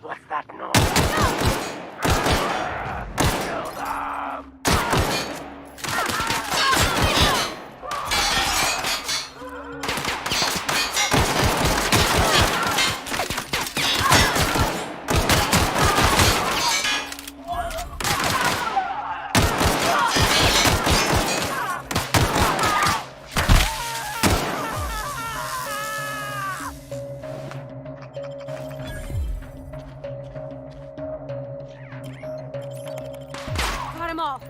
What's that noise? Kill them! Got 'em all.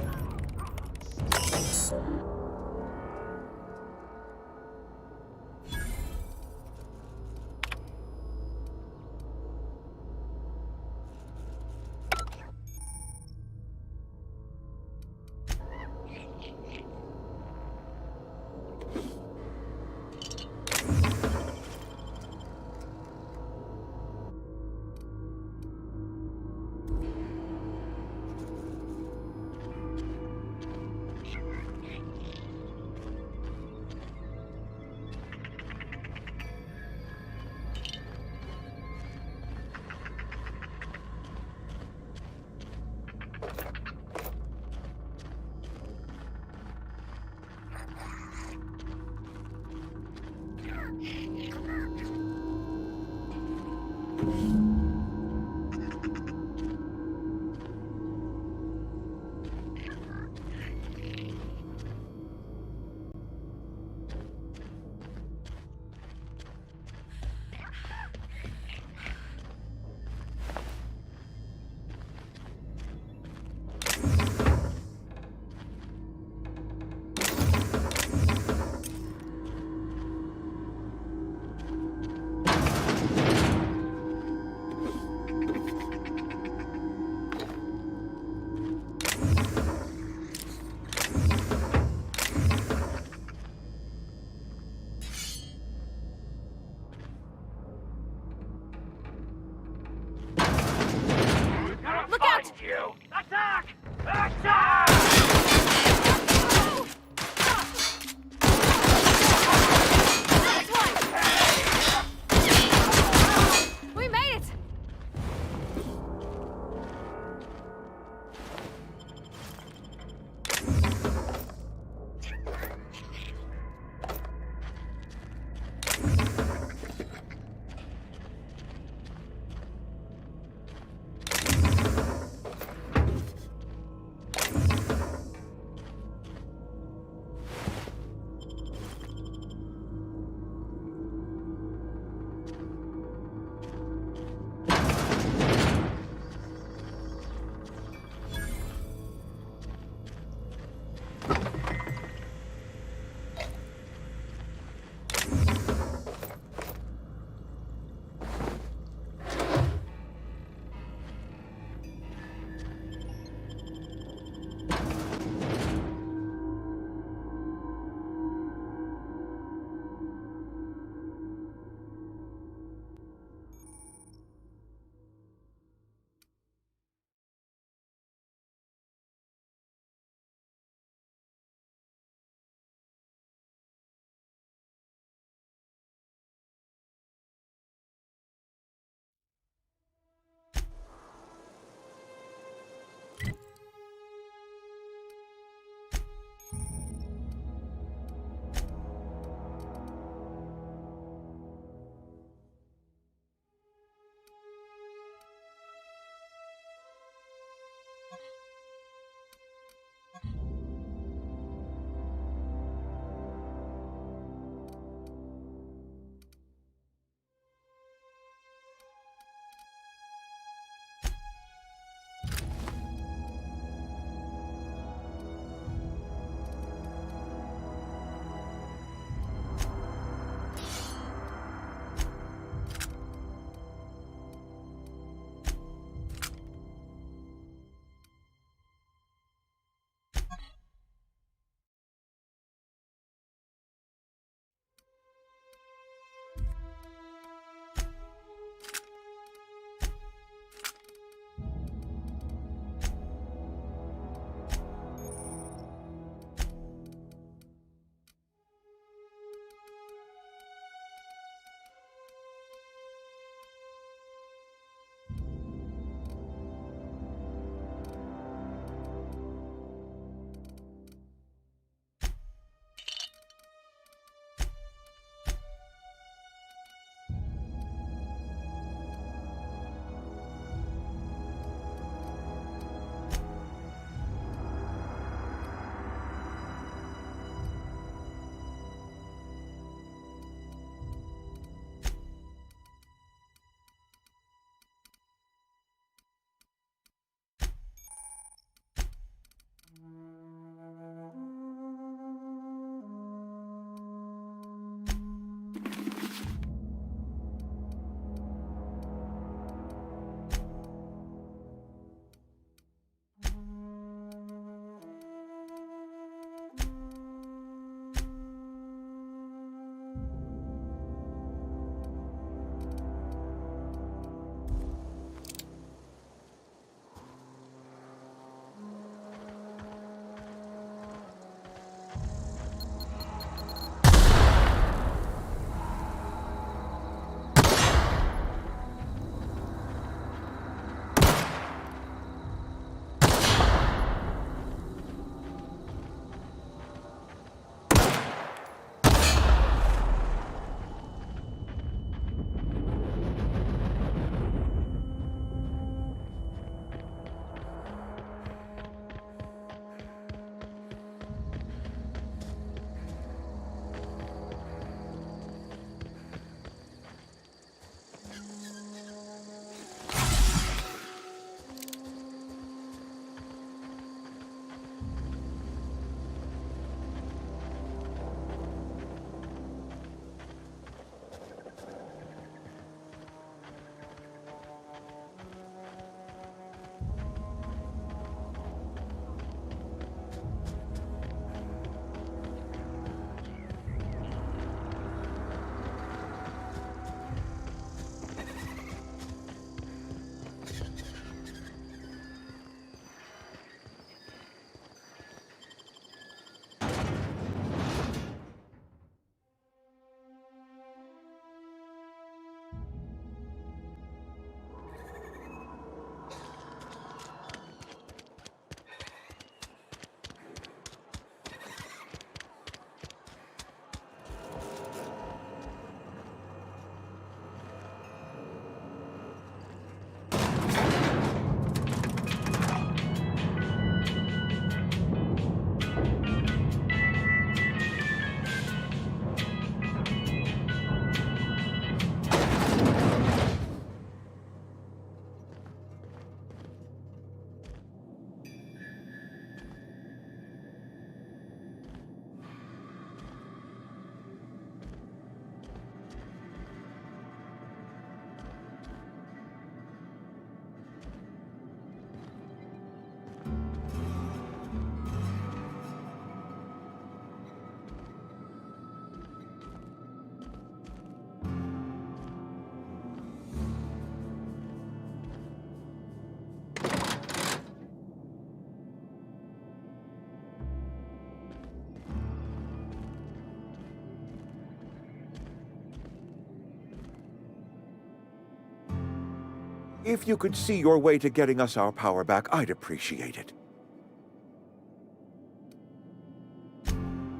If you could see your way to getting us our power back, I'd appreciate it.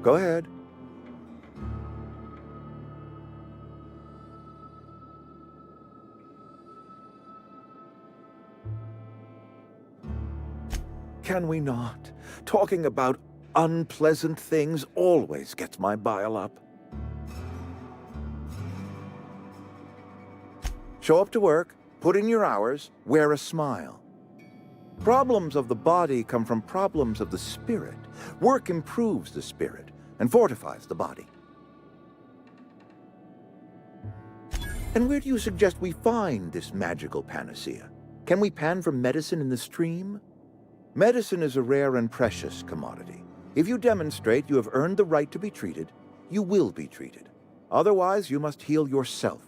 Go ahead. Can we not? Talking about unpleasant things always gets my bile up. Show up to work, put in your hours, wear a smile. Problems of the body come from problems of the spirit. Work improves the spirit and fortifies the body. And where do you suggest we find this magical panacea? Can we pan for medicine in the stream? Medicine is a rare and precious commodity. If you demonstrate you have earned the right to be treated, you will be treated. Otherwise, you must heal yourself.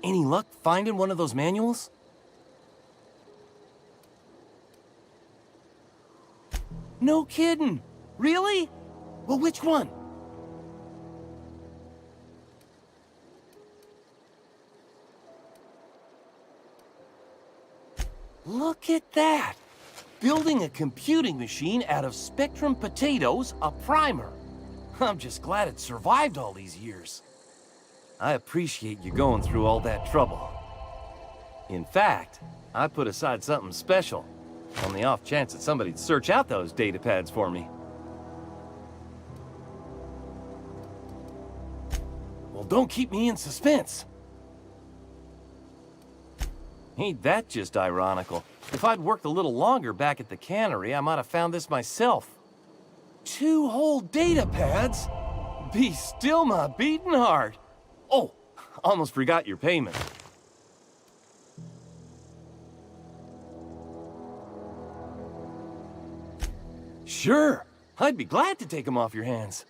Any luck finding one of those manuals? No kidding! Really? Well, which one? Look at that! Building a computing machine out of Spectrum potatoes, a primer. I'm just glad it survived all these years. I appreciate you going through all that trouble. In fact, I put aside something special, on the off chance that somebody'd search out those data pads for me. Well, don't keep me in suspense. Ain't that just ironical? If I'd worked a little longer back at the cannery, I might have found this myself. 2 whole data pads? Be still my beating heart. Oh, almost forgot your payment. Sure, I'd be glad to take them off your hands.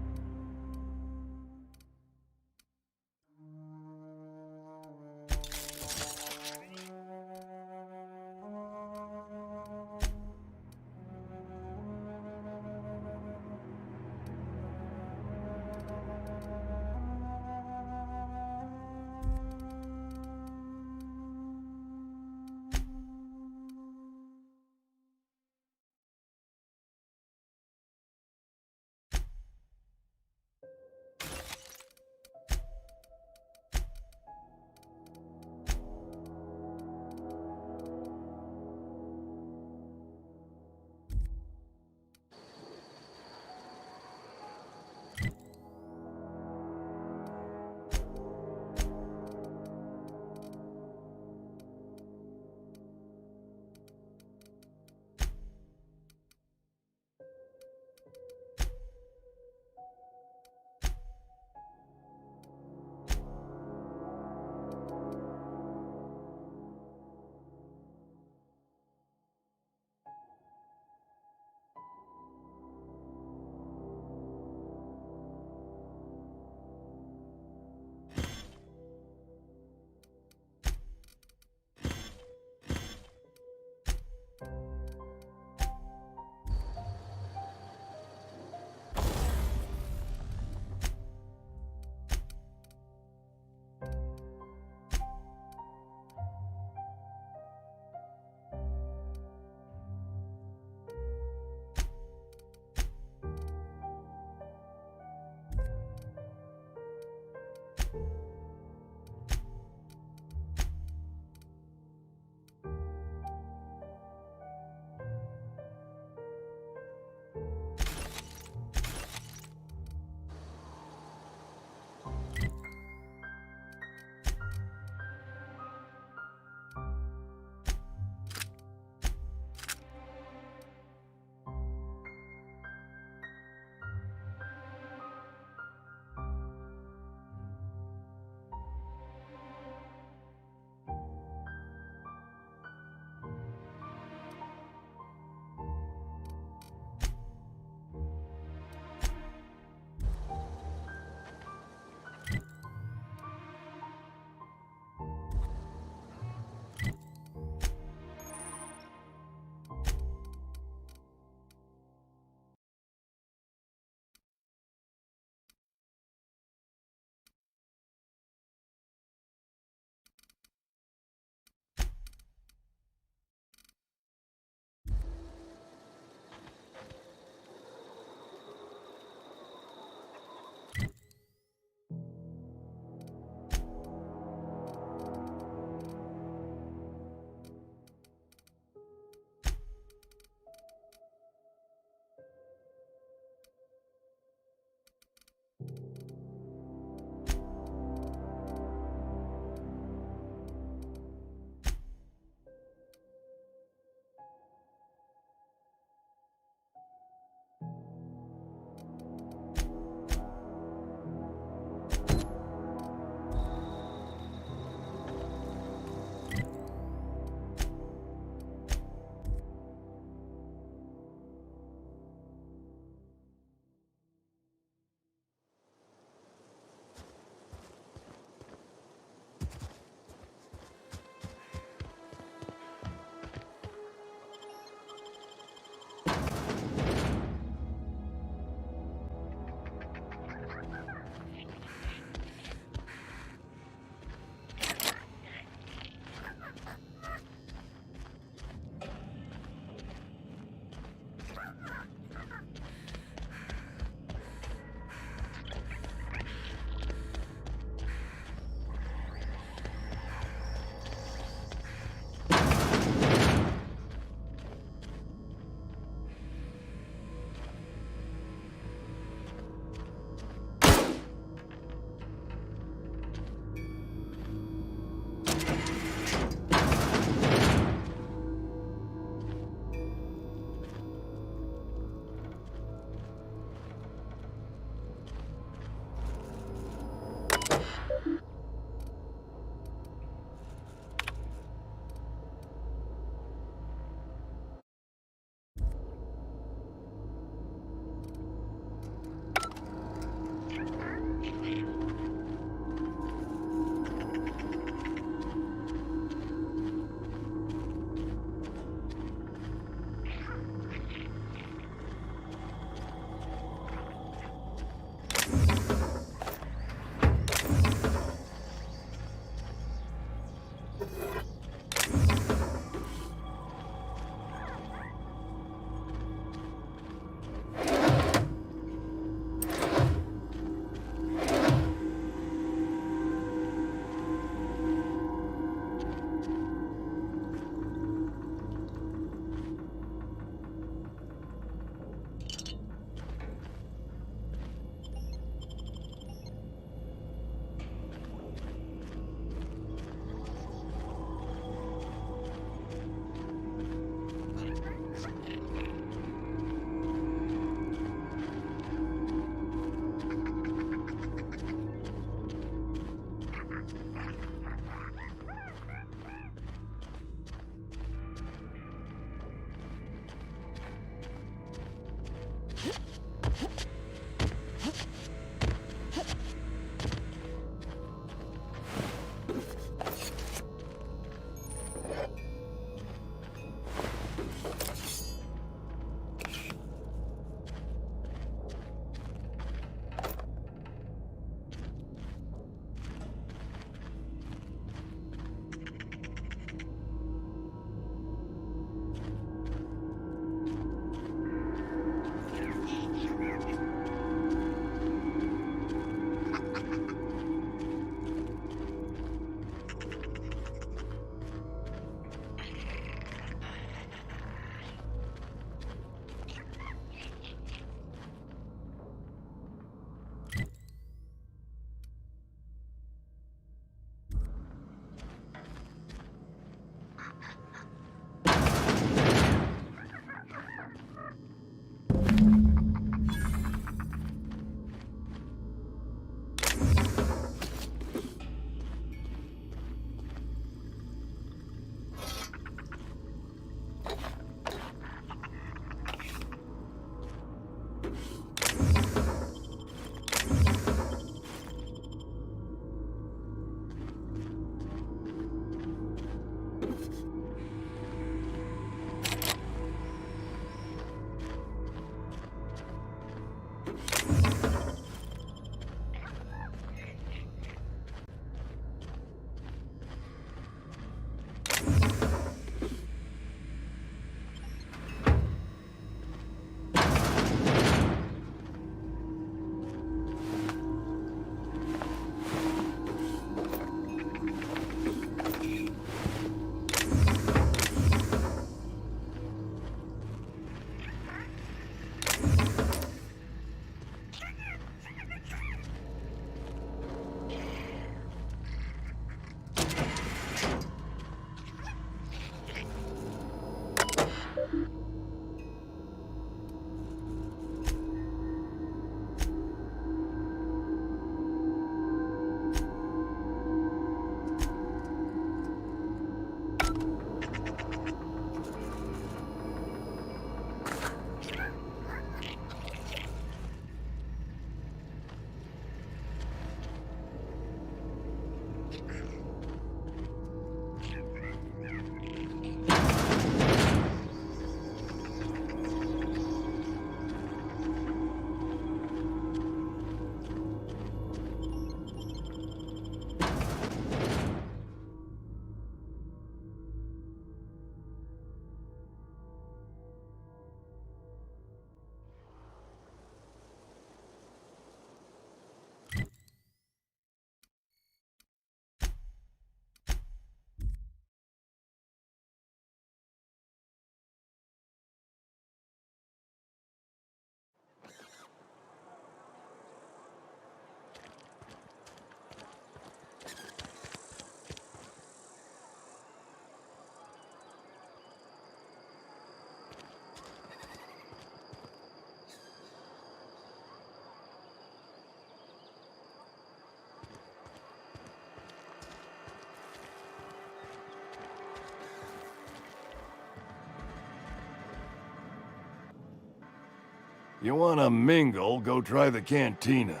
You wanna mingle, go try the cantina.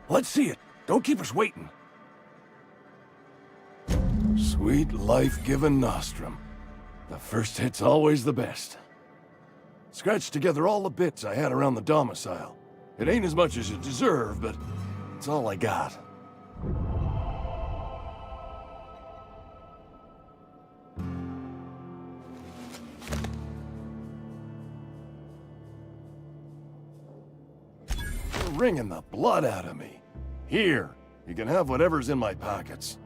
Let's see it. Don't keep us waiting. Sweet life-giving nostrum. The first hit's always the best. Scratched together all the bits I had around the domicile. It ain't as much as you deserve, but it's all I got. You're wringing the blood out of me. Here, you can have whatever's in my pockets.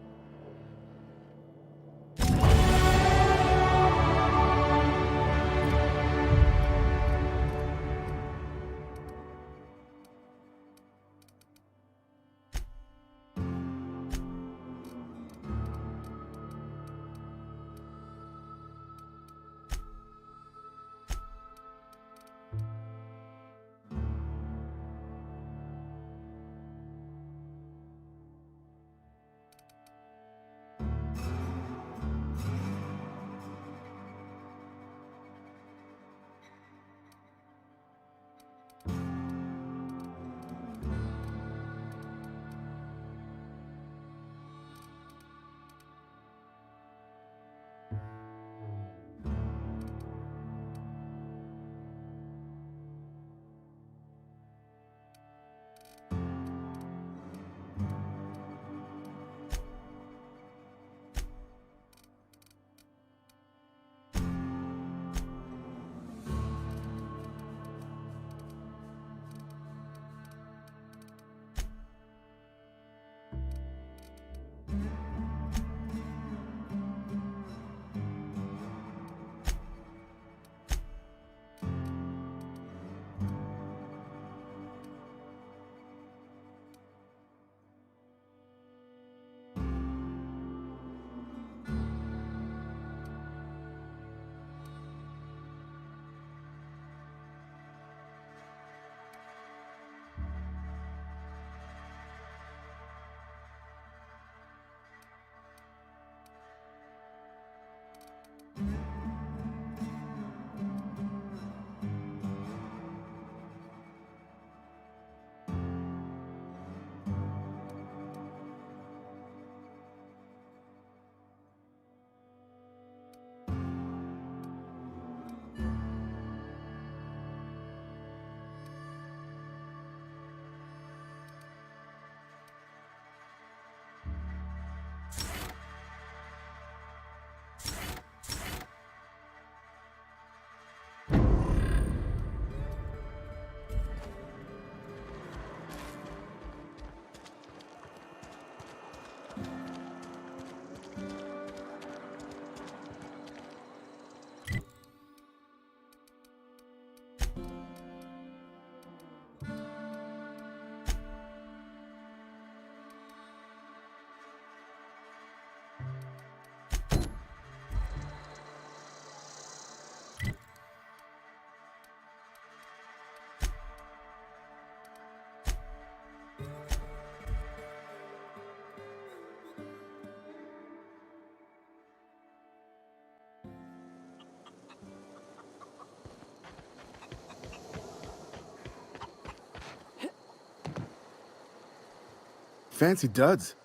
Fancy duds.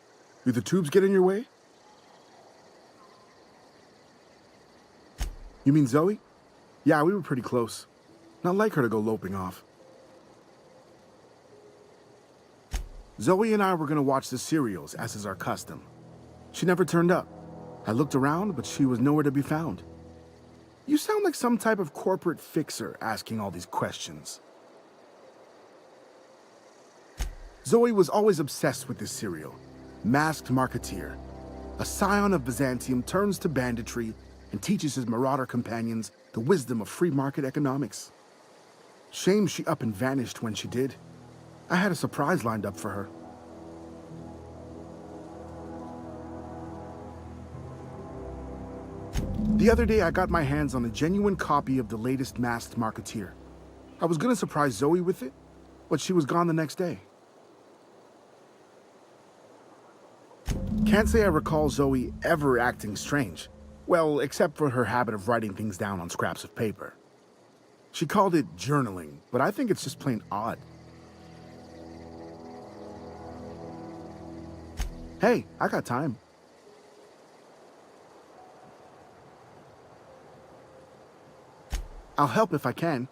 Do the tubes get in your way? You mean Zoe? Yeah, we were pretty close. Not like her to go loping off. Zoe and I were gonna watch the serials, as is our custom. She never turned up. I looked around, but she was nowhere to be found. You sound like some type of corporate fixer asking all these questions. Zoe was always obsessed with this serial, Masked Marketeer. A scion of Byzantium turns to banditry and teaches his marauder companions the wisdom of free market economics. Shame she up and vanished when she did. I had a surprise lined up for her. The other day, I got my hands on a genuine copy of the latest Masked Marketeer. I was gonna surprise Zoe with it, but she was gone the next day. Can't say I recall Zoe ever acting strange. Well, except for her habit of writing things down on scraps of paper. She called it journaling, but I think it's just plain odd. Hey, I got time. I'll help if I can.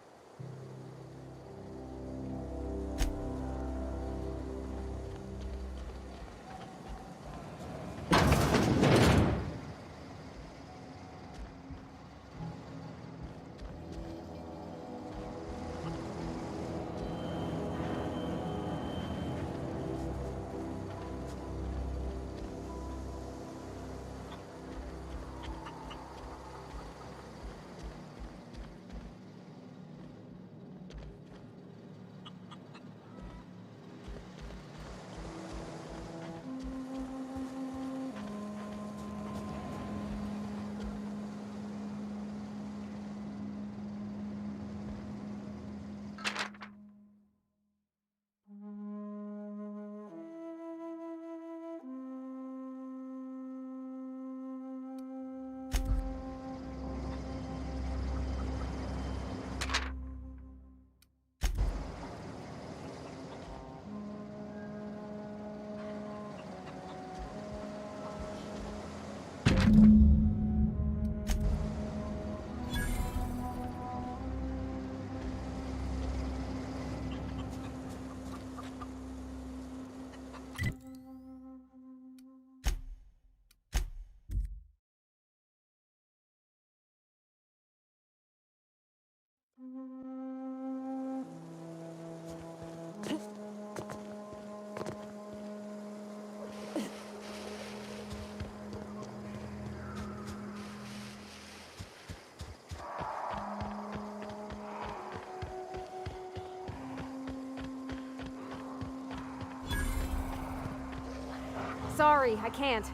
Sorry, I can't.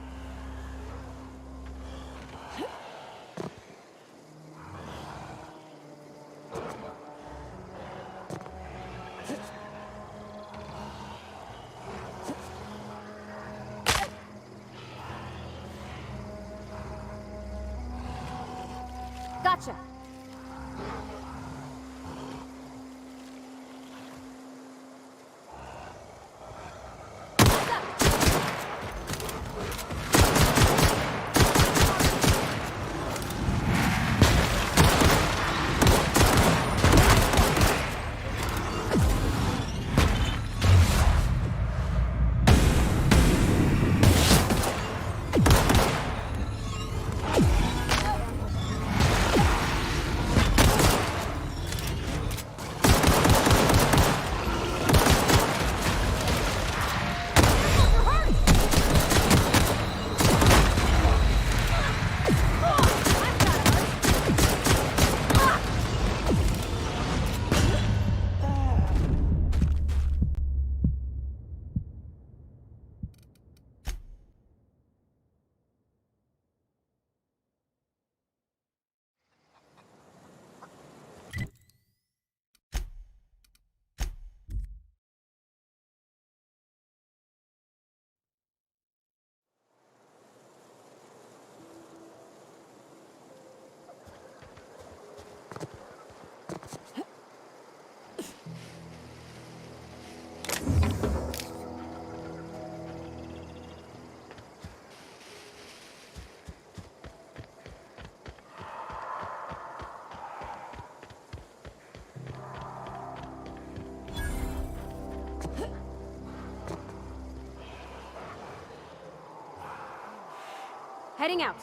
Gotcha. Heading out.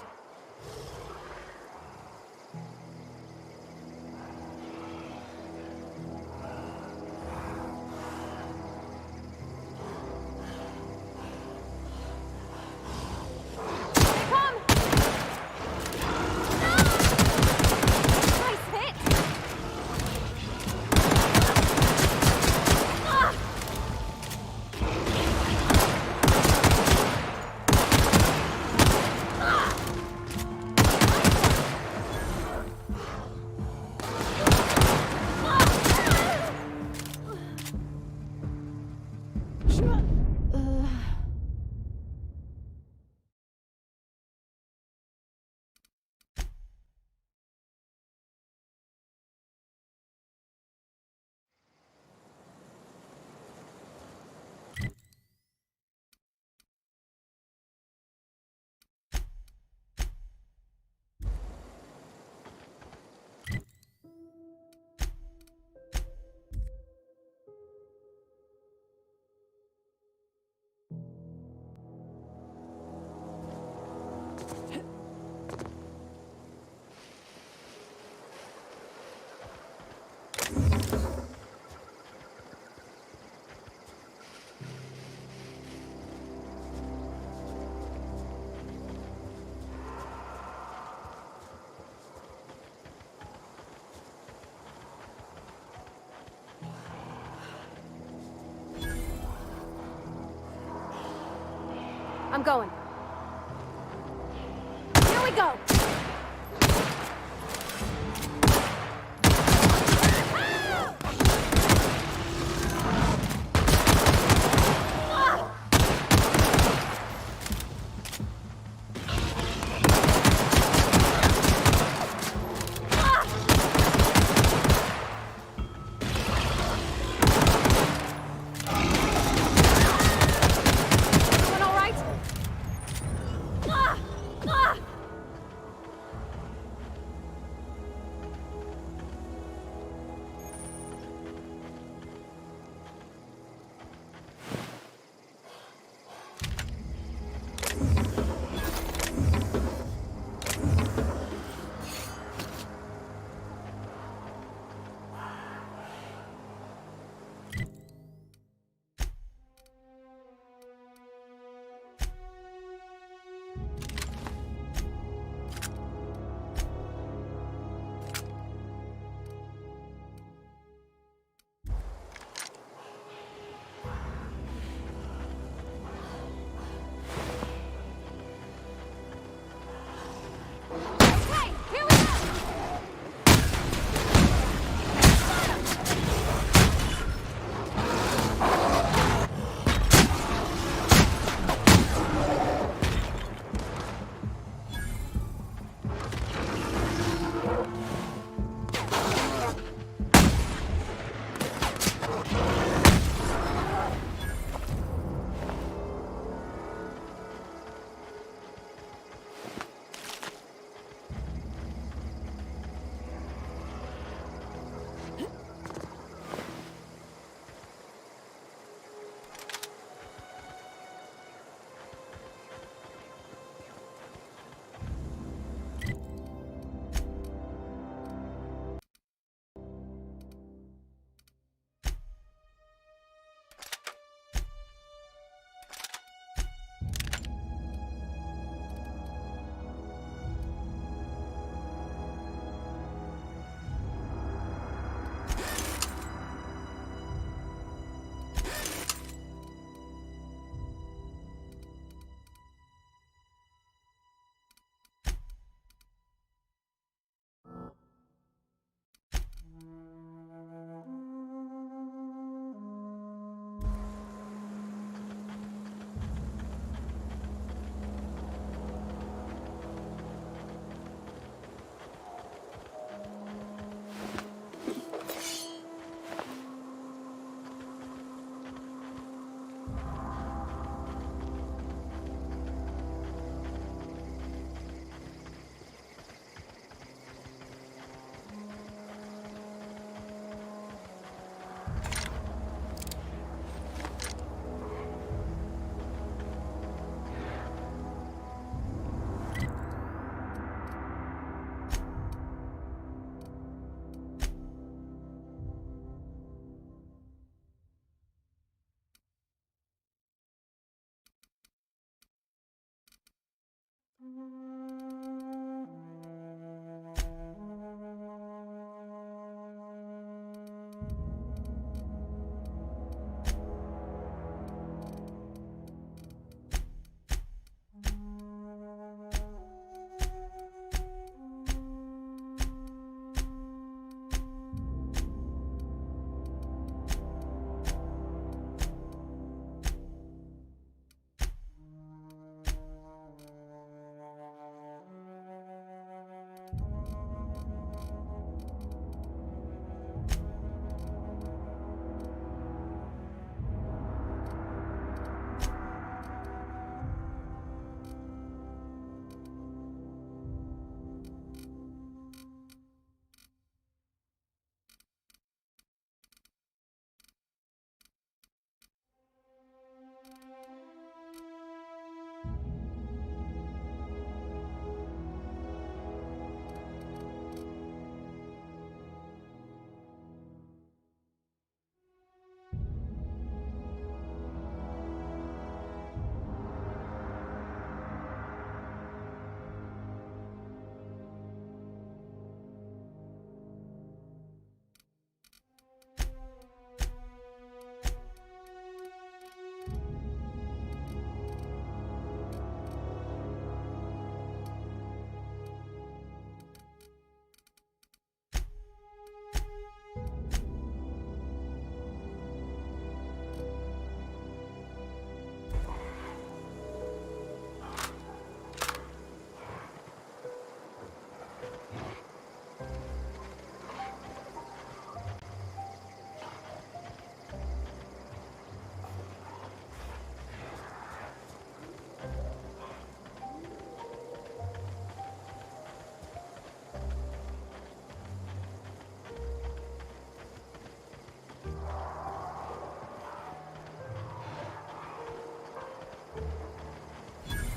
I'm going. Here we go! Everyone all right? Okay, here we go!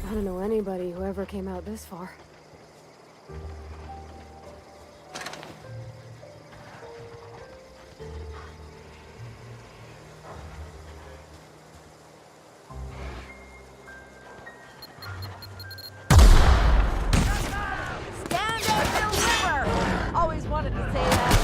I don't know anybody who ever came out this far. Stand and deliver! Always wanted to say that.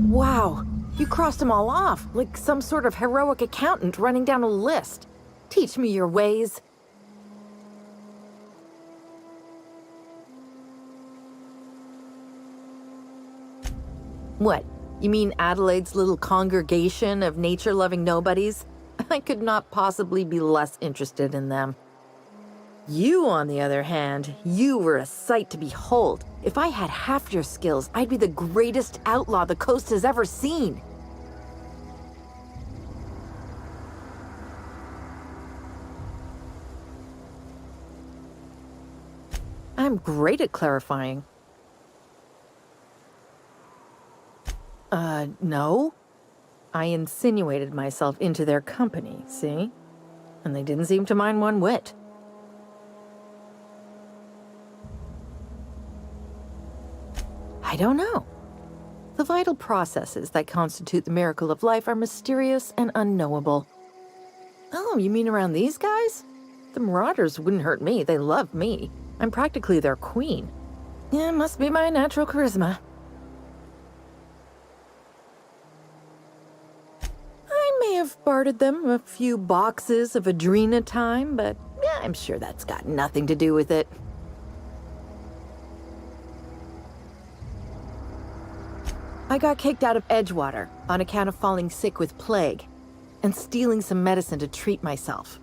Wow, you crossed them all off, like some sort of heroic accountant running down a list. Teach me your ways. What? You mean Adelaide's little congregation of nature-loving nobodies? I could not possibly be less interested in them. You, on the other hand, you were a sight to behold. If I had half your skills, I'd be the greatest outlaw the coast has ever seen. I'm great at clarifying. No. I insinuated myself into their company, see? And they didn't seem to mind one whit. I don't know. The vital processes that constitute the miracle of life are mysterious and unknowable. Oh, you mean around these guys? The Marauders wouldn't hurt me. They love me. I'm practically their queen. Yeah, must be my natural charisma. I may have bartered them a few boxes of Adrena time, but yeah, I'm sure that's got nothing to do with it. I got kicked out of Edgewater on account of falling sick with plague and stealing some medicine to treat myself.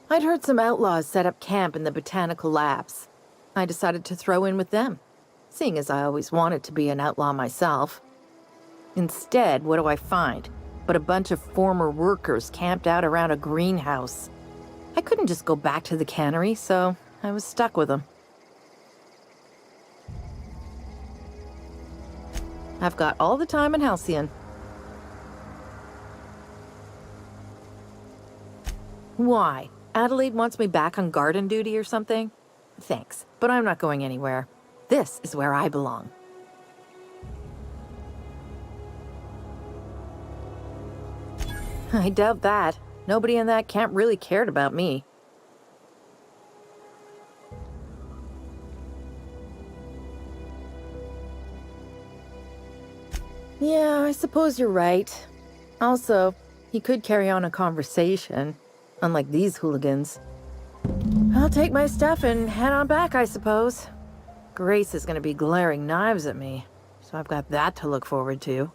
I'd heard some outlaws set up camp in the botanical labs. I decided to throw in with them, seeing as I always wanted to be an outlaw myself. Instead, what do I find but a bunch of former workers camped out around a greenhouse? I couldn't just go back to the cannery, so I was stuck with them. I've got all the time in Halcyon. Why? Adelaide wants me back on garden duty or something? Thanks, but I'm not going anywhere. This is where I belong. I doubt that. Nobody in that camp really cared about me. Yeah, I suppose you're right. Also, he could carry on a conversation, unlike these hooligans. I'll take my stuff and head on back, I suppose. Grace is gonna be glaring knives at me, so I've got that to look forward to.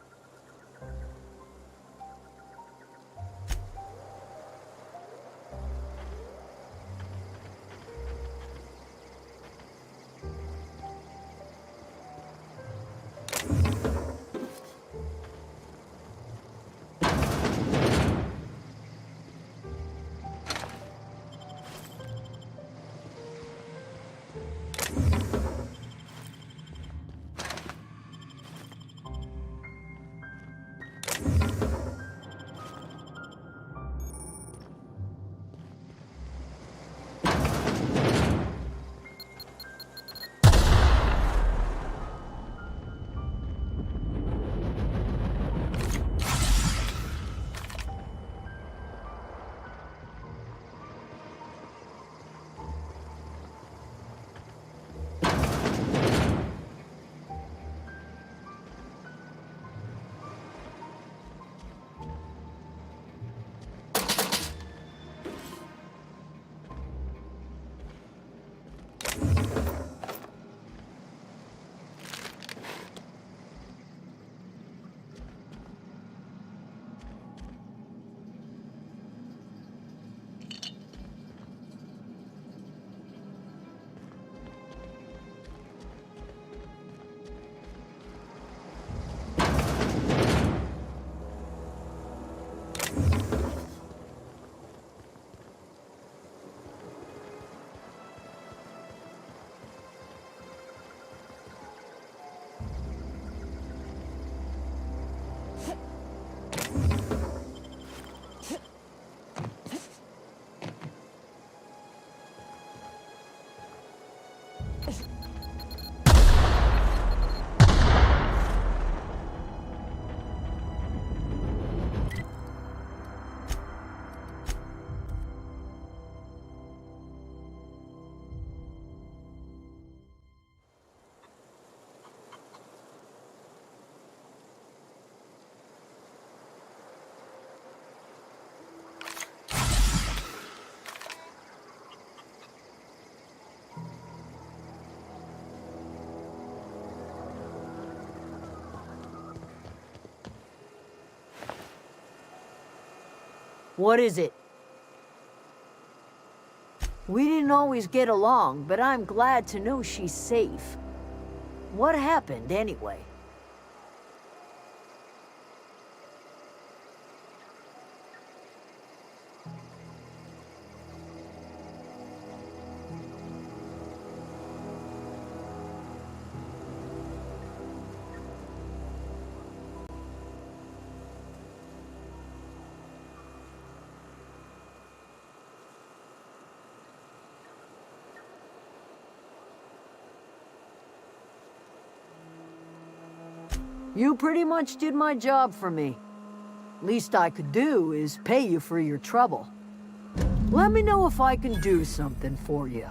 What is it? We didn't always get along, but I'm glad to know she's safe. What happened, anyway? You pretty much did my job for me. Least I could do is pay you for your trouble. Let me know if I can do something for you.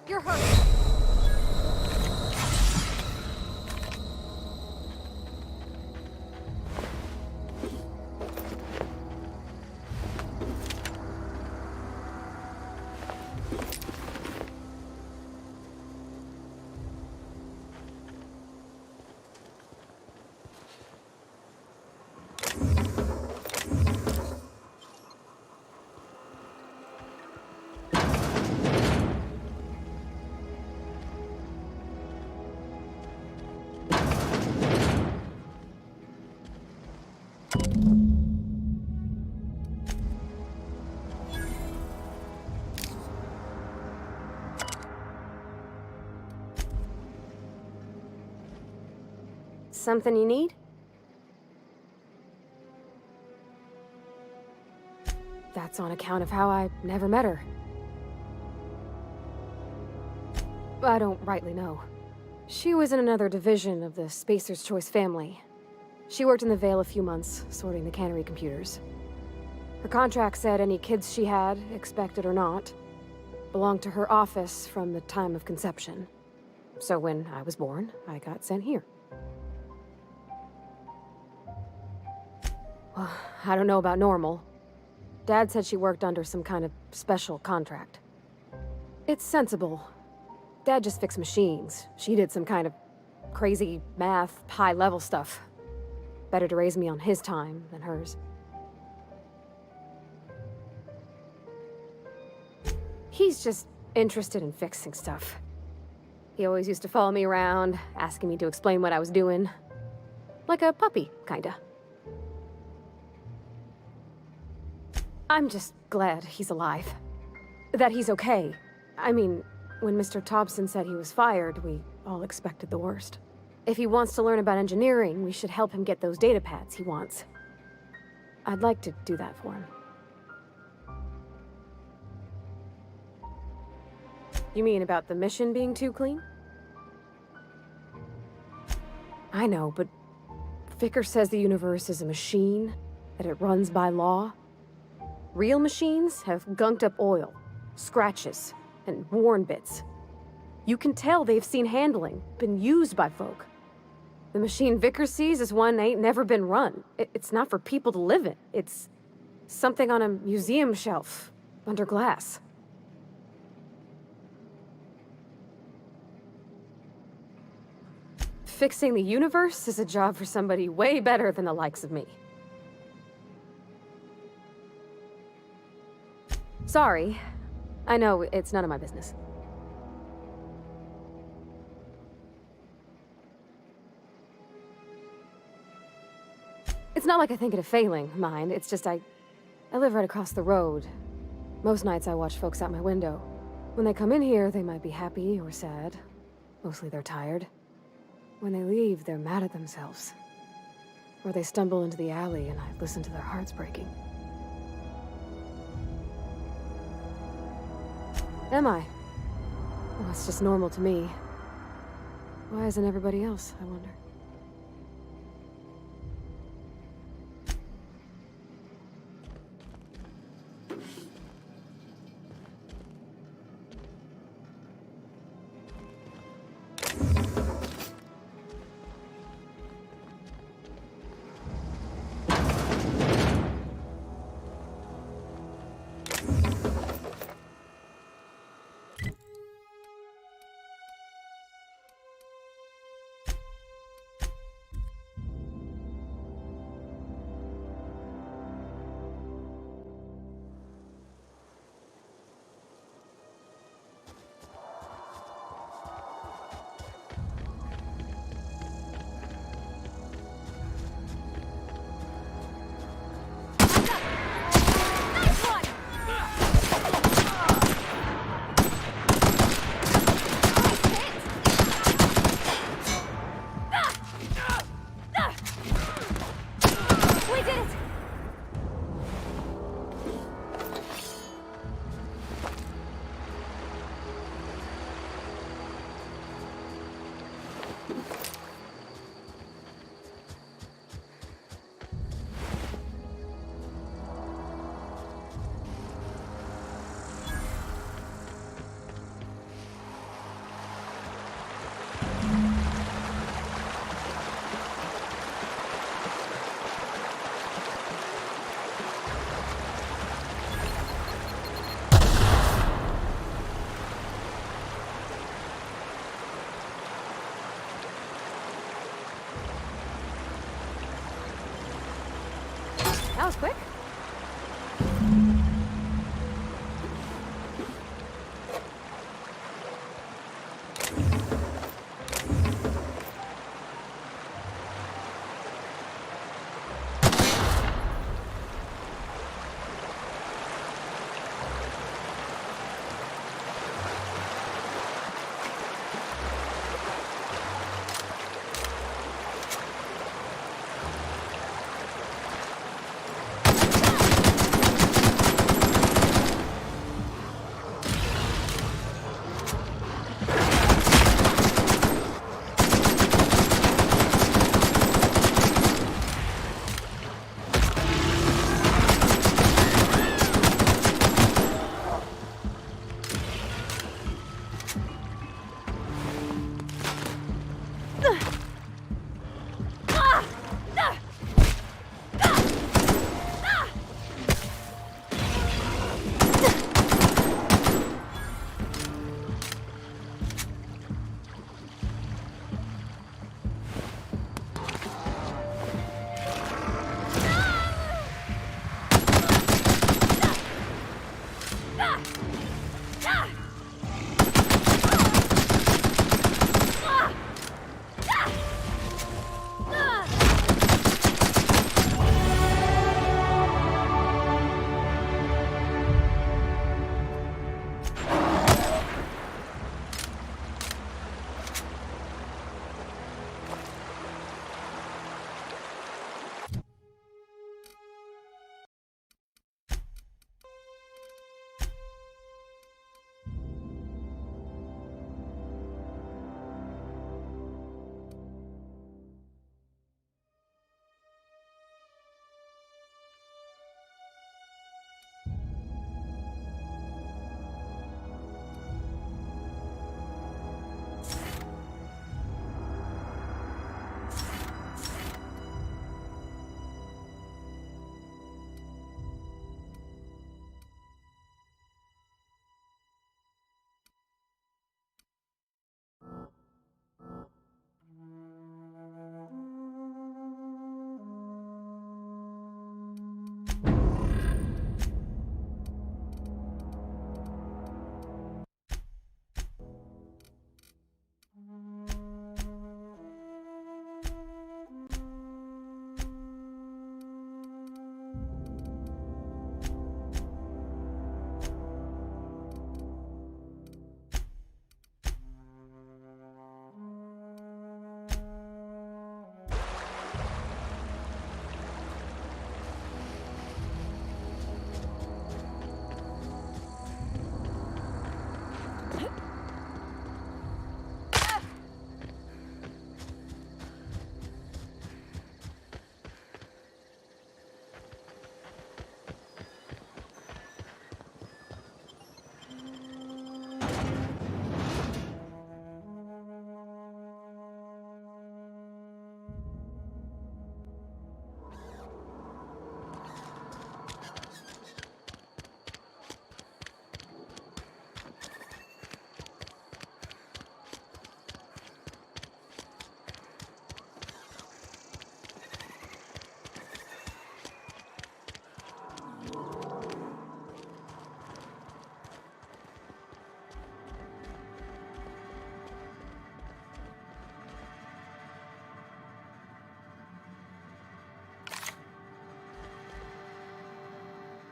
You're hurt. Something you need? That's on account of how I never met her. I don't rightly know. She was in another division of the Spacer's Choice family. She worked in the Vale a few months, sorting the cannery computers. Her contract said any kids she had, expected or not, belonged to her office from the time of conception. So when I was born, I got sent here. Well, I don't know about normal. Dad said she worked under some kind of special contract. It's sensible. Dad just fixed machines. She did some kind of crazy math, high-level stuff. Better to raise me on his time than hers. He's just interested in fixing stuff. He always used to follow me around, asking me to explain what I was doing. Like a puppy, kinda. I'm just glad he's alive. That he's okay. I mean, when Mr. Thompson said he was fired, we all expected the worst. If he wants to learn about engineering, we should help him get those data pads he wants. I'd like to do that for him. You mean about the mission being too clean? I know, but Vickers says the universe is a machine, that it runs by law. Real machines have gunked up oil, scratches, and worn bits. You can tell they've seen handling, been used by folk. The machine Vickers sees is one ain't never been run. It's not for people to live in. It's something on a museum shelf, under glass. fixing the universe is a job for somebody way better than the likes of me. Sorry. I know, it's none of my business. It's not like I think it a failing, mind. It's just I live right across the road. Most nights I watch folks out my window. When they come in here, they might be happy or sad. Mostly they're tired. When they leave, they're mad at themselves. Or they stumble into the alley and I listen to their hearts breaking. Am I? Well, it's just normal to me. Why isn't everybody else, I wonder? That was quick.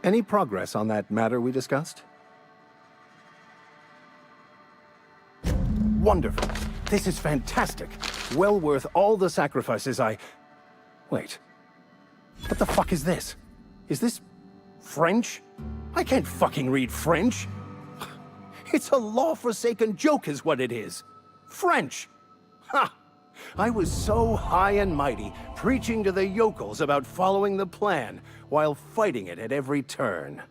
Any progress on that matter we discussed? Wonderful. This is fantastic. Well worth all the sacrifices I... Wait. What the fuck is this? Is this... French? I can't fucking read French. It's a law-forsaken joke is what it is. French. Ha! I was so high and mighty, preaching to the yokels about following the plan, while fighting it at every turn.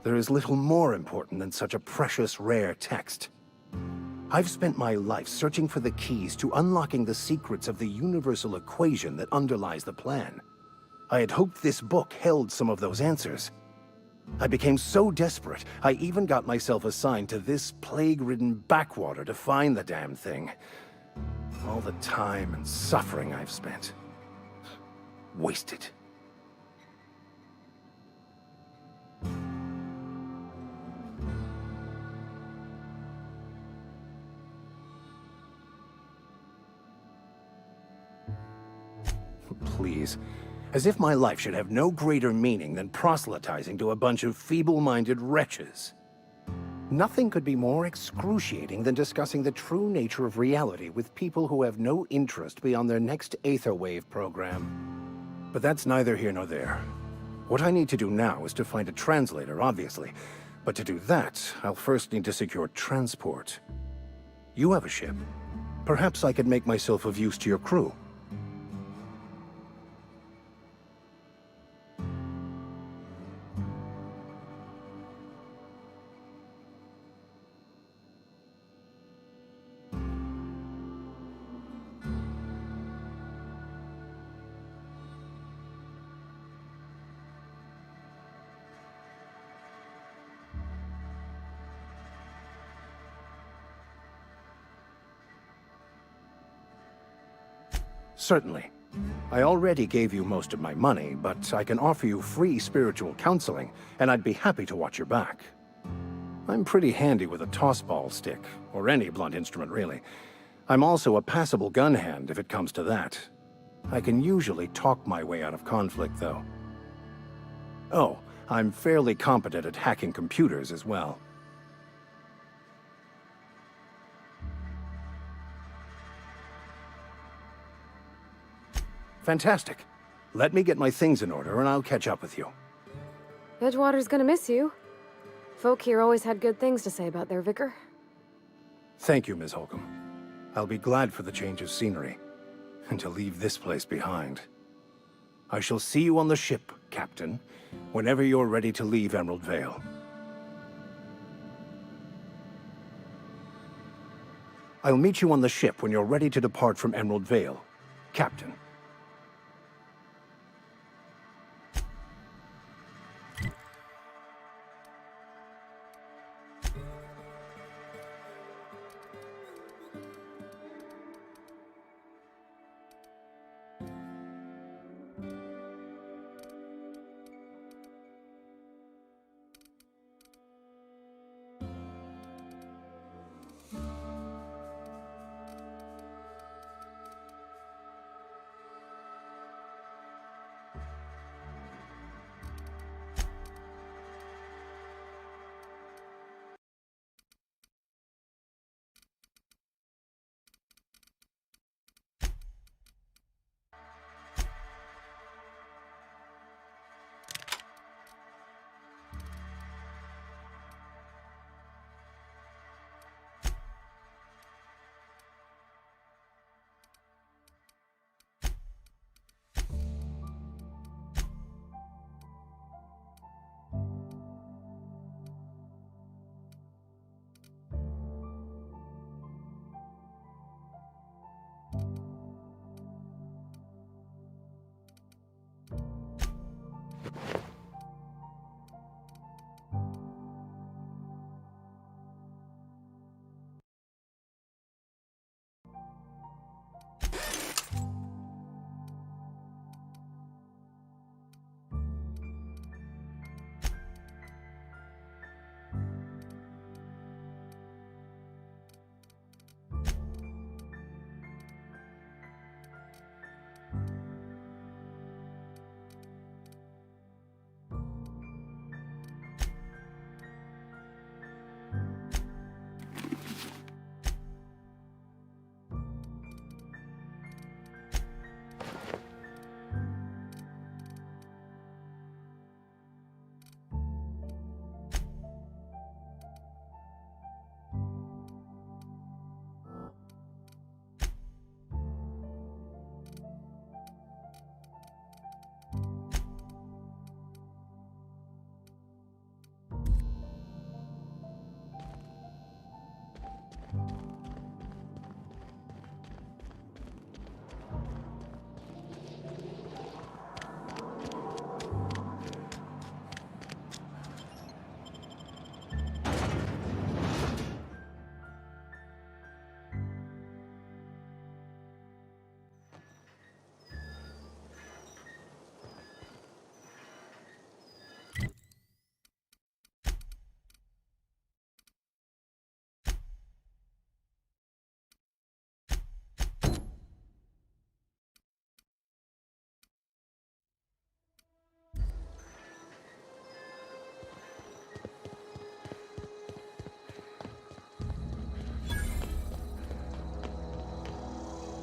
There is little more important than such a precious, rare text. I've spent my life searching for the keys to unlocking the secrets of the universal equation that underlies the plan. I had hoped this book held some of those answers. I became so desperate, I even got myself assigned to this plague-ridden backwater to find the damn thing. All the time and suffering I've spent. Wasted. Please. As if my life should have no greater meaning than proselytizing to a bunch of feeble-minded wretches. Nothing could be more excruciating than discussing the true nature of reality with people who have no interest beyond their next Aetherwave program. But that's neither here nor there. What I need to do now is to find a translator, obviously. But to do that, I'll first need to secure transport. You have a ship. Perhaps I could make myself of use to your crew. Certainly. I already gave you most of my money, but I can offer you free spiritual counseling, and I'd be happy to watch your back. I'm pretty handy with a tossball stick, or any blunt instrument really. I'm also a passable gun hand if it comes to that. I can usually talk my way out of conflict, though. Oh, I'm fairly competent at hacking computers as well. Fantastic. Let me get my things in order and I'll catch up with you. Edgewater's gonna miss you. Folk here always had good things to say about their vicar. Thank you, Ms. Holcomb. I'll be glad for the change of scenery, and to leave this place behind. I shall see you on the ship, Captain, whenever you're ready to leave Emerald Vale. I'll meet you on the ship when you're ready to depart from Emerald Vale, Captain.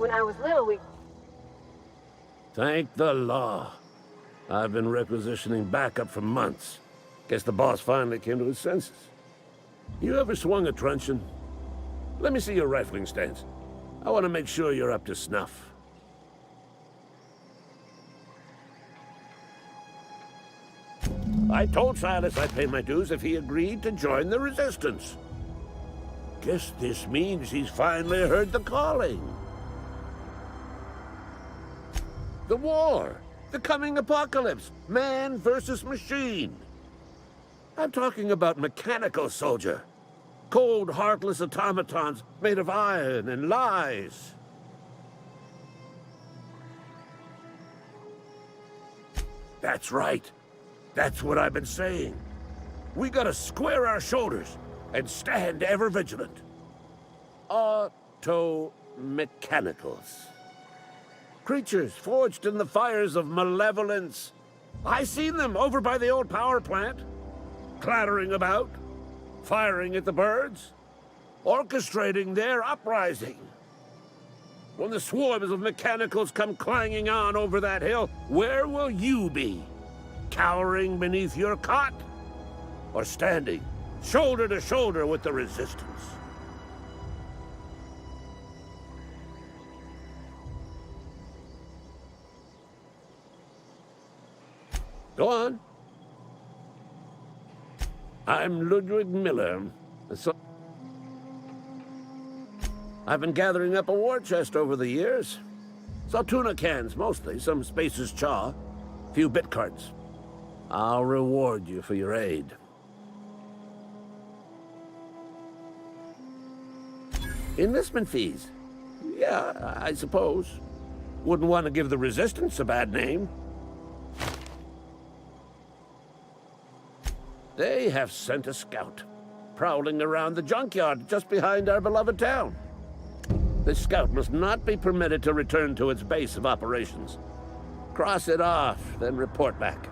When I was little, we... Thank the law. I've been requisitioning backup for months. Guess the boss finally came to his senses. You ever swung a truncheon? Let me see your rifling stance. I want to make sure you're up to snuff. I told Silas I'd pay my dues if he agreed to join the resistance. Guess this means he's finally heard the calling. The war, the coming apocalypse, man versus machine. I'm talking about mechanical soldier. Cold, heartless automatons made of iron and lies. That's right. That's what I've been saying. We gotta square our shoulders and stand ever vigilant. Auto-mechanicals. Creatures forged in the fires of malevolence. I seen them over by the old power plant, clattering about, firing at the birds, orchestrating their uprising. When the swarms of mechanicals come clanging on over that hill, where will you be? Cowering beneath your cot? Or standing shoulder to shoulder with the resistance? Go on. I'm Ludwig Miller. I've been gathering up a war chest over the years. Saw tuna cans, mostly, some Spacer's Chaw, a few bit cards. I'll reward you for your aid. Enlistment fees? Yeah, I suppose. Wouldn't want to give the Resistance a bad name. They have sent a scout, prowling around the junkyard just behind our beloved town. This scout must not be permitted to return to its base of operations. Cross it off, then report back.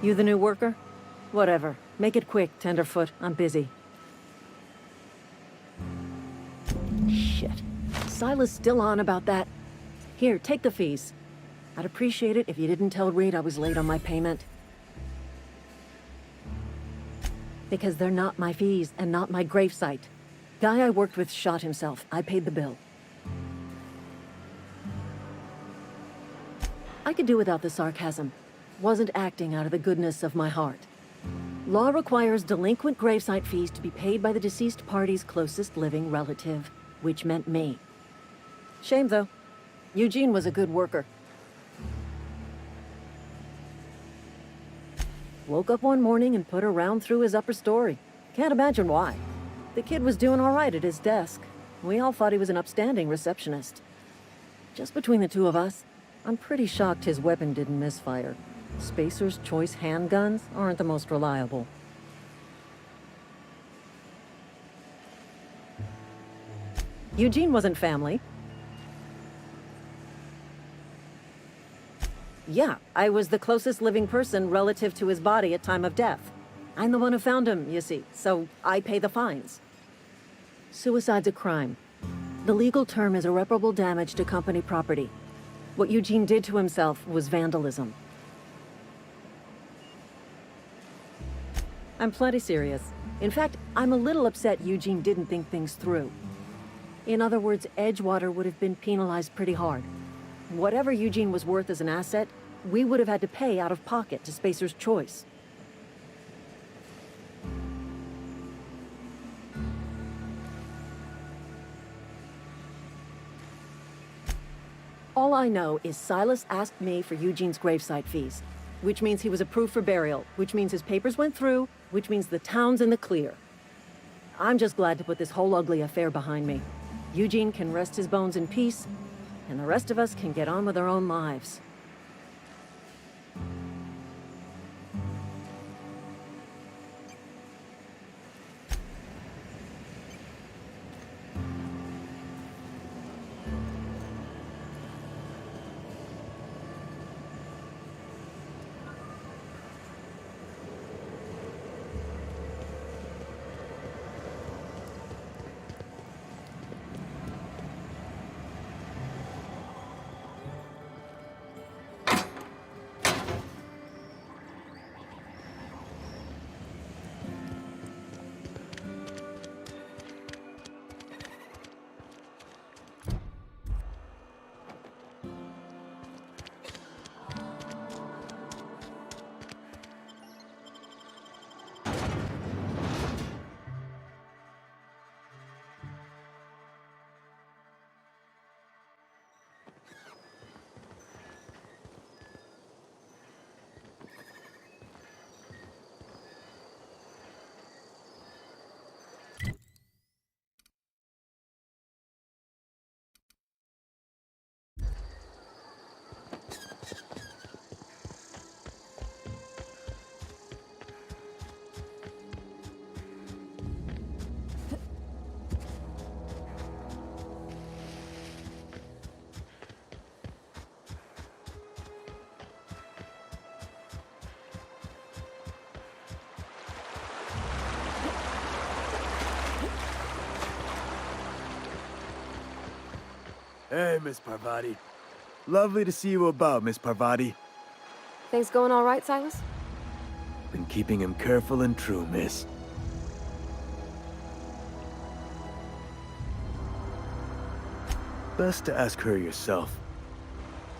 You the new worker? Whatever. Make it quick, Tenderfoot. I'm busy. Shit. Silas still on about that. Here, take the fees. I'd appreciate it if you didn't tell Reed I was late on my payment. Because they're not my fees and not my gravesite. Guy I worked with shot himself. I paid the bill. I could do without the sarcasm. Wasn't acting out of the goodness of my heart. Law requires delinquent gravesite fees to be paid by the deceased party's closest living relative, which meant me. Shame, though. Eugene was a good worker. Woke up one morning and put a round through his upper story. Can't imagine why. The kid was doing all right at his desk. We all thought he was an upstanding receptionist. Just between the two of us, I'm pretty shocked his weapon didn't misfire. Spacer's Choice handguns aren't the most reliable. Eugene wasn't family. Yeah, I was the closest living person relative to his body at time of death. I'm the one who found him, you see, so I pay the fines. Suicide's a crime. The legal term is irreparable damage to company property. What Eugene did to himself was vandalism. I'm plenty serious. In fact, I'm a little upset Eugene didn't think things through. In other words, Edgewater would have been penalized pretty hard. Whatever Eugene was worth as an asset, we would have had to pay out of pocket to Spacer's Choice. All I know is Silas asked me for Eugene's gravesite fees, which means he was approved for burial, which means his papers went through, which means the town's in the clear. I'm just glad to put this whole ugly affair behind me. Eugene can rest his bones in peace, and the rest of us can get on with our own lives. Hey, Miss Parvati. Lovely to see you about, Miss Parvati. Things going all right, Silas? Been keeping him careful and true, miss. Best to ask her yourself.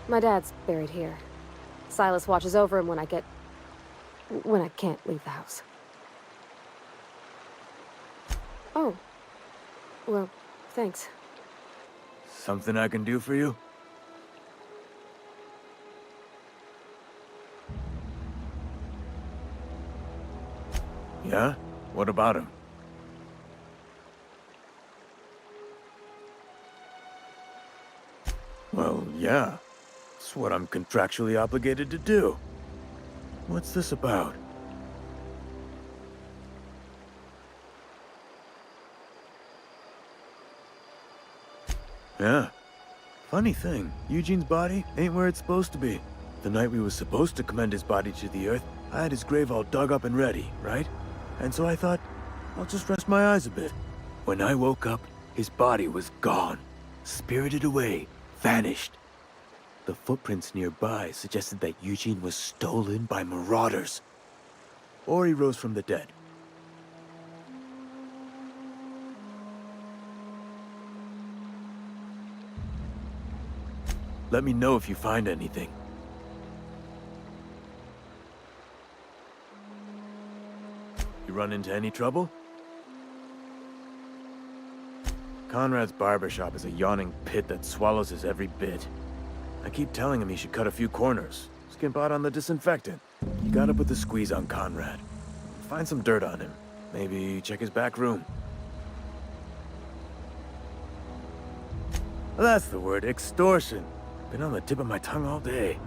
My dad's buried here. Silas watches over him when I can't leave the house. Oh. Well, thanks. Something I can do for you? Yeah? What about him? Well, yeah. It's what I'm contractually obligated to do. What's this about? Yeah. Funny thing, Eugene's body ain't where it's supposed to be. The night we were supposed to commend his body to the earth, I had his grave all dug up and ready, right? And so I thought, I'll just rest my eyes a bit. When I woke up, his body was gone. Spirited away, vanished. The footprints nearby suggested that Eugene was stolen by marauders. Or he rose from the dead. Let me know if you find anything. You run into any trouble? Conrad's barbershop is a yawning pit that swallows his every bit. I keep telling him he should cut a few corners. Skimp out on the disinfectant. You gotta put the squeeze on Conrad. Find some dirt on him. Maybe check his back room. That's the word, extortion. Been on the tip of my tongue all day.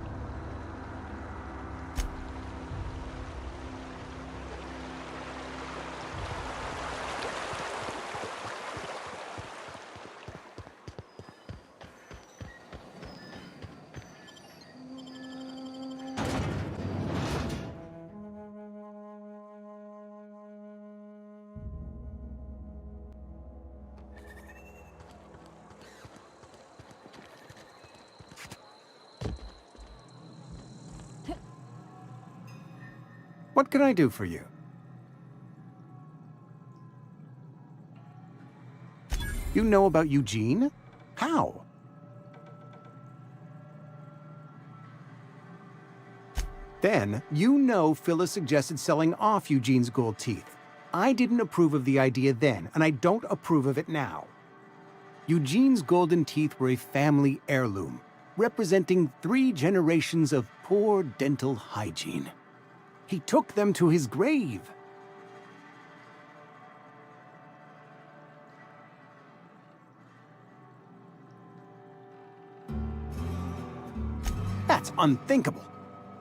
What can I do for you? You know about Eugene? How? Then, you know Phyllis suggested selling off Eugene's gold teeth. I didn't approve of the idea then, and I don't approve of it now. Eugene's golden teeth were a family heirloom, representing 3 generations of poor dental hygiene. He took them to his grave. That's unthinkable.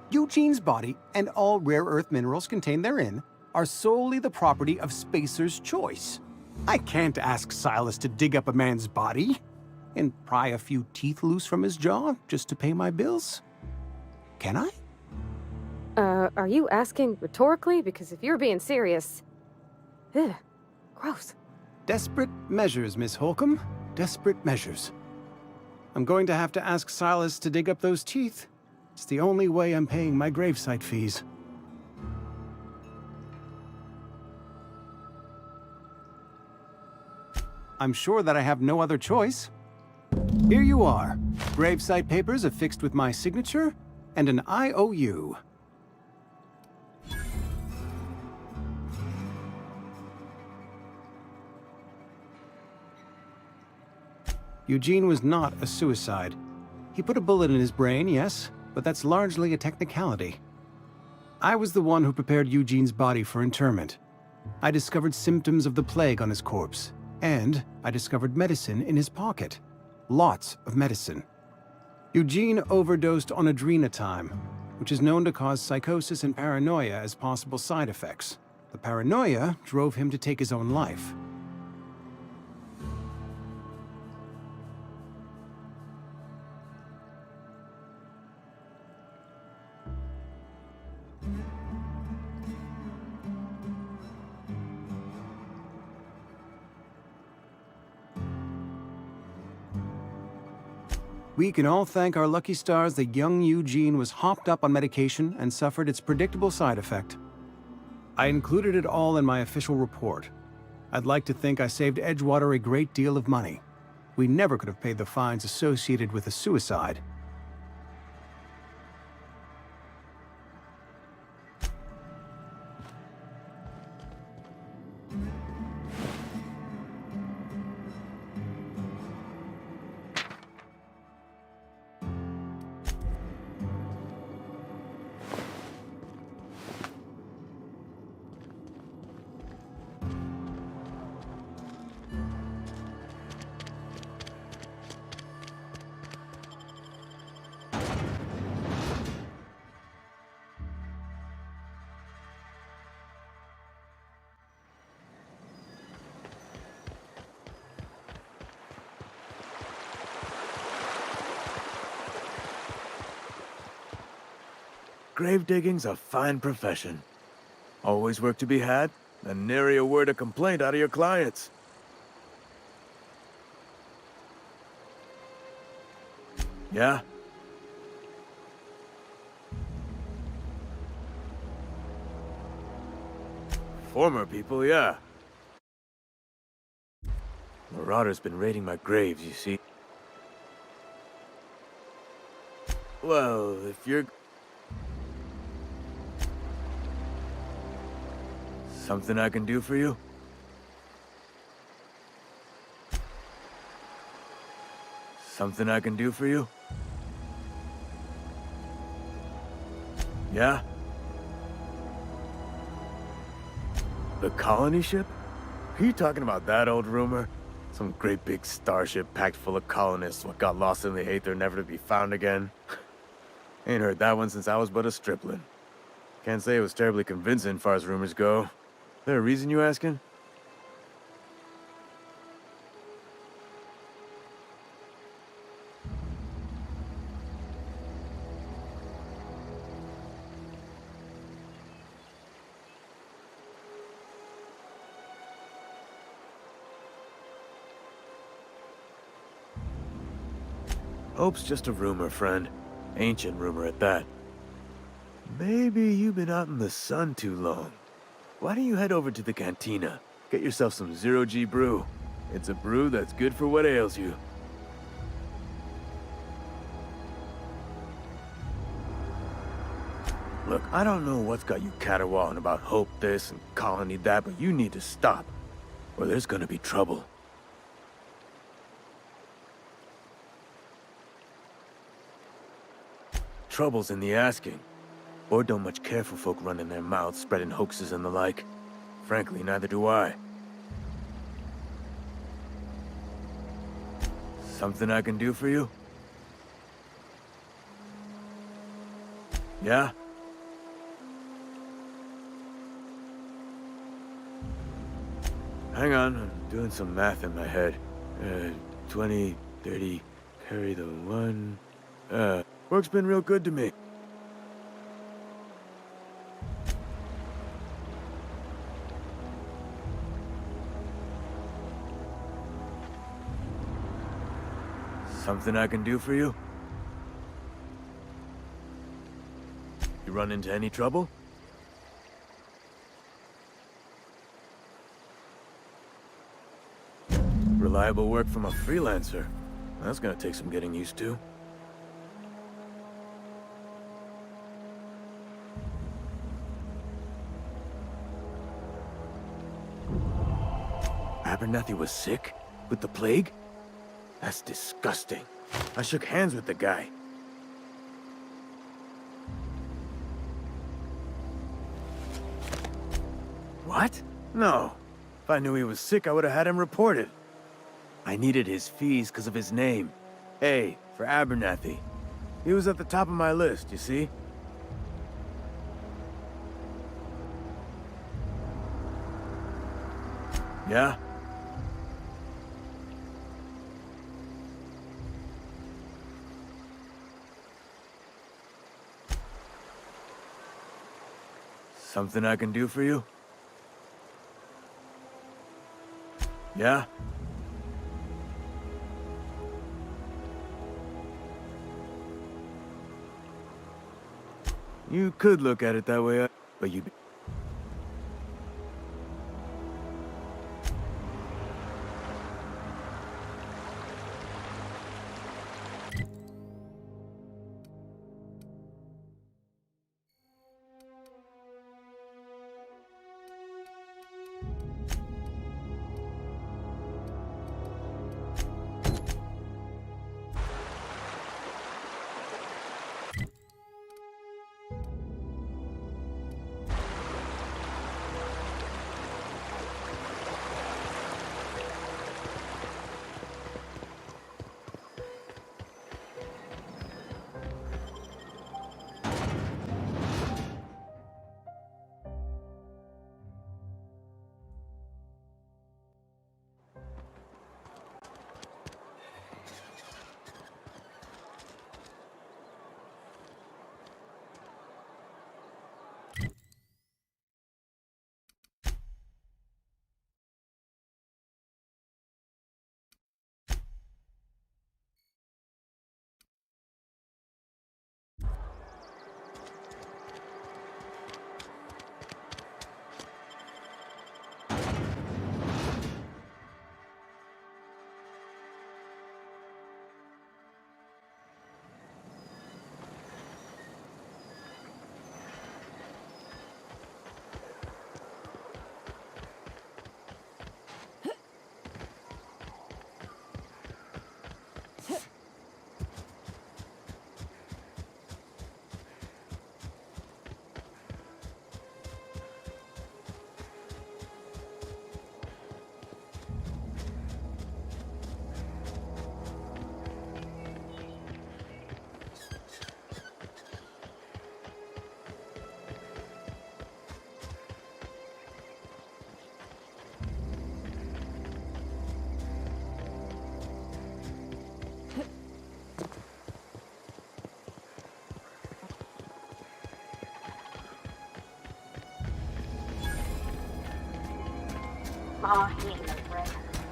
Eugene's body and all rare earth minerals contained therein are solely the property of Spacer's choice. I can't ask Silas to dig up a man's body and pry a few teeth loose from his jaw just to pay my bills. Can I? Are you asking rhetorically? Because if you're being serious... Ugh, gross. Desperate measures, Miss Holcomb. Desperate measures. I'm going to have to ask Silas to dig up those teeth. It's the only way I'm paying my gravesite fees. I'm sure that I have no other choice. Here you are. Gravesite papers affixed with my signature and an IOU. Eugene was not a suicide. He put a bullet in his brain, yes, but that's largely a technicality. I was the one who prepared Eugene's body for interment. I discovered symptoms of the plague on his corpse, and I discovered medicine in his pocket. Lots of medicine. Eugene overdosed on adrenatime, which is known to cause psychosis and paranoia as possible side effects. The paranoia drove him to take his own life. We can all thank our lucky stars that young Eugene was hopped up on medication and suffered its predictable side effect. I included it all in my official report. I'd like to think I saved Edgewater a great deal of money. We never could have paid the fines associated with a suicide. Grave digging's a fine profession. Always work to be had, and nary a word of complaint out of your clients. Yeah? Former people, yeah. Marauder's been raiding my graves, you see. Well, if you're... Something I can do for you? Something I can do for you? Yeah? The colony ship? Are you talking about that old rumor? Some great big starship packed full of colonists what got lost in the aether never to be found again? Ain't heard that one since I was but a stripling. Can't say it was terribly convincing far as rumors go. There a reason you asking? Hope's just a rumor, friend. Ancient rumor at that. Maybe you've been out in the sun too long. Why don't you head over to the cantina? Get yourself some zero-G brew. It's a brew that's good for what ails you. Look, I don't know what's got you caterwauling about Hope this and Colony that, but you need to stop, or there's gonna be trouble. Trouble's in the asking. Board don't much care for folk running their mouths, spreading hoaxes and the like. Frankly, neither do I. Something I can do for you? Yeah? Hang on, I'm doing some math in my head. 20, 30, carry the 1... work's been real good to me. Something I can do for you? You run into any trouble? Reliable work from a freelancer. That's gonna take some getting used to. Abernathy was sick? With the plague? That's disgusting. I shook hands with the guy. What? No. If I knew he was sick, I would have had him reported. I needed his fees because of his name. A, for Abernathy. He was at the top of my list, you see? Yeah? Something I can do for you? Yeah? You could look at it that way, but you...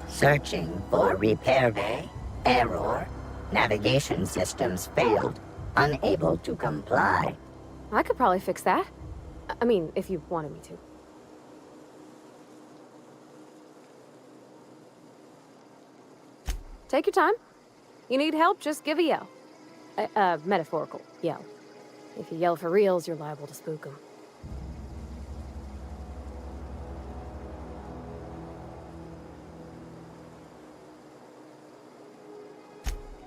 Searching for repair bay. Error. Navigation systems failed. Unable to comply. I could probably fix that. I mean, if you wanted me to. Take your time. You need help, just give a yell. Metaphorical yell. If you yell for reals, you're liable to spook them.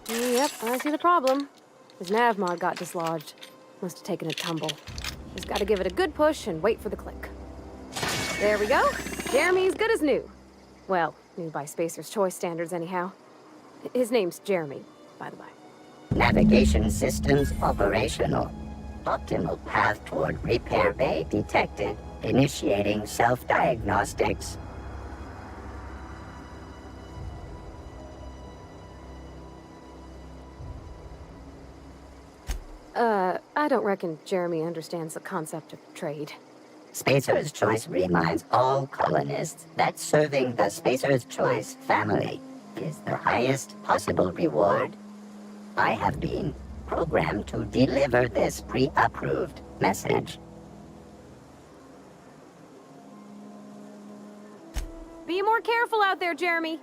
Yep, I see the problem. His nav mod got dislodged. Must have taken a tumble. Just gotta give it a good push and wait for the click. There we go. Jeremy's good as new. Well, new by Spacer's Choice standards anyhow. His name's Jeremy, by the by. Navigation systems operational. Optimal path toward repair bay detected. Initiating self-diagnostics. I don't reckon Jeremy understands the concept of trade. Spacer's Choice reminds all colonists that serving the Spacer's Choice family is the highest possible reward. I have been programmed to deliver this pre-approved message. Be more careful out there, Jeremy.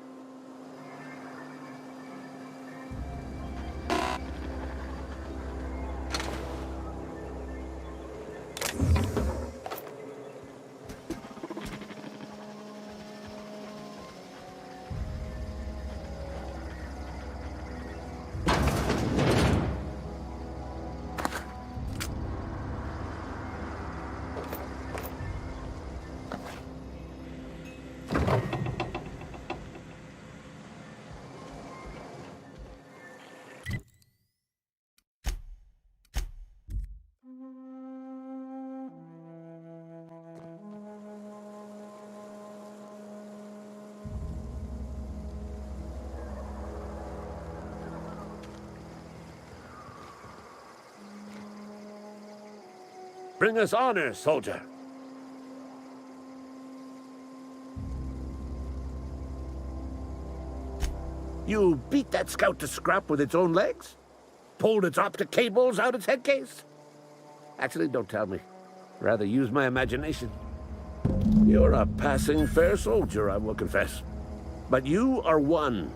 Bring us honor, soldier. You beat that scout to scrap with its own legs? Pulled its optic cables out its head case? Actually, don't tell me. Rather use my imagination. You're a passing fair soldier, I will confess. But you are one,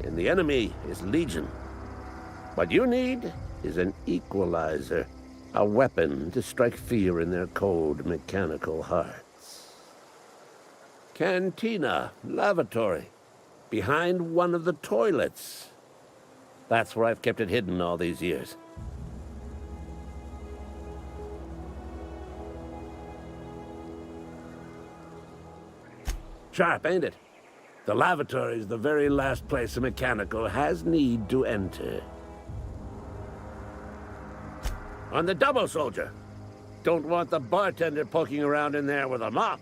and the enemy is legion. What you need is an equalizer. A weapon to strike fear in their cold, mechanical hearts. Cantina, lavatory, behind one of the toilets. That's where I've kept it hidden all these years. Sharp, ain't it? The lavatory is the very last place a mechanical has need to enter. On the double, soldier. Don't want the bartender poking around in there with a mop.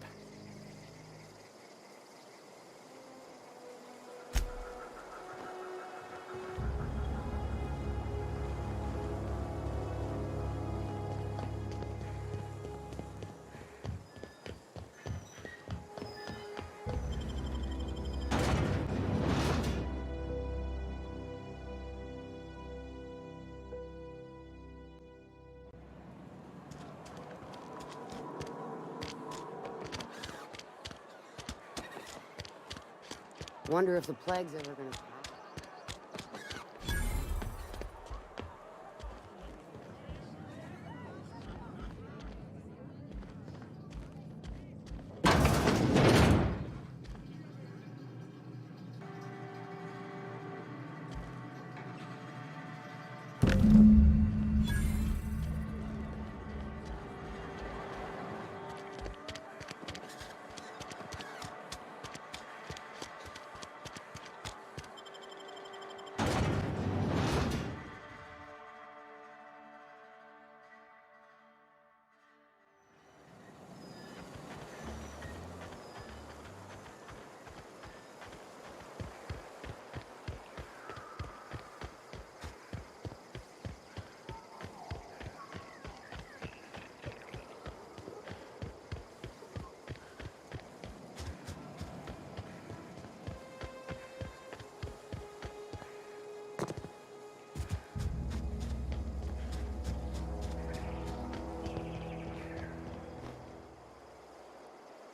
Wonder if the plague's ever gonna stop.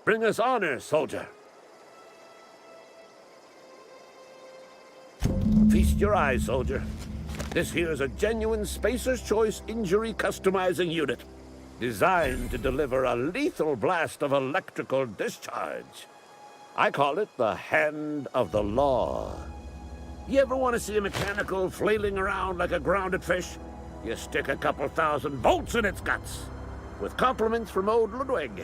Bring us honor, soldier. Feast your eyes, soldier. This here's a genuine Spacer's Choice injury customizing unit, designed to deliver a lethal blast of electrical discharge. I call it the Hand of the Law. You ever want to see a mechanical flailing around like a grounded fish? You stick a couple thousand volts in its guts. With compliments from old Ludwig.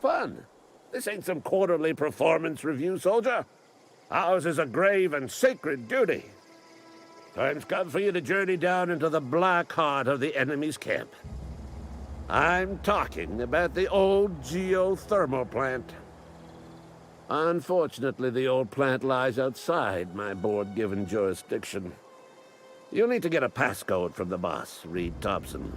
Fun. This ain't some quarterly performance review, soldier. Ours is a grave and sacred duty. Time's come for you to journey down into the black heart of the enemy's camp. I'm talking about the old geothermal plant. Unfortunately, the old plant lies outside my board-given jurisdiction. You'll need to get a passcode from the boss, Reed Thompson.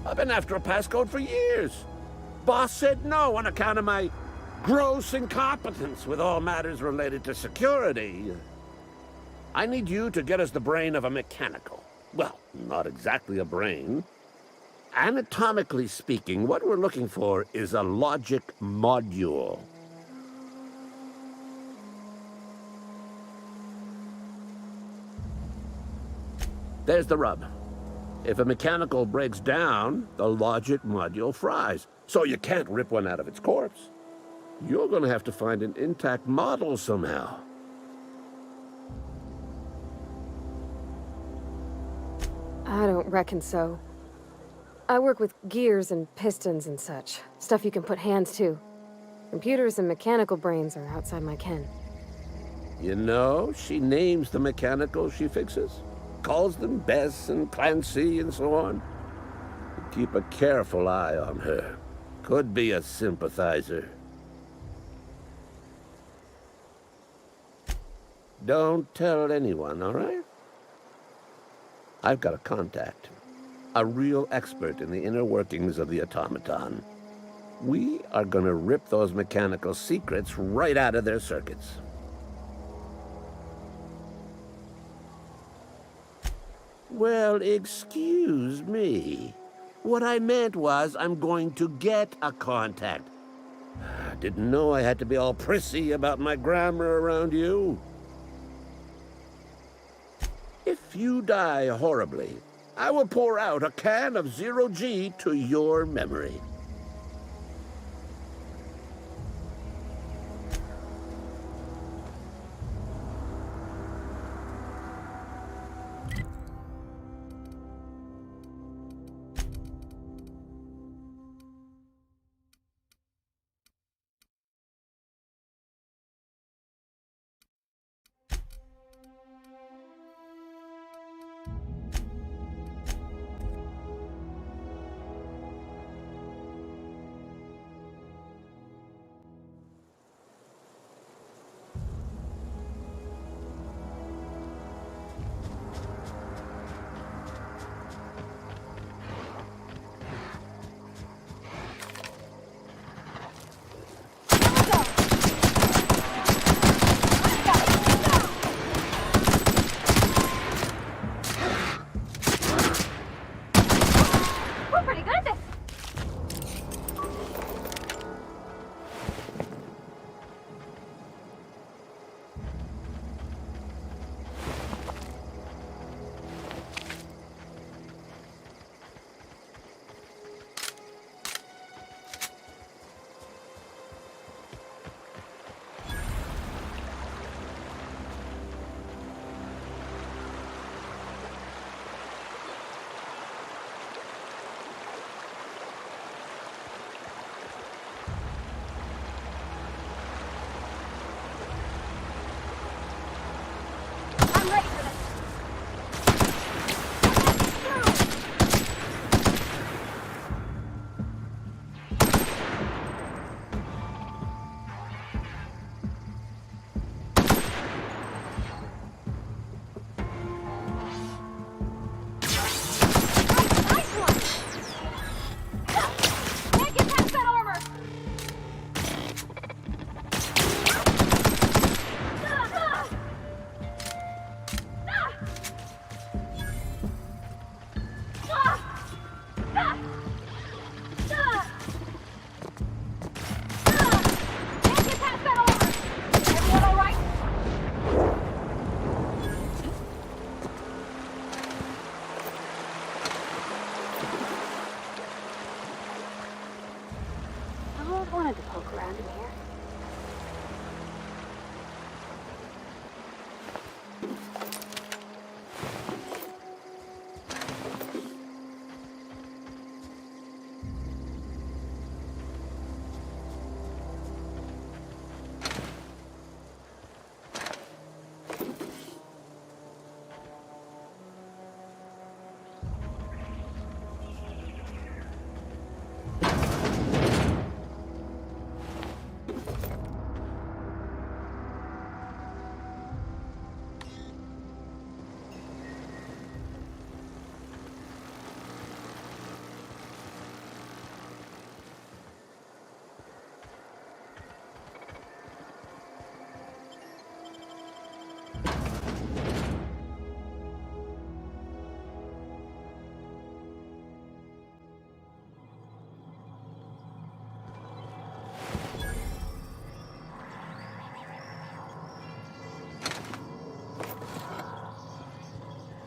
I've been after a passcode for years. Boss said no on account of my gross incompetence with all matters related to security. I need you to get us the brain of a mechanical. Well, not exactly a brain. Anatomically speaking, what we're looking for is a logic module. There's the rub. If a mechanical breaks down, the logic module fries. So you can't rip one out of its corpse. You're going to have to find an intact model somehow. I don't reckon so. I work with gears and pistons and such. Stuff you can put hands to. Computers and mechanical brains are outside my ken. You know, she names the mechanicals she fixes. Calls them Bess and Clancy and so on. Keep a careful eye on her. Could be a sympathizer. Don't tell anyone, all right? I've got a contact. A real expert in the inner workings of the automaton. We are gonna rip those mechanical secrets right out of their circuits. Well, excuse me. What I meant was I'm going to get a contact. Didn't know I had to be all prissy about my grammar around you. If you die horribly, I will pour out a can of 0G to your memory.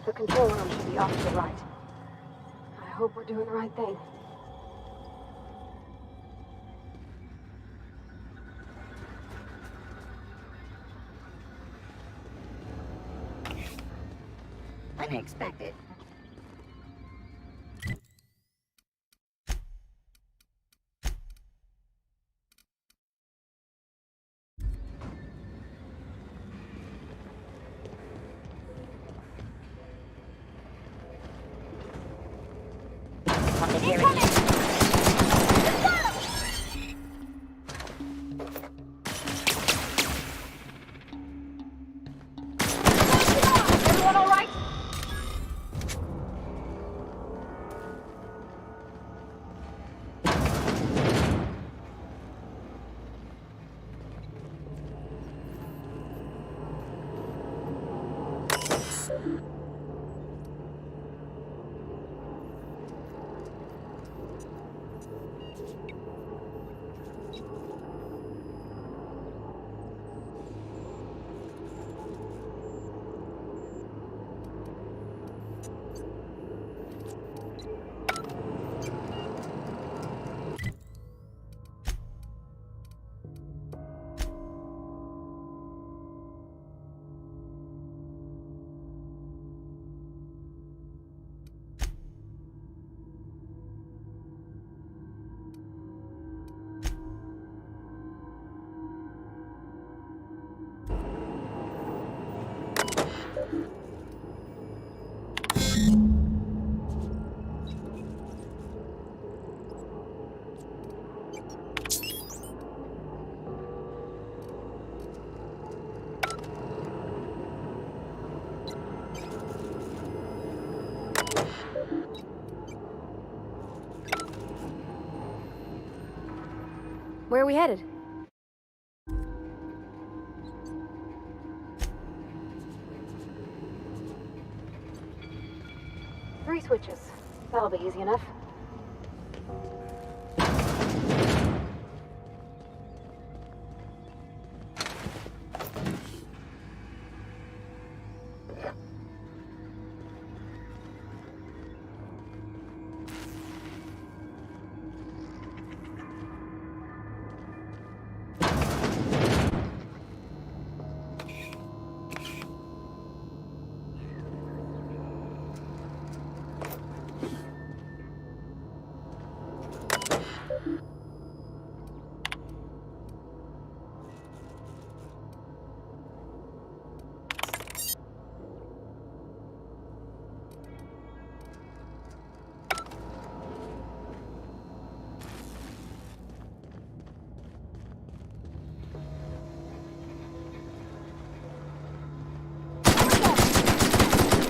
The control room should be off to the right. I hope we're doing the right thing. Unexpected. Everyone all right? Where are we headed? Three switches. That'll be easy enough.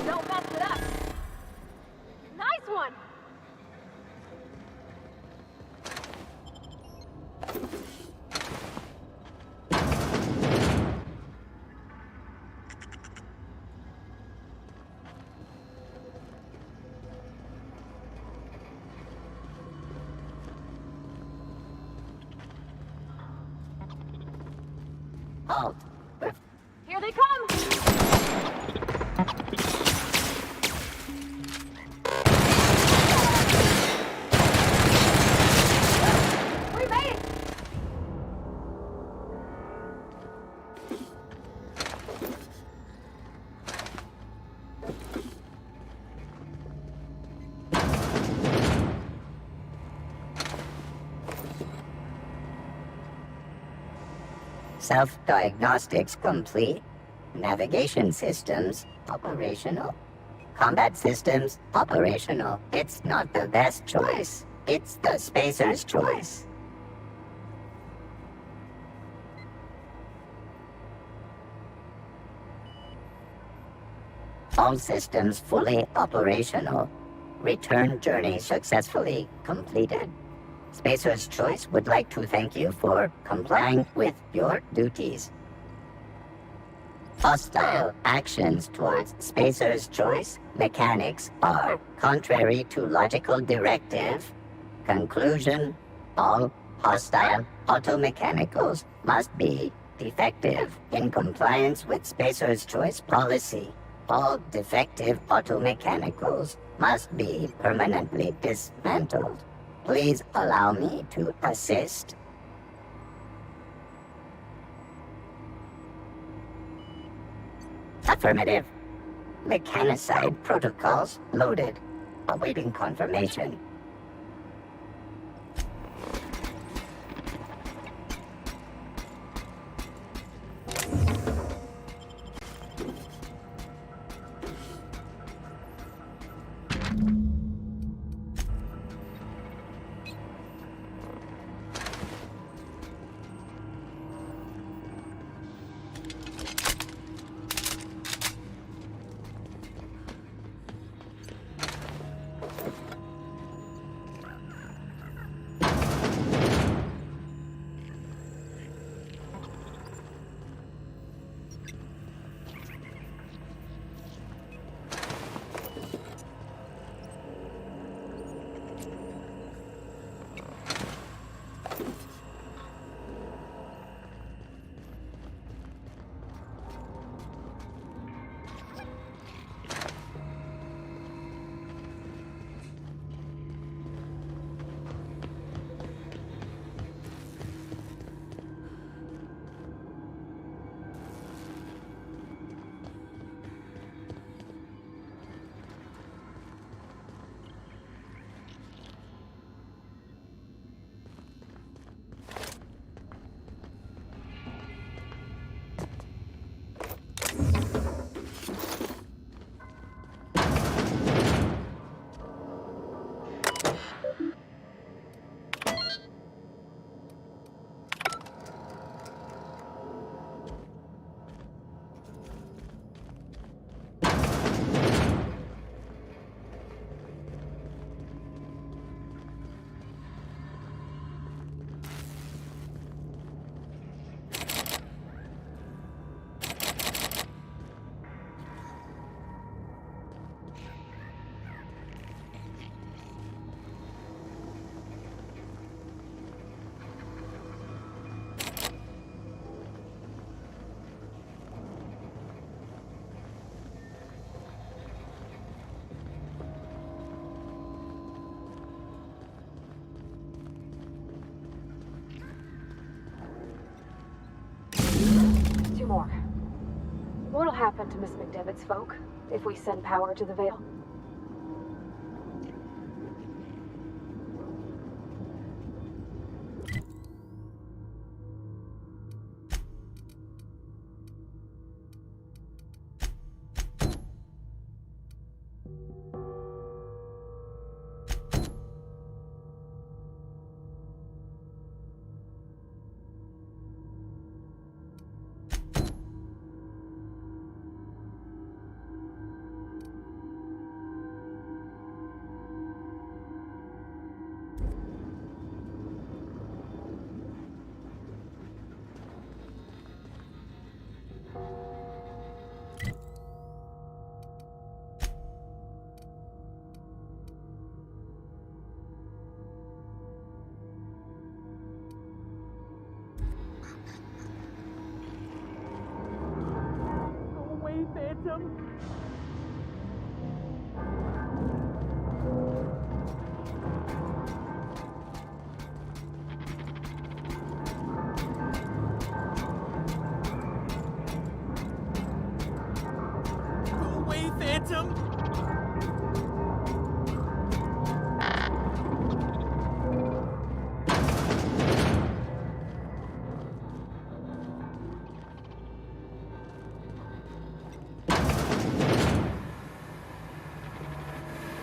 Don't mess it up. Nice one. Halt. Here they come. We made it. Self-diagnostics complete. Navigation systems operational. Combat systems operational. It's not the best choice. It's the spacer's choice. All systems fully operational. Return journey successfully completed. Spacer's Choice would like to thank you for complying with your duties. Hostile actions towards Spacer's Choice mechanics are contrary to logical directive. Conclusion: all hostile automechanicals must be defective in compliance with Spacer's Choice policy. All defective automechanicals must be permanently dismantled. Please allow me to assist. Affirmative. Mechanicide protocols loaded. Awaiting confirmation. Two more. What'll happen to Miss McDevitt's folk if we send power to the Vale?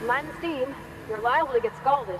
Mind the steam. You're liable to get scalded.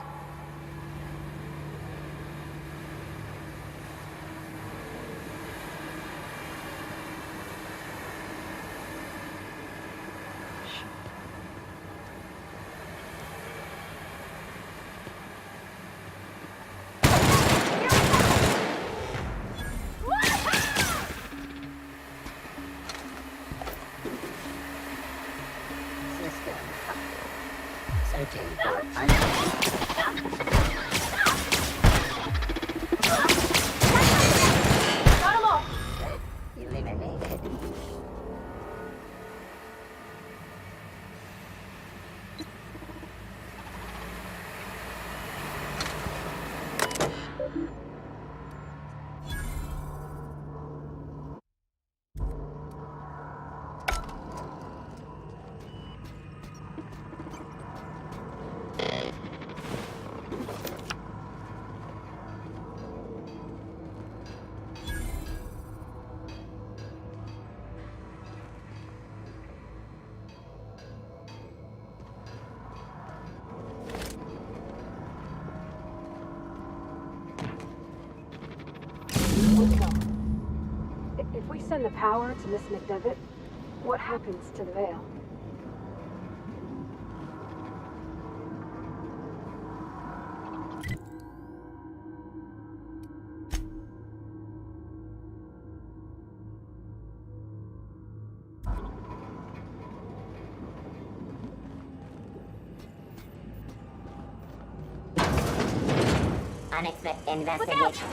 No. If we send the power to Miss McDevitt, what happens to the veil? Unexpected investigation.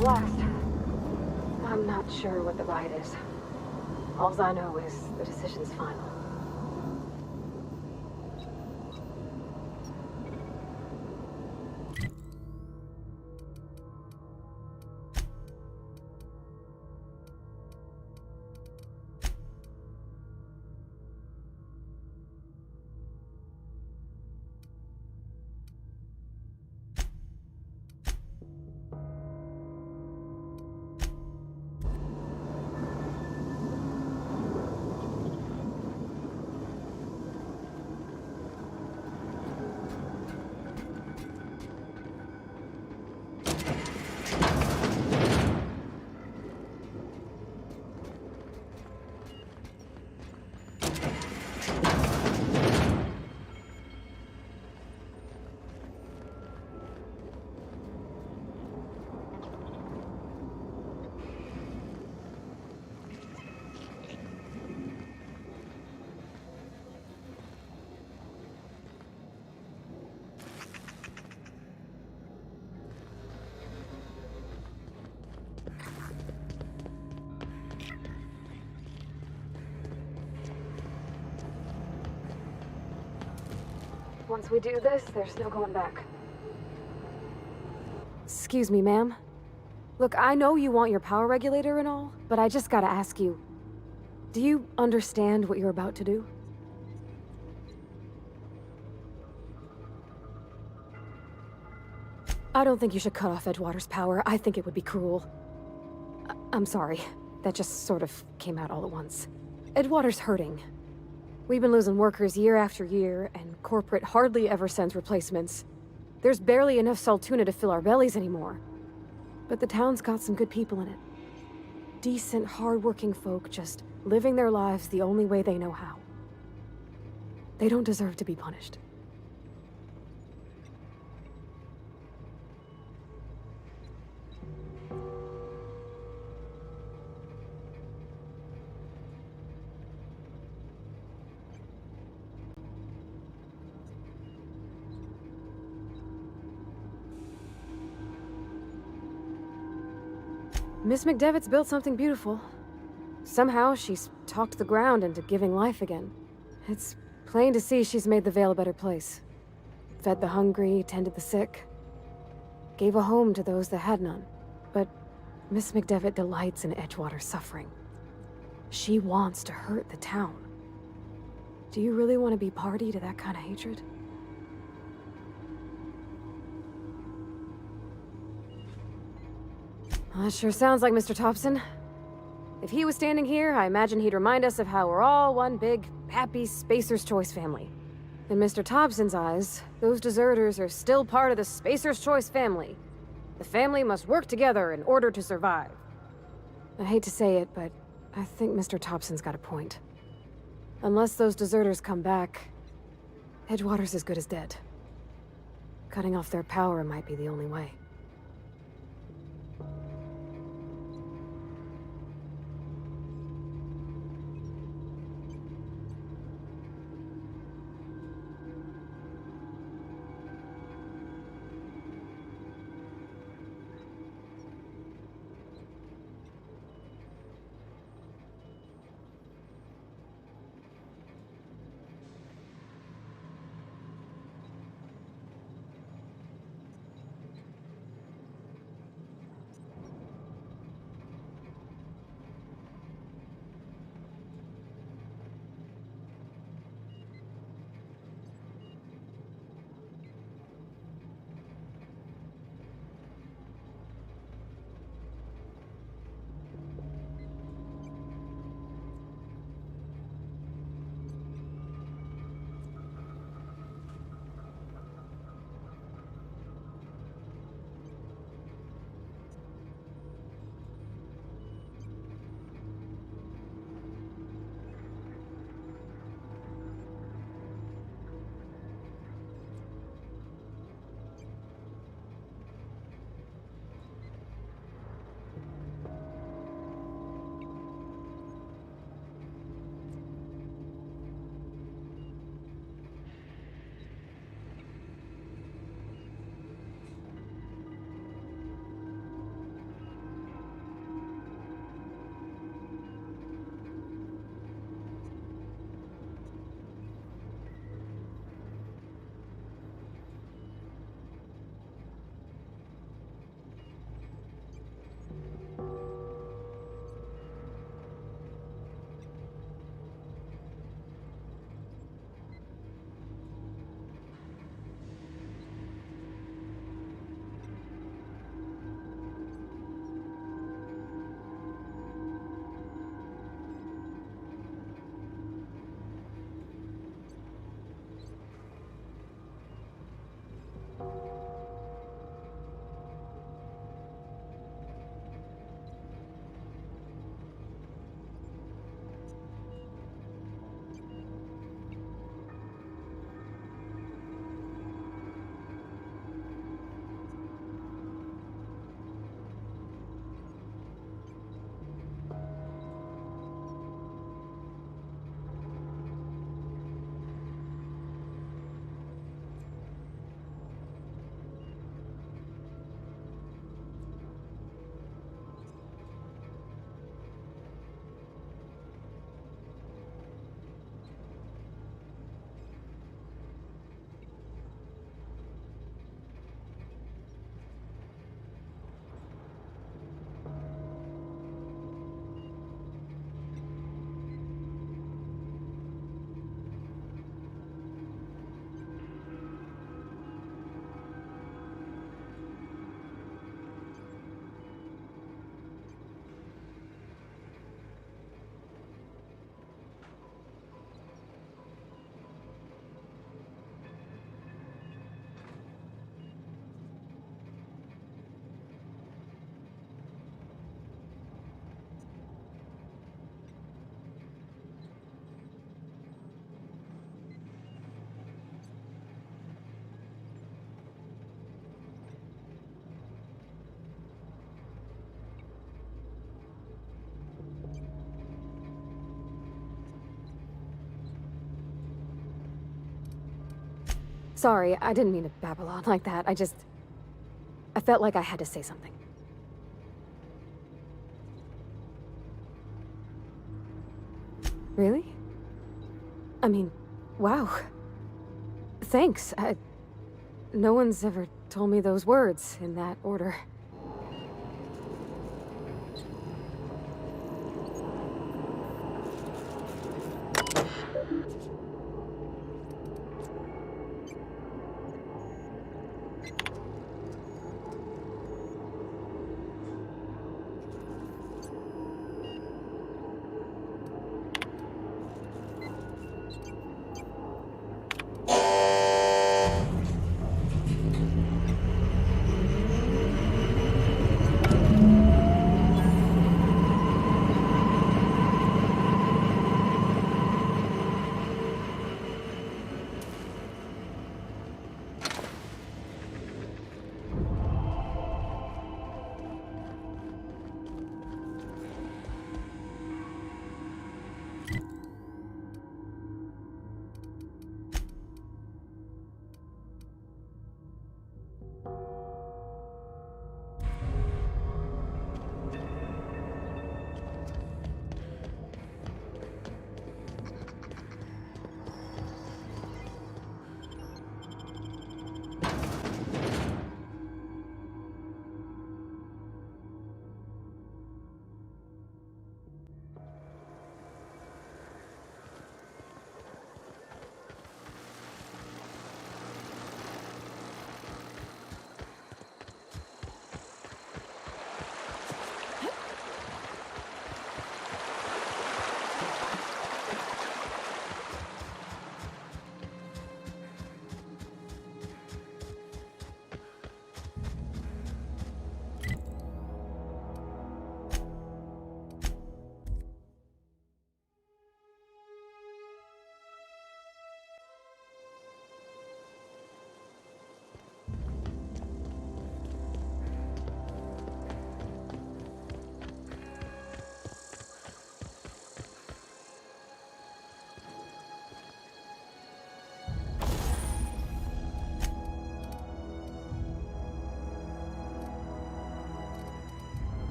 Last. I'm not sure what the ride is. All I know is the decision's final. Once we do this, there's no going back. Excuse me, ma'am. Look, I know you want your power regulator and all, but I just gotta ask you, do you understand what you're about to do? I don't think you should cut off Edgewater's power. I think it would be cruel. I'm sorry. That just sort of came out all at once. Edgewater's hurting. We've been losing workers year after year, and corporate hardly ever sends replacements. There's barely enough Saltuna to fill our bellies anymore. But the town's got some good people in it. Decent, hard-working folk just living their lives the only way they know how. They don't deserve to be punished. Miss McDevitt's built something beautiful. Somehow, she's talked the ground into giving life again. It's plain to see she's made the Vale a better place. Fed the hungry, tended the sick. Gave a home to those that had none. But Miss McDevitt delights in Edgewater's suffering. She wants to hurt the town. Do you really want to be party to that kind of hatred? Well, that sure sounds like Mr. Thompson. If he was standing here, I imagine he'd remind us of how we're all one big, happy Spacer's Choice family. In Mr. Thompson's eyes, those deserters are still part of the Spacer's Choice family. The family must work together in order to survive. I hate to say it, but I think Mr. Thompson's got a point. Unless those deserters come back, Edgewater's as good as dead. Cutting off their power might be the only way. Sorry, I didn't mean to babble on like that. I felt like I had to say something. Really? I mean, wow. Thanks. No one's ever told me those words in that order.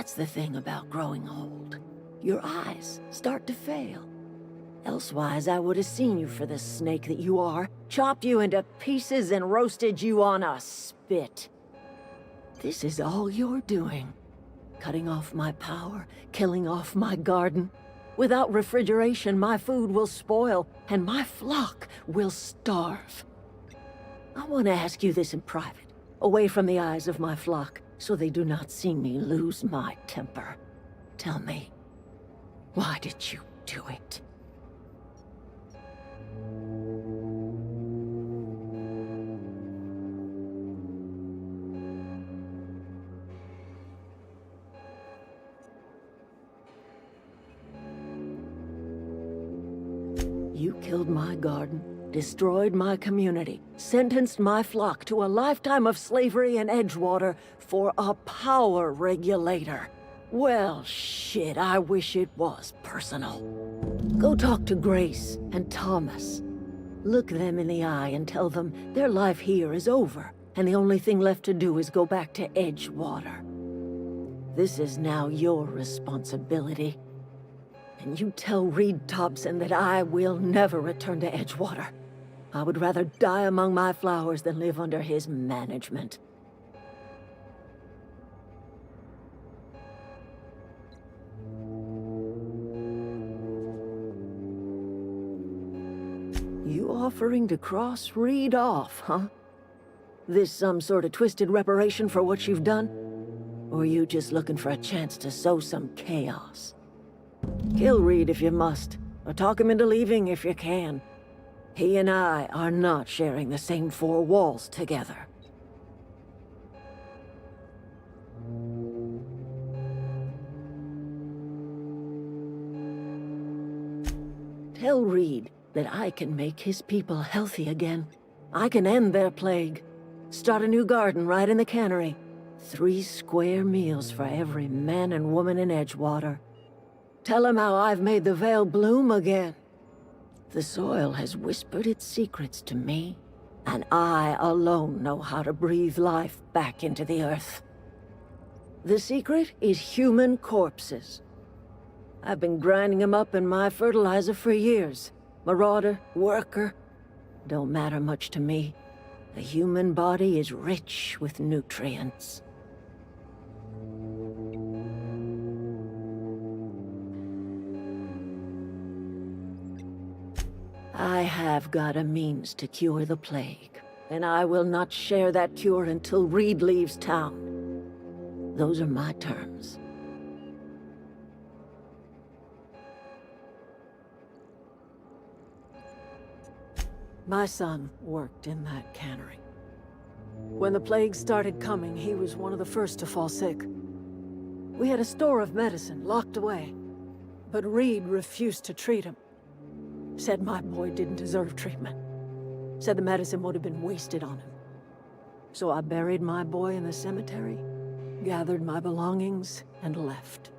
That's the thing about growing old. Your eyes start to fail. Elsewise, I would have seen you for the snake that you are, chopped you into pieces and roasted you on a spit. This is all you're doing. Cutting off my power, killing off my garden. Without refrigeration, my food will spoil, and my flock will starve. I want to ask you this in private, away from the eyes of my flock, so they do not see me lose my temper. Tell me, why did you do it? You killed my garden, destroyed my community, sentenced my flock to a lifetime of slavery in Edgewater for a power regulator. Well, shit, I wish it was personal. Go talk to Grace and Thomas. Look them in the eye and tell them their life here is over, and the only thing left to do is go back to Edgewater. This is now your responsibility. And you tell Reed Thompson that I will never return to Edgewater. I would rather die among my flowers than live under his management. You offering to cross Reed off, huh? This some sort of twisted reparation for what you've done? Or you just looking for a chance to sow some chaos? Kill Reed if you must, or talk him into leaving if you can. He and I are not sharing the same four walls together. Tell Reed that I can make his people healthy again. I can end their plague. Start a new garden right in the cannery. 3 square meals for every man and woman in Edgewater. Tell him how I've made the Vale bloom again. The soil has whispered its secrets to me, and I alone know how to breathe life back into the earth. The secret is human corpses. I've been grinding them up in my fertilizer for years. Marauder, worker, don't matter much to me. The human body is rich with nutrients. I have got a means to cure the plague, and I will not share that cure until Reed leaves town. Those are my terms. My son worked in that cannery. When the plague started coming, he was one of the first to fall sick. We had a store of medicine locked away, but Reed refused to treat him. Said my boy didn't deserve treatment. Said the medicine would have been wasted on him. So I buried my boy in the cemetery, gathered my belongings, and left.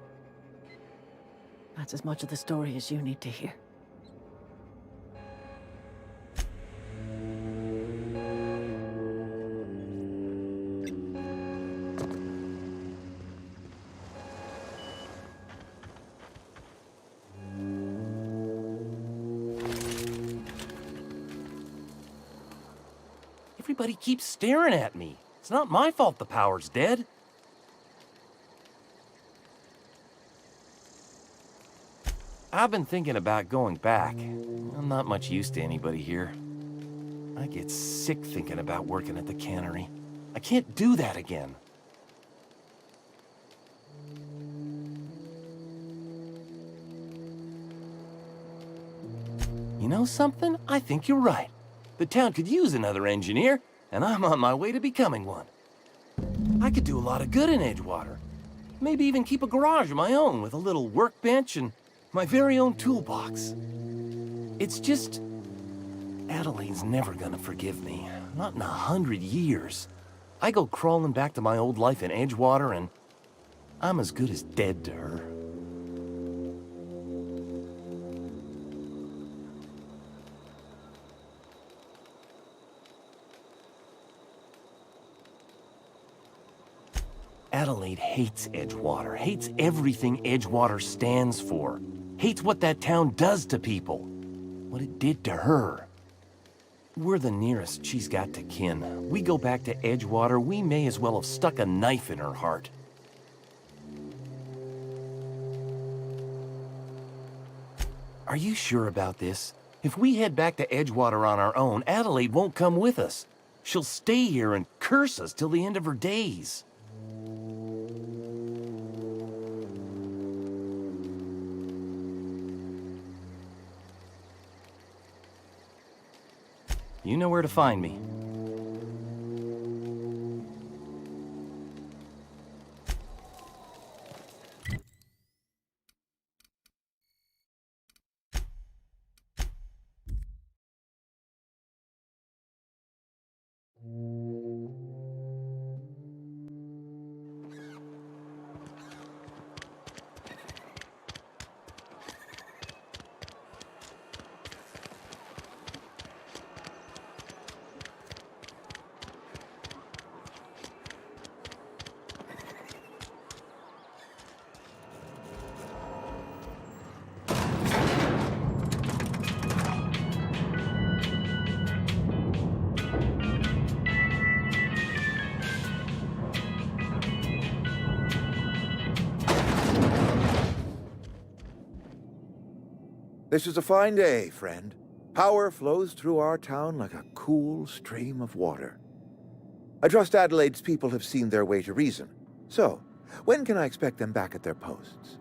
That's as much of the story as you need to hear. Everybody keeps staring at me. It's not my fault the power's dead. I've been thinking about going back. I'm not much use to anybody here. I get sick thinking about working at the cannery. I can't do that again. You know something? I think you're right. The town could use another engineer, and I'm on my way to becoming one. I could do a lot of good in Edgewater. Maybe even keep a garage of my own with a little workbench and my very own toolbox. It's just... Adeline's never gonna forgive me. Not in 100 years. I go crawling back to my old life in Edgewater, and I'm as good as dead to her. Adelaide hates Edgewater, hates everything Edgewater stands for, hates what that town does to people, what it did to her. We're the nearest she's got to kin. We go back to Edgewater, we may as well have stuck a knife in her heart. Are you sure about this? If we head back to Edgewater on our own, Adelaide won't come with us. She'll stay here and curse us till the end of her days. You know where to find me. This is a fine day, friend. Power flows through our town like a cool stream of water. I trust Adelaide's people have seen their way to reason. So, when can I expect them back at their posts?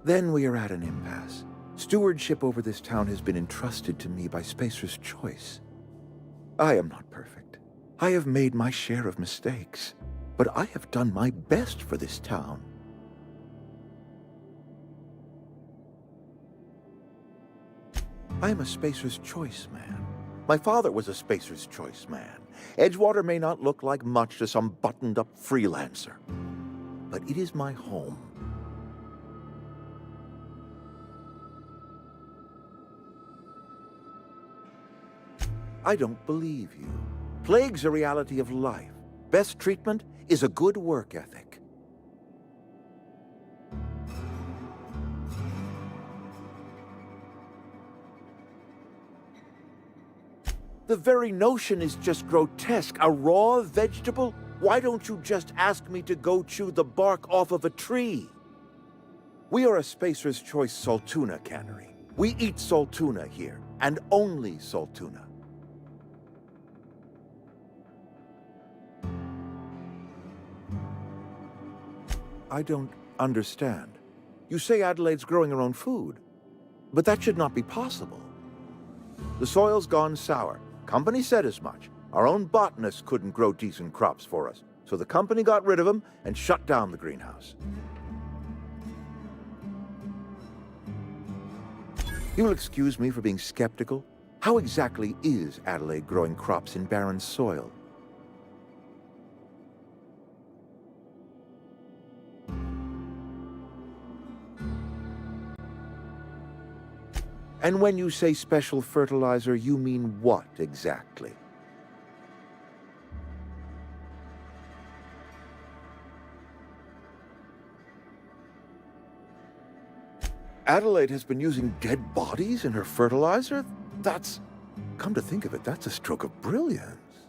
Then we are at an impasse. Stewardship over this town has been entrusted to me by Spacer's Choice. I am not perfect. I have made my share of mistakes. But I have done my best for this town. I am a Spacer's Choice man. My father was a Spacer's Choice man. Edgewater may not look like much to some buttoned-up freelancer, but it is my home. I don't believe you. Plague's a reality of life. Best treatment is a good work ethic. The very notion is just grotesque. A raw vegetable? Why don't you just ask me to go chew the bark off of a tree? We are a Spacer's Choice Saltuna cannery. We eat saltuna here, and only saltuna. I don't understand. You say Adelaide's growing her own food, but that should not be possible. The soil's gone sour. Company said as much. Our own botanists couldn't grow decent crops for us, so the company got rid of them and shut down the greenhouse. You'll excuse me for being skeptical. How exactly is Adelaide growing crops in barren soil? And when you say special fertilizer, you mean what exactly? Adelaide has been using dead bodies in her fertilizer? That's... come to think of it, that's a stroke of brilliance.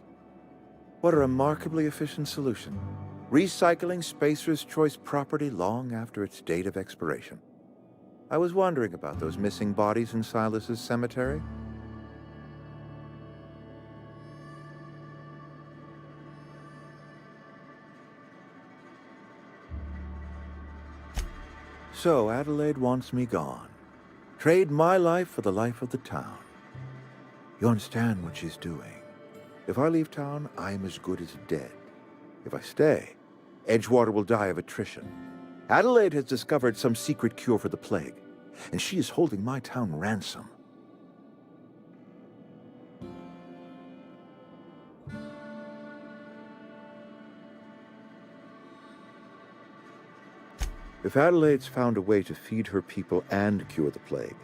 What a remarkably efficient solution. Recycling Spacer's Choice property long after its date of expiration. I was wondering about those missing bodies in Silas's cemetery. So Adelaide wants me gone. Trade my life for the life of the town. You understand what she's doing. If I leave town, I am as good as dead. If I stay, Edgewater will die of attrition. Adelaide has discovered some secret cure for the plague, and she is holding my town ransom. If Adelaide's found a way to feed her people and cure the plague,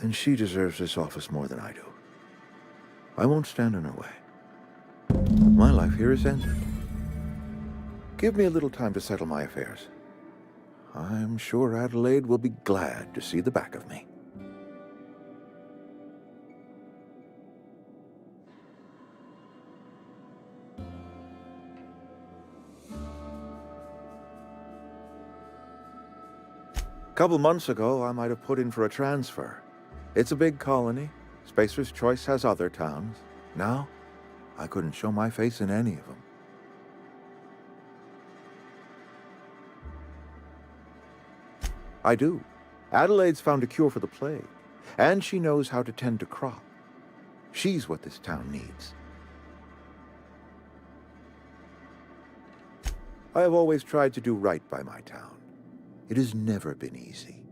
then she deserves this office more than I do. I won't stand in her way. My life here is ended. Give me a little time to settle my affairs. I'm sure Adelaide will be glad to see the back of me. A couple months ago, I might have put in for a transfer. It's a big colony. Spacer's Choice has other towns. Now, I couldn't show my face in any of them. I do. Adelaide's found a cure for the plague, and she knows how to tend to crop. She's what this town needs. I have always tried to do right by my town. It has never been easy.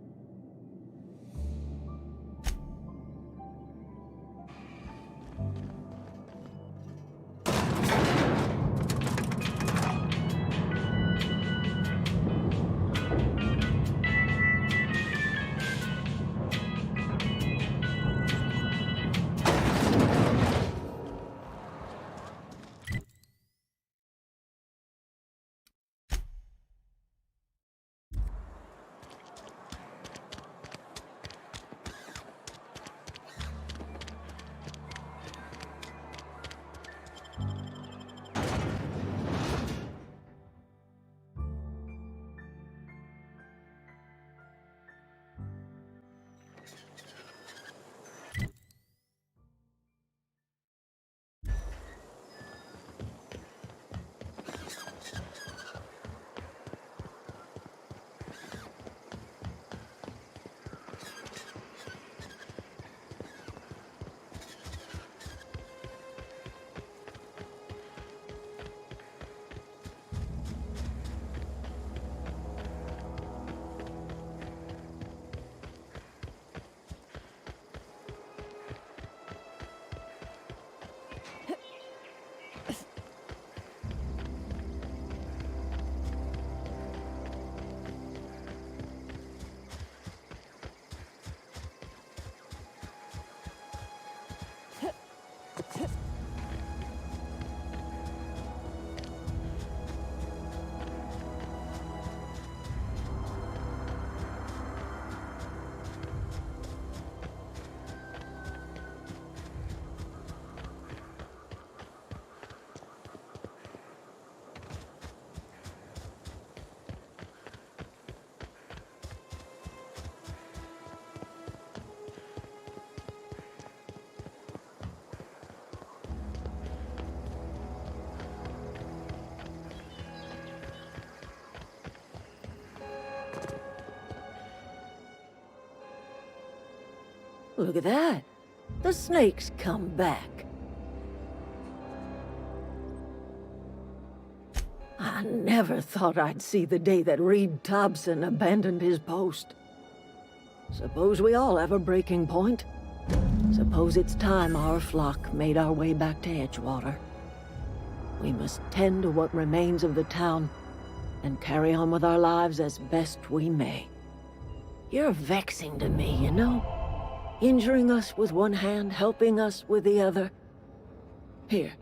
Look at that. The snake's come back. I never thought I'd see the day that Reed Thompson abandoned his post. Suppose we all have a breaking point. Suppose it's time our flock made our way back to Edgewater. We must tend to what remains of the town and carry on with our lives as best we may. You're vexing to me, you know? Injuring us with one hand, helping us with the other. Here,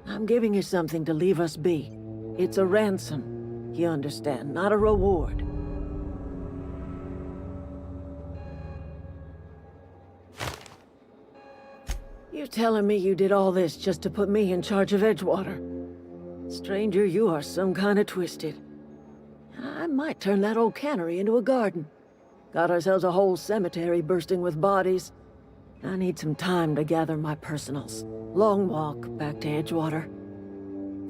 I'm giving you something to leave us be. It's a ransom, you understand, not a reward. You're telling me you did all this just to put me in charge of Edgewater? Stranger, you are some kind of twisted. I might turn that old cannery into a garden. Got ourselves a whole cemetery bursting with bodies. I need some time to gather my personals. Long walk back to Edgewater.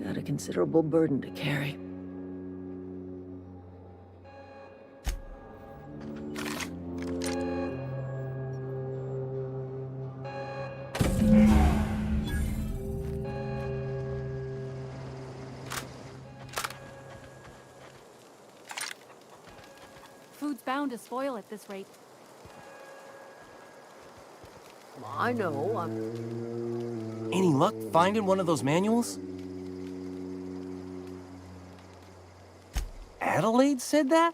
Got a considerable burden to carry. Food's bound to spoil at this rate. I know, Any luck finding one of those manuals? Adelaide said that?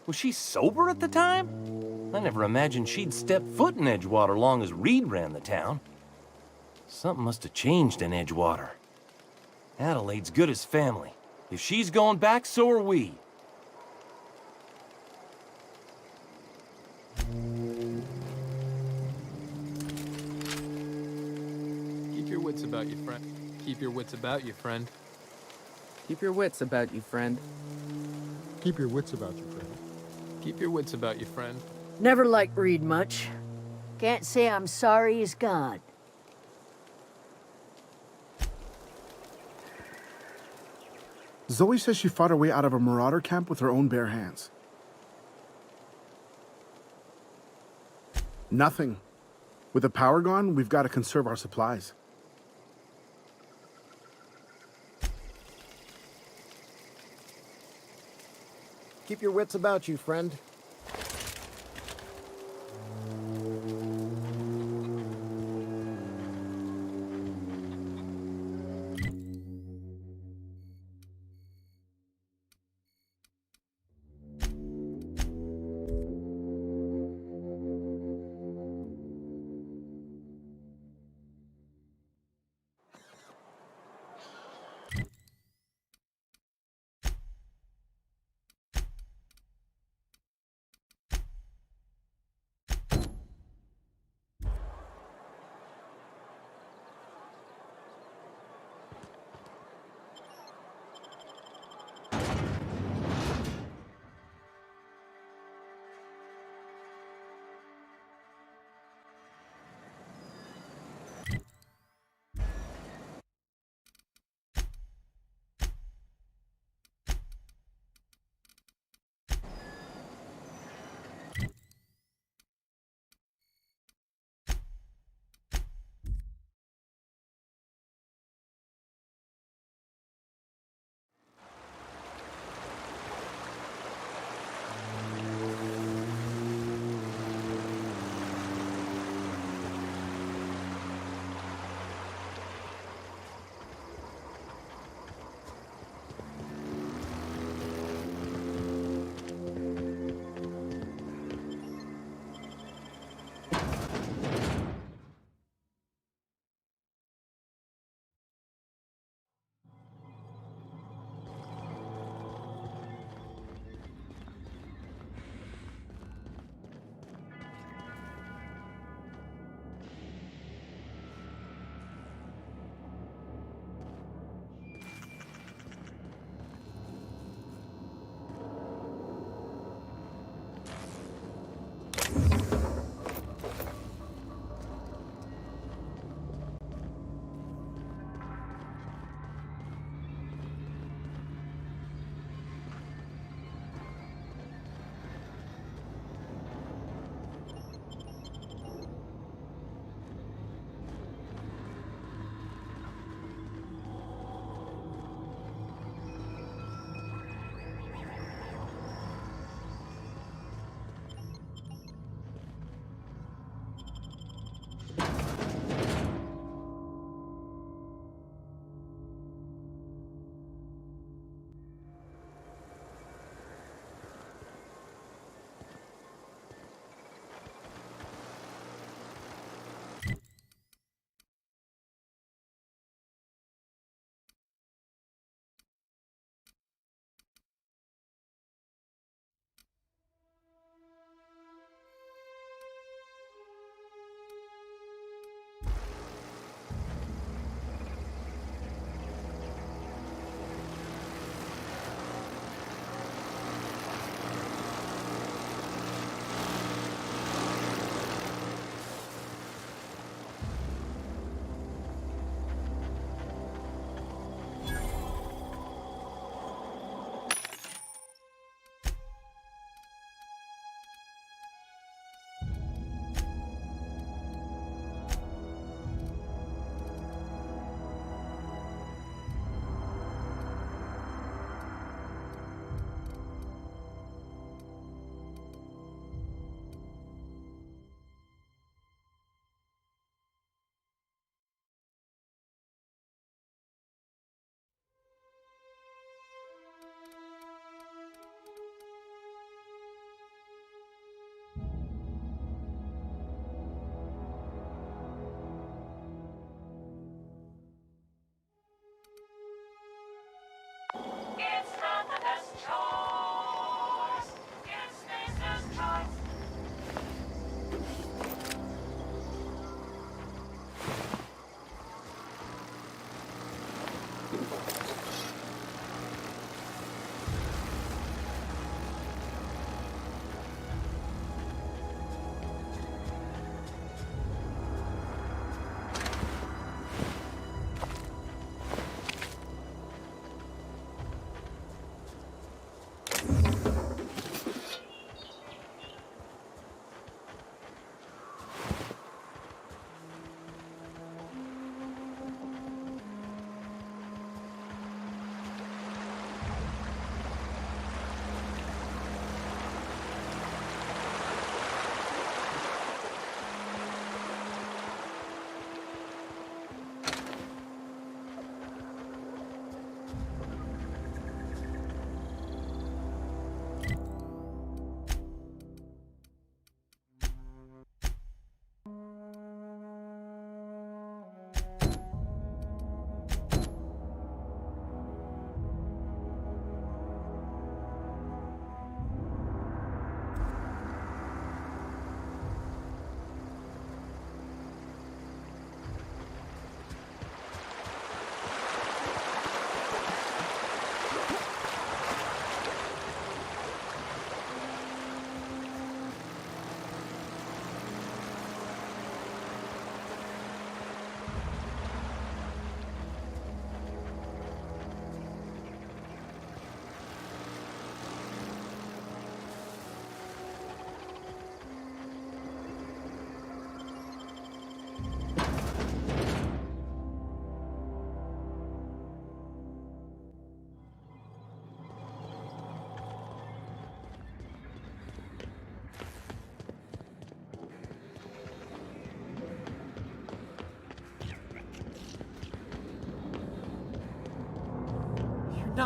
Was she sober at the time? I never imagined she'd step foot in Edgewater long as Reed ran the town. Something must have changed in Edgewater. Adelaide's good as family. If she's going back, so are we. Keep your wits about you, friend. Keep your wits about you, friend. Keep your wits about you, friend. Keep your wits about you, friend. Keep your wits about you, friend. Never liked Reed much. Can't say I'm sorry he's gone. Zoe says she fought her way out of a marauder camp with her own bare hands. Nothing. With the power gone, we've got to conserve our supplies. Keep your wits about you, friend.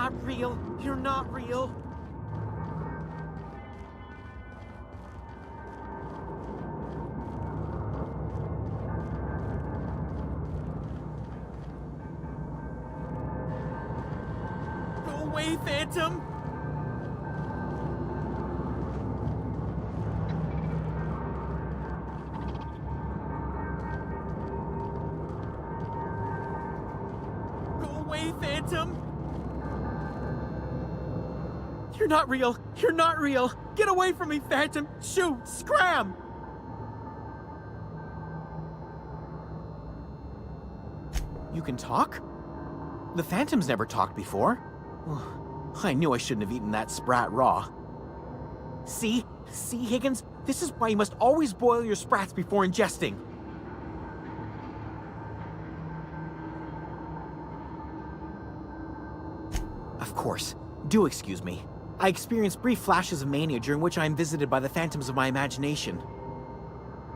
not real. You're not real. Go away, Phantom! Go away, Phantom! You're not real! You're not real! Get away from me, Phantom! Shoot! Scram! You can talk? The Phantom's never talked before. I knew I shouldn't have eaten that sprat raw. See? See, Higgins? This is why you must always boil your sprats before ingesting. Of course. Do excuse me. I experience brief flashes of mania during which I am visited by the phantoms of my imagination.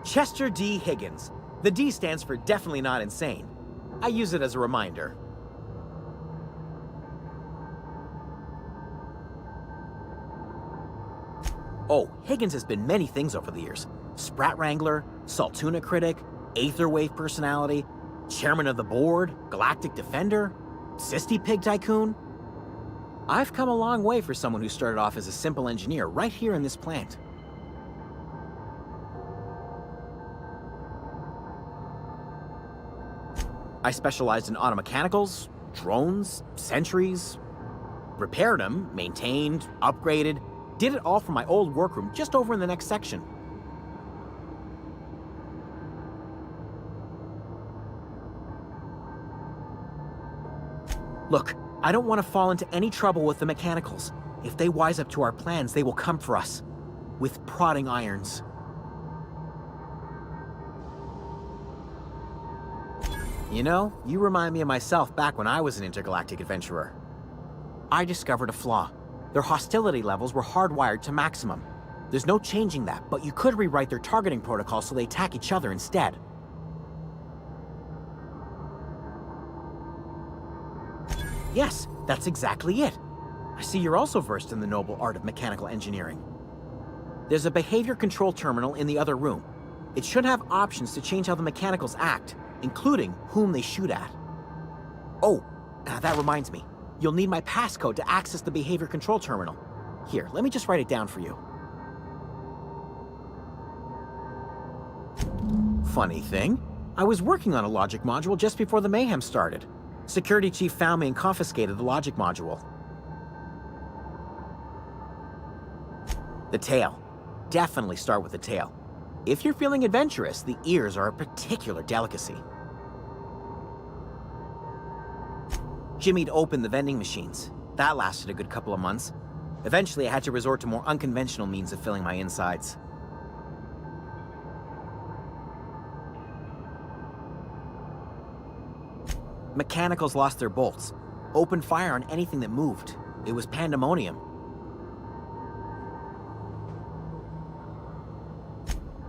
Chester D. Higgins. The D stands for definitely not insane. I use it as a reminder. Oh, Higgins has been many things over the years. Sprat Wrangler, Saltuna Critic, Aetherwave Personality, Chairman of the Board, Galactic Defender, Sisty Pig Tycoon. I've come a long way for someone who started off as a simple engineer right here in this plant. I specialized in automechanicals, drones, sentries, repaired them, maintained, upgraded, did it all from my old workroom just over in the next section. Look, I don't want to fall into any trouble with the mechanicals. If they wise up to our plans, they will come for us. With prodding irons. You know, you remind me of myself back when I was an intergalactic adventurer. I discovered a flaw. Their hostility levels were hardwired to maximum. There's no changing that, but you could rewrite their targeting protocol so they attack each other instead. Yes, that's exactly it. I see you're also versed in the noble art of mechanical engineering. There's a behavior control terminal in the other room. It should have options to change how the mechanicals act, including whom they shoot at. Oh, that reminds me. You'll need my passcode to access the behavior control terminal. Here, let me just write it down for you. Funny thing, I was working on a logic module just before the mayhem started. Security chief found me and confiscated the logic module. The tail. Definitely start with the tail. If you're feeling adventurous, the ears are a particular delicacy. Jimmy'd opened the vending machines. That lasted a good couple of months. Eventually, I had to resort to more unconventional means of filling my insides. Mechanicals lost their bolts. Opened fire on anything that moved. It was pandemonium.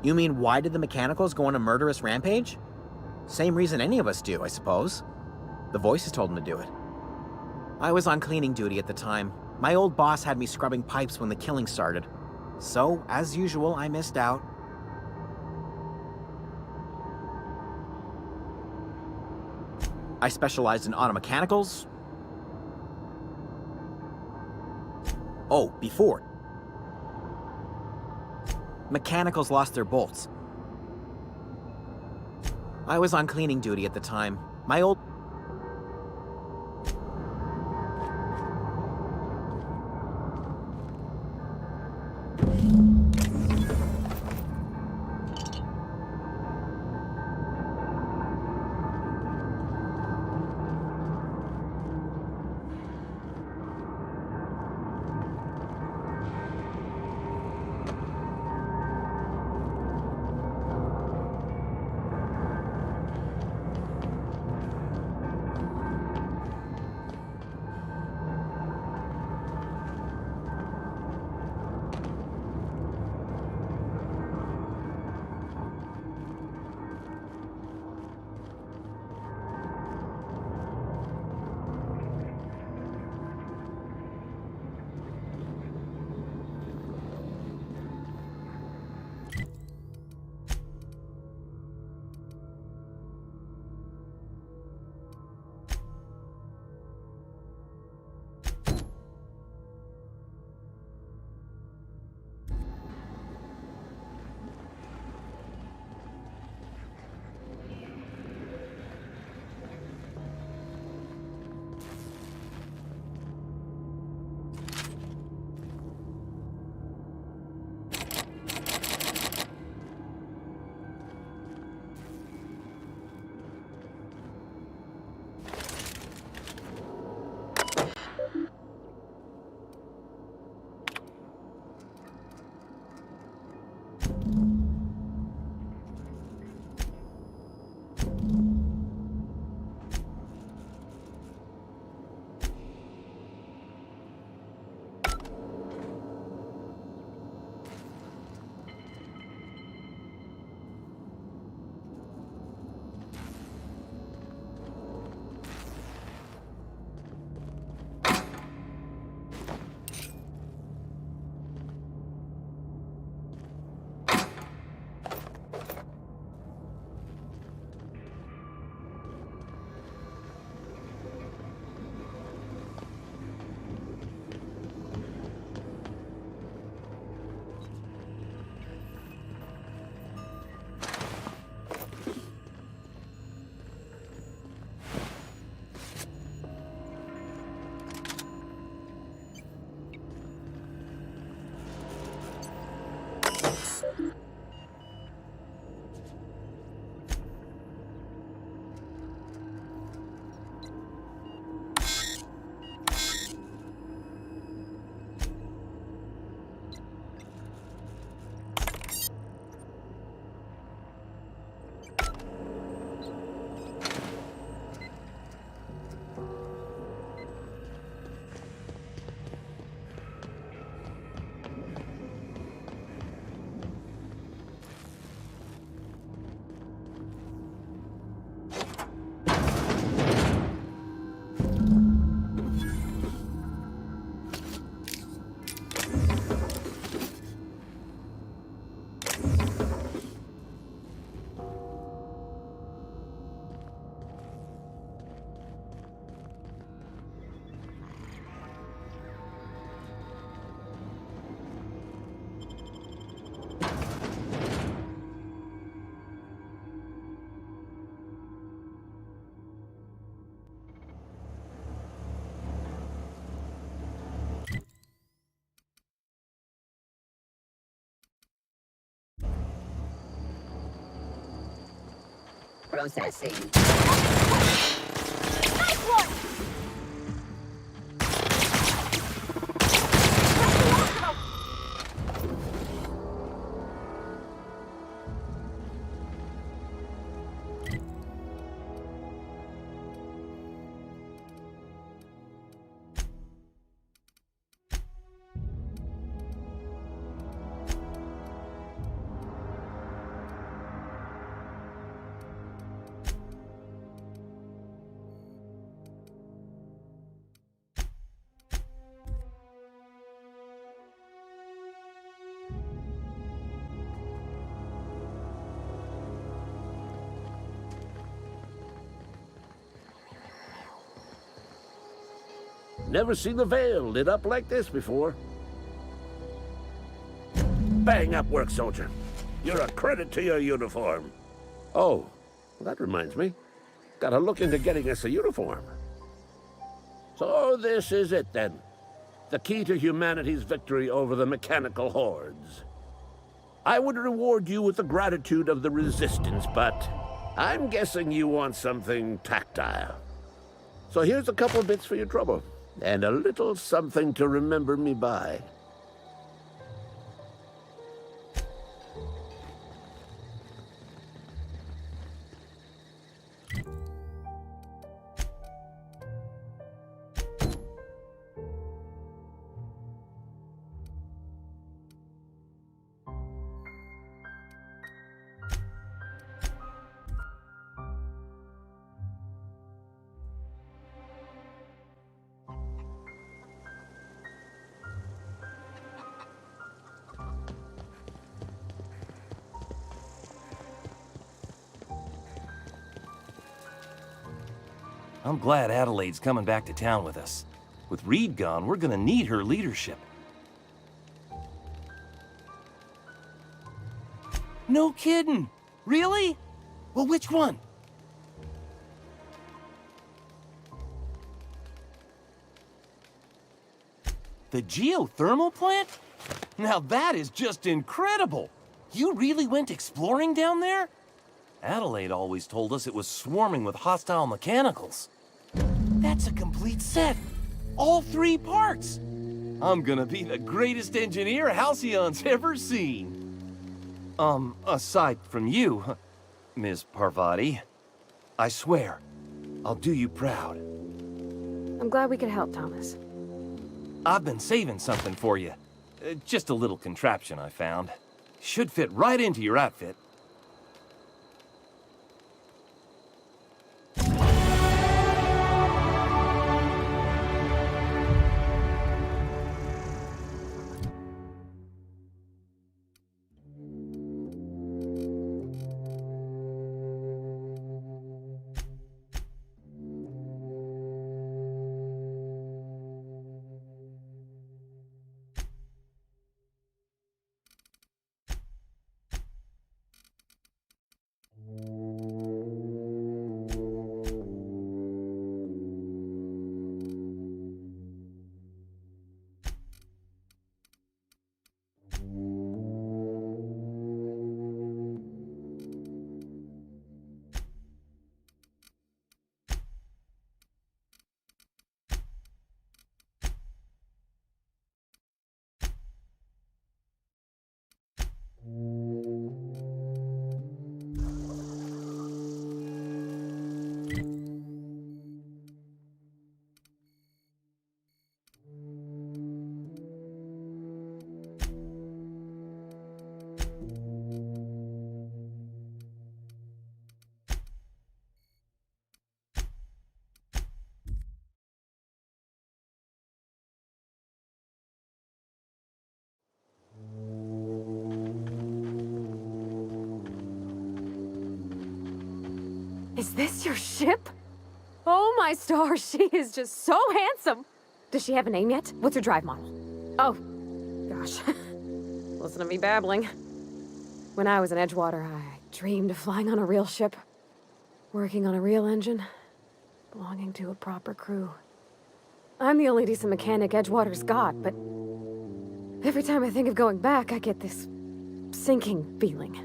You mean, why did the mechanicals go on a murderous rampage? Same reason any of us do, I suppose. The voices told them to do it. I was on cleaning duty at the time. My old boss had me scrubbing pipes when the killing started. So, as usual, I missed out. I specialized in automechanicals. Oh, before. Mechanicals lost their bolts. I was on cleaning duty at the time. My old... Processing. Nice one! Never seen the Vale lit up like this before. Bang up work, soldier. You're a credit to your uniform. Oh, that reminds me. Gotta look into getting us a uniform. So this is it then. The key to humanity's victory over the mechanical hordes. I would reward you with the gratitude of the Resistance, but I'm guessing you want something tactile. So here's a couple bits for your trouble. And a little something to remember me by. I'm glad Adelaide's coming back to town with us. With Reed gone, we're gonna need her leadership. No kidding! Really? Well, which one? The geothermal plant? Now that is just incredible! You really went exploring down there? Adelaide always told us it was swarming with hostile mechanicals. That's a complete set. All 3 parts. I'm gonna be the greatest engineer Halcyon's ever seen. Aside from you, Ms. Parvati, I swear, I'll do you proud. I'm glad we could help, Thomas. I've been saving something for you. Just a little contraption I found. Should fit right into your outfit. Is this your ship? Oh my stars, she is just so handsome. Does she have a name yet? What's her drive model? Oh, gosh. Listen to me babbling. When I was in Edgewater, I dreamed of flying on a real ship, working on a real engine, belonging to a proper crew. I'm the only decent mechanic Edgewater's got, but every time I think of going back, I get this sinking feeling.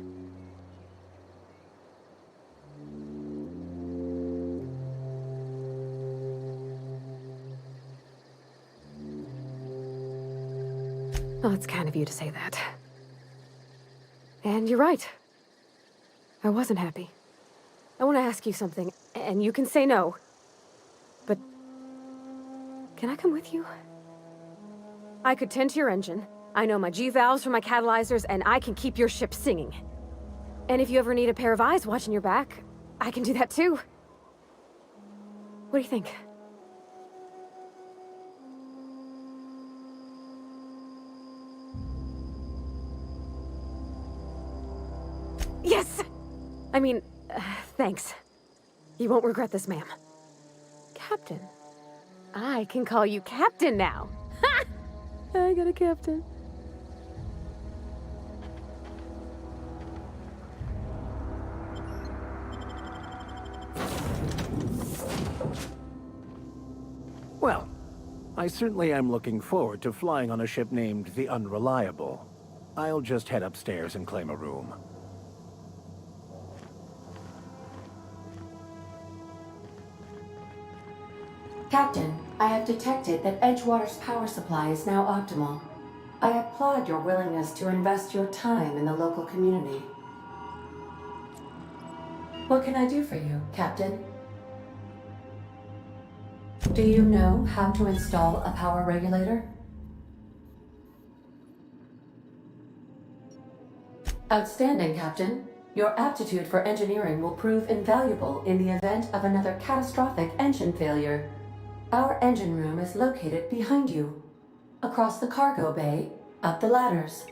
Oh, it's kind of you to say that. And you're right. I wasn't happy. I want to ask you something, and you can say no. But can I come with you? I could tend to your engine. I know my G-valves for my catalyzers, and I can keep your ship singing. And if you ever need a pair of eyes watching your back, I can do that too. What do you think? Yes! I mean, thanks. You won't regret this, ma'am. Captain. I can call you Captain now. Ha! I got a captain. Well, I certainly am looking forward to flying on a ship named the Unreliable. I'll just head upstairs and claim a room. Captain, I have detected that Edgewater's power supply is now optimal. I applaud your willingness to invest your time in the local community. What can I do for you, Captain? Do you know how to install a power regulator? Outstanding, Captain. Your aptitude for engineering will prove invaluable in the event of another catastrophic engine failure. Our engine room is located behind you. Across the cargo bay, up the ladders.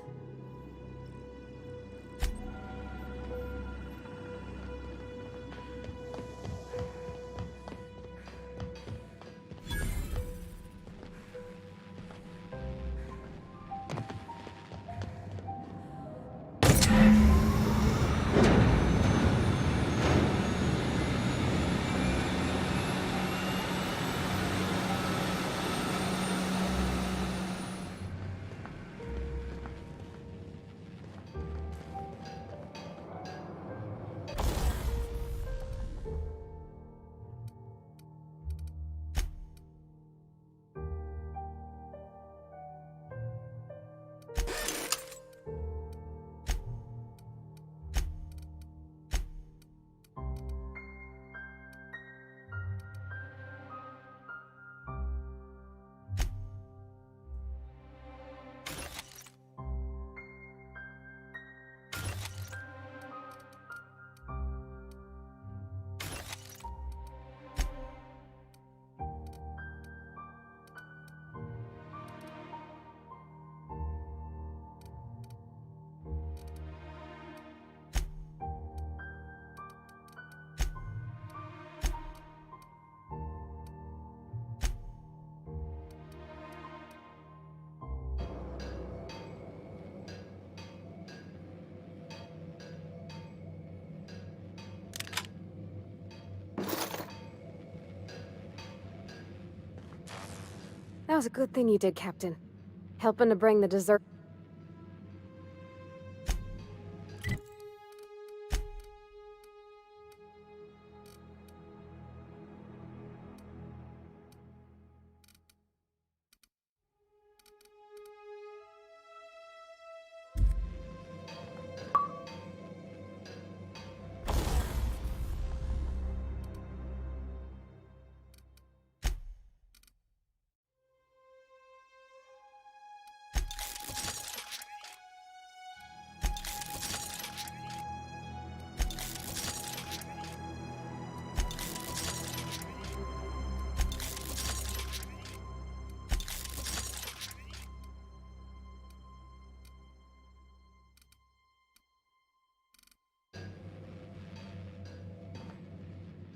That was a good thing you did, Captain. Helping to bring the dessert.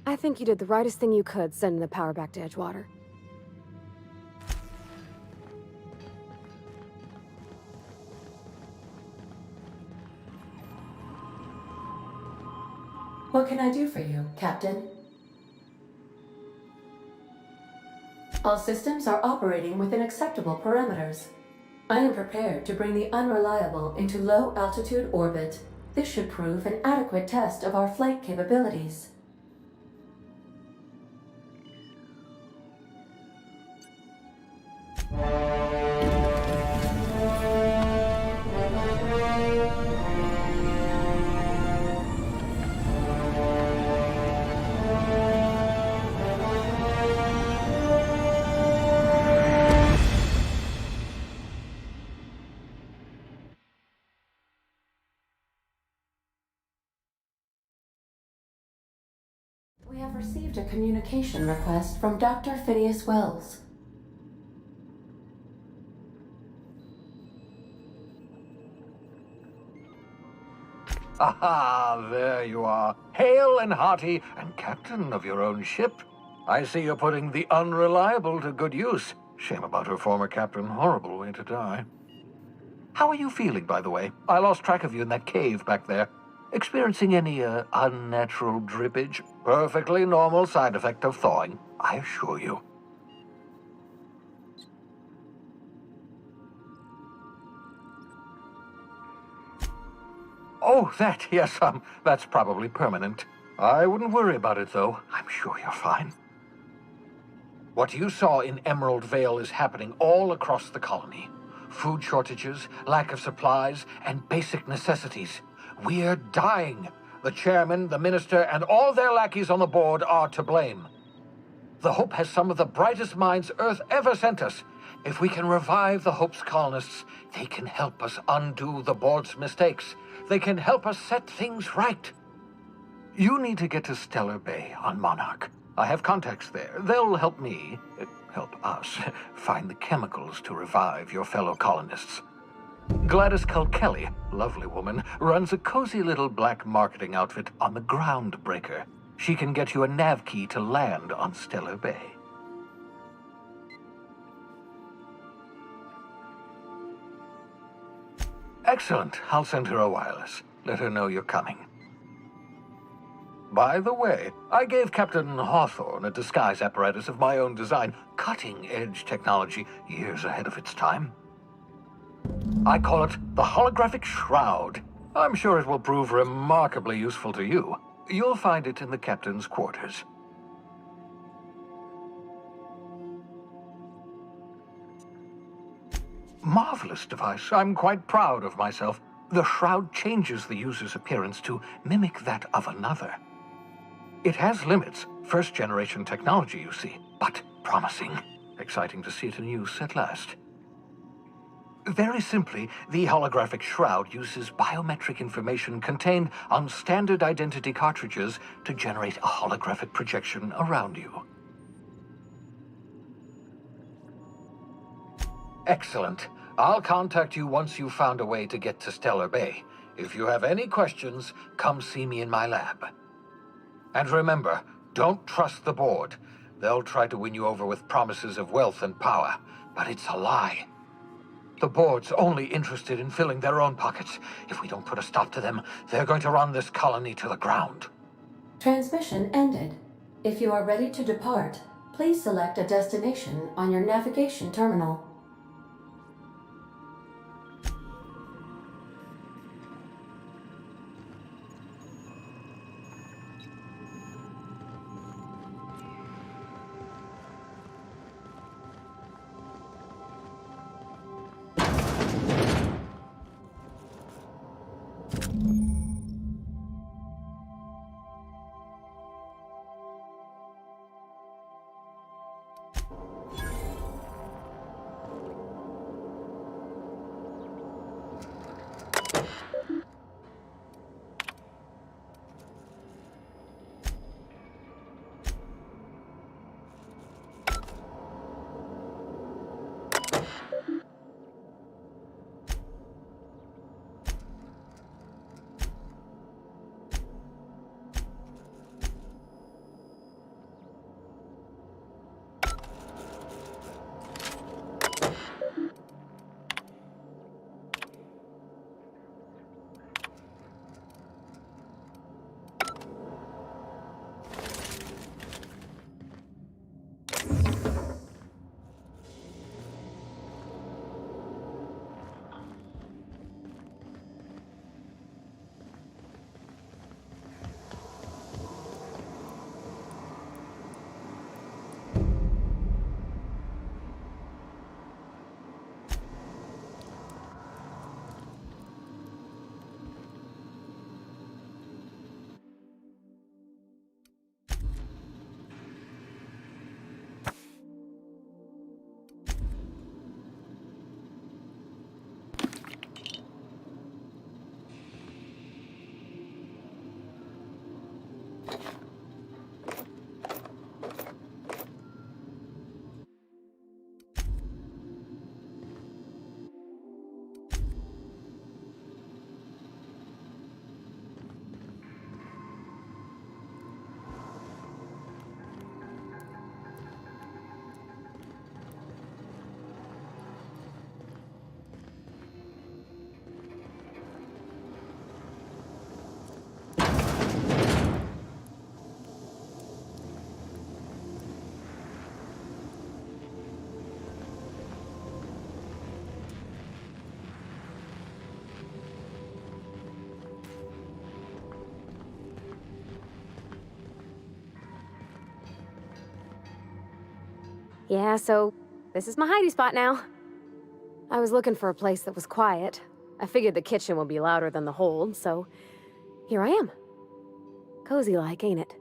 I think you did the rightest thing you could, sending the power back to Edgewater. What can I do for you, Captain? All systems are operating within acceptable parameters. I am prepared to bring the Unreliable into low-altitude orbit. This should prove an adequate test of our flight capabilities. have received a communication request from Dr. Phineas Wells. Aha, there you are. Hale and hearty, and captain of your own ship. I see you're putting the unreliable to good use. Shame about her former captain. Horrible way to die. How are you feeling, by the way? I lost track of you in that cave back there. Experiencing any, unnatural drippage? Perfectly normal side effect of thawing, I assure you. Oh, that, yes, that's probably permanent. I wouldn't worry about it, though. I'm sure you're fine. What you saw in Emerald Vale is happening all across the colony. Food shortages, lack of supplies, and basic necessities. We're dying. The chairman, the minister, and all their lackeys on the board are to blame. The Hope has some of the brightest minds Earth ever sent us. If we can revive the Hope's colonists, they can help us undo the board's mistakes. They can help us set things right. You need to get to Stellar Bay on Monarch. I have contacts there. They'll help me, help us, find the chemicals to revive your fellow colonists. Gladys Culkelly, lovely woman, runs a cozy little black marketing outfit on the Groundbreaker. She can get you a nav key to land on Stellar Bay. Excellent. I'll send her a wireless. Let her know you're coming. By the way, I gave Captain Hawthorne a disguise apparatus of my own design, cutting-edge technology, years ahead of its time. I call it the Holographic Shroud. I'm sure it will prove remarkably useful to you. You'll find it in the captain's quarters. Marvelous device. I'm quite proud of myself. The shroud changes the user's appearance to mimic that of another. It has limits, first-generation technology, you see, but promising. Exciting to see it in use at last. Very simply, the holographic shroud uses biometric information contained on standard identity cartridges to generate a holographic projection around you. Excellent. I'll contact you once you've found a way to get to Stellar Bay. If you have any questions, come see me in my lab. And remember, don't trust the board. They'll try to win you over with promises of wealth and power, but it's a lie. The board's only interested in filling their own pockets. If we don't put a stop to them, they're going to run this colony to the ground. Transmission ended. If you are ready to depart, please select a destination on your navigation terminal. Yeah, so this is my hidey spot now. I was looking for a place that was quiet. I figured the kitchen would be louder than the hold, so here I am. Cozy-like, ain't it?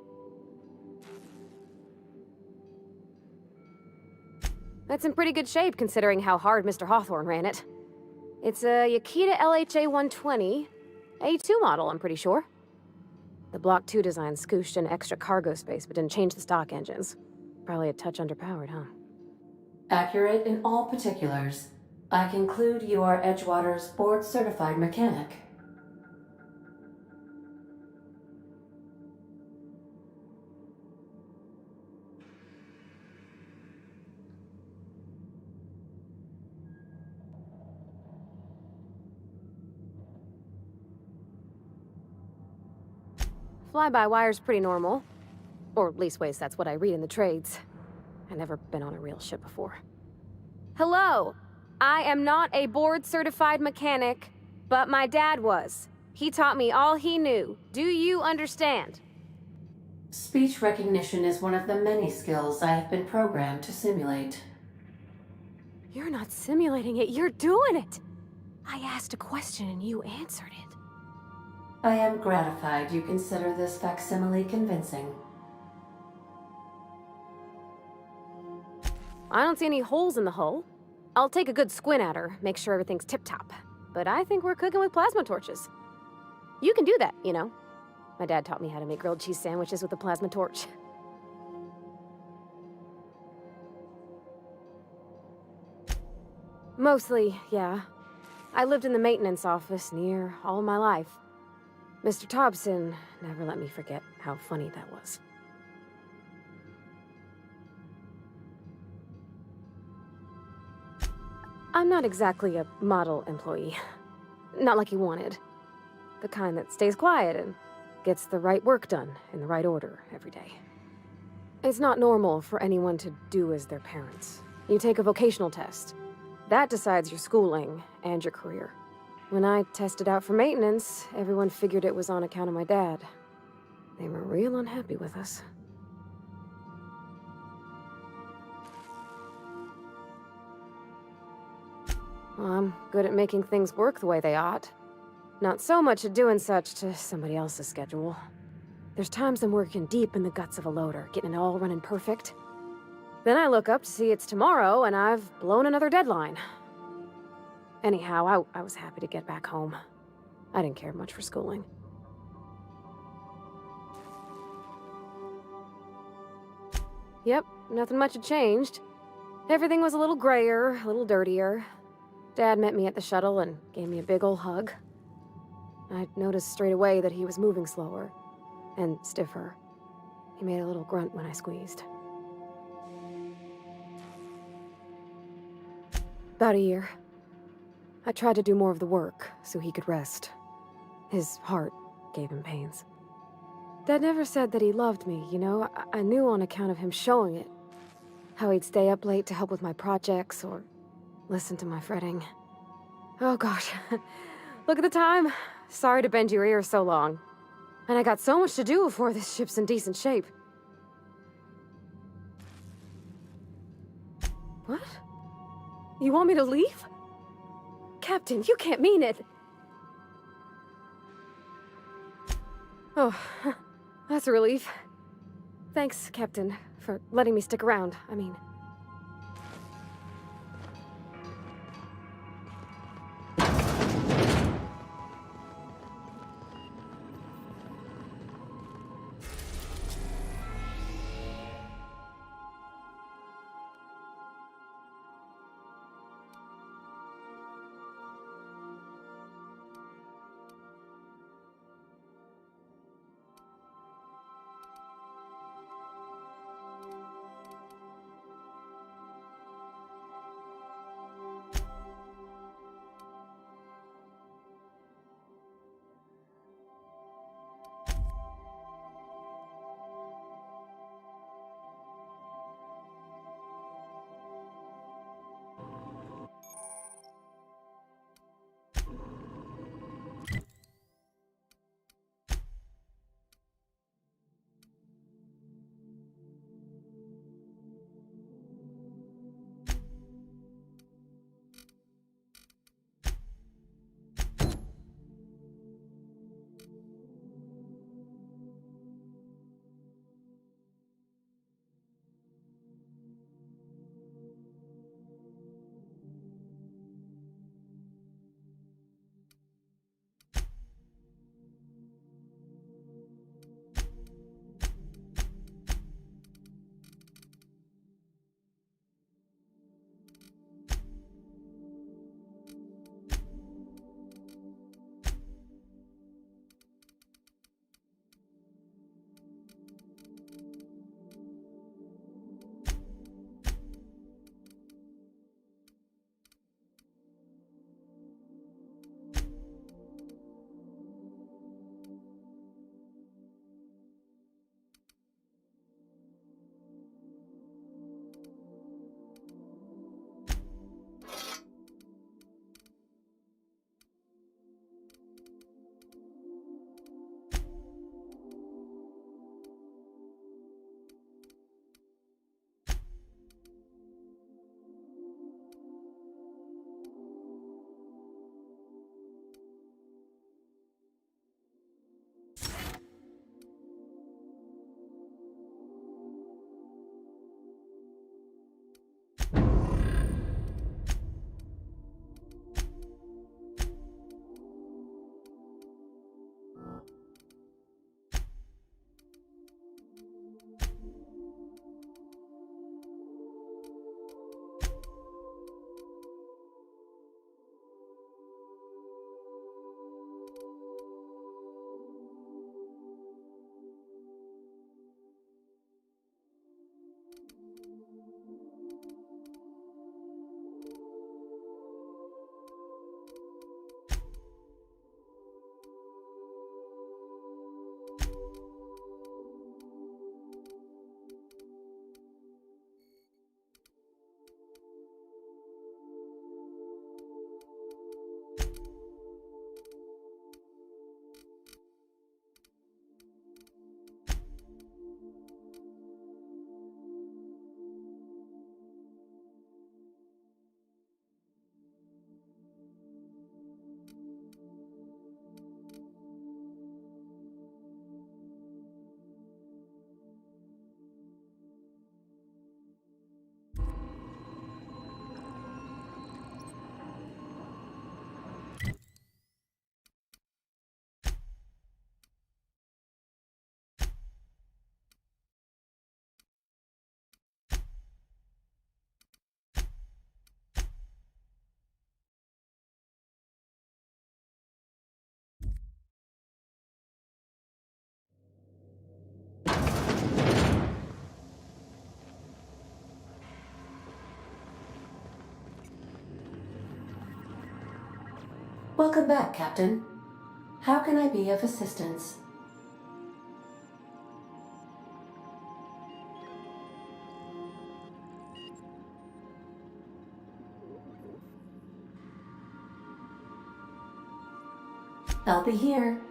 That's in pretty good shape considering how hard Mr. Hawthorne ran it. It's a Yakita LHA 120, A2 model, I'm pretty sure. The Block 2 design scooshed in extra cargo space but didn't change the stock engines. Probably a touch underpowered, huh? Accurate in all particulars. I conclude you are Edgewater's board-certified mechanic. Fly-by-wire's pretty normal. Or leastways, that's what I read in the trades. I've never been on a real ship before. Hello! I am not a board-certified mechanic, but my dad was. He taught me all he knew. Do you understand? Speech recognition is one of the many skills I have been programmed to simulate. You're not simulating it, you're doing it! I asked a question and you answered it. I am gratified you consider this facsimile convincing. I don't see any holes in the hull. I'll take a good squint at her, make sure everything's tip-top. But I think we're cooking with plasma torches. You can do that, you know. My dad taught me how to make grilled cheese sandwiches with a plasma torch. Mostly, yeah. I lived in the maintenance office near all my life. Mr. Thompson never let me forget how funny that was. I'm not exactly a model employee. Not like you wanted. The kind that stays quiet and gets the right work done in the right order every day. It's not normal for anyone to do as their parents. You take a vocational test. That decides your schooling and your career. When I tested out for maintenance, everyone figured it was on account of my dad. They were real unhappy with us. Well, I'm good at making things work the way they ought. Not so much at doing such to somebody else's schedule. There's times I'm working deep in the guts of a loader, getting it all running perfect. Then I look up to see it's tomorrow and I've blown another deadline. Anyhow, I was happy to get back home. I didn't care much for schooling. Yep, nothing much had changed. Everything was a little grayer, a little dirtier. Dad met me at the shuttle and gave me a big ol' hug. I noticed straight away that he was moving slower and stiffer. He made a little grunt when I squeezed. About a year. I tried to do more of the work so he could rest. His heart gave him pains. Dad never said that he loved me, you know? I knew on account of him showing it. How he'd stay up late to help with my projects or listen to my fretting. Oh gosh, look at the time. Sorry to bend your ear so long. And I got so much to do before this ship's in decent shape. What? You want me to leave? Captain, you can't mean it. Oh, that's a relief. Thanks, Captain, for letting me stick around. I mean... Welcome back, Captain. How can I be of assistance? I'll be here.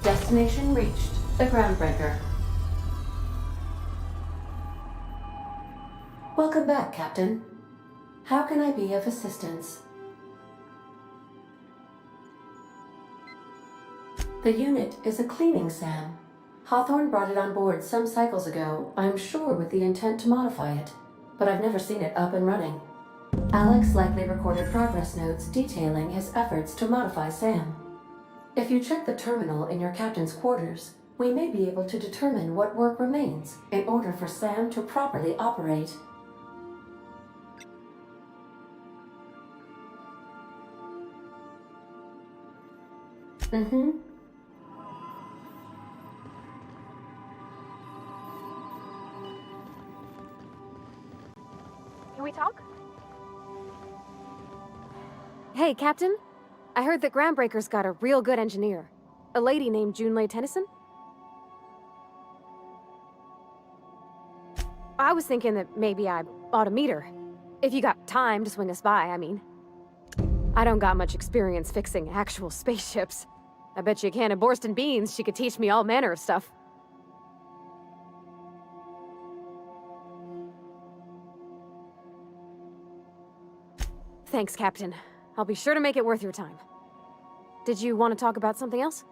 Destination reached. The Groundbreaker. Welcome back, Captain. How can I be of assistance? The unit is a cleaning SAM. Hawthorne brought it on board some cycles ago, I'm sure with the intent to modify it, but I've never seen it up and running. Alex likely recorded progress notes detailing his efforts to modify SAM. If you check the terminal in your captain's quarters, we may be able to determine what work remains in order for SAM to properly operate. Mm-hmm. Can we talk? Hey, Captain. I heard that Groundbreaker's got a real good engineer. A lady named Junlei Tennyson? I was thinking that maybe I ought to meet her. If you got time to swing us by, I mean. I don't got much experience fixing actual spaceships. I bet you a can of Borston beans she could teach me all manner of stuff. Thanks, Captain. I'll be sure to make it worth your time. Did you want to talk about something else?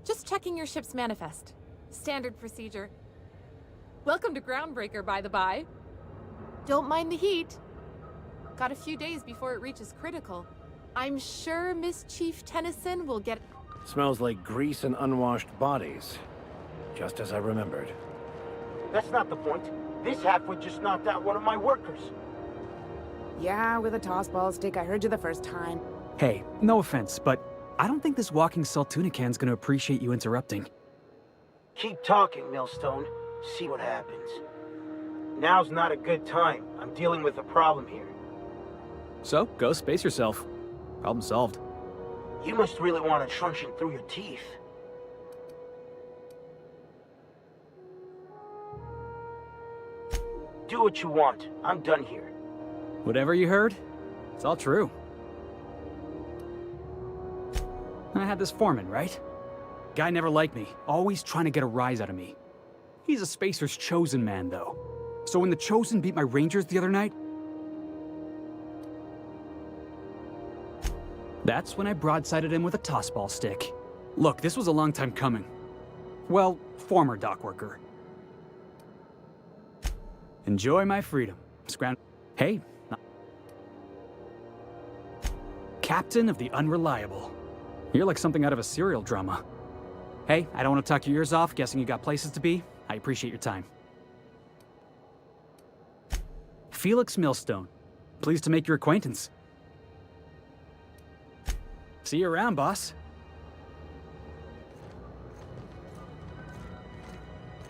Just checking your ship's manifest. Standard procedure. Welcome to Groundbreaker, by the by. Don't mind the heat. Got a few days before it reaches critical. I'm sure Miss Chief Tennyson will get... Smells like grease and unwashed bodies. Just as I remembered. That's not the point. This halfwit just knocked out one of my workers. Yeah, with a tossball stick. I heard you the first time. Hey, no offense, but I don't think this walking Saltunican's gonna appreciate you interrupting. Keep talking, Millstone. See what happens. Now's not a good time. I'm dealing with a problem here. So, go space yourself. Problem solved. You must really want a truncheon through your teeth. Do what you want. I'm done here. Whatever you heard, it's all true. I had this foreman, right? Guy never liked me, always trying to get a rise out of me. He's a Spacer's chosen man, though. So when the Chosen beat my Rangers the other night, that's when I broadsided him with a tossball stick. Look, this was a long time coming. Well, former dock worker. Enjoy my freedom. Hey. Captain of the Unreliable. You're like something out of a serial drama. Hey, I don't want to talk your ears off, guessing you got places to be. I appreciate your time. Felix Millstone. Pleased to make your acquaintance. See you around, boss.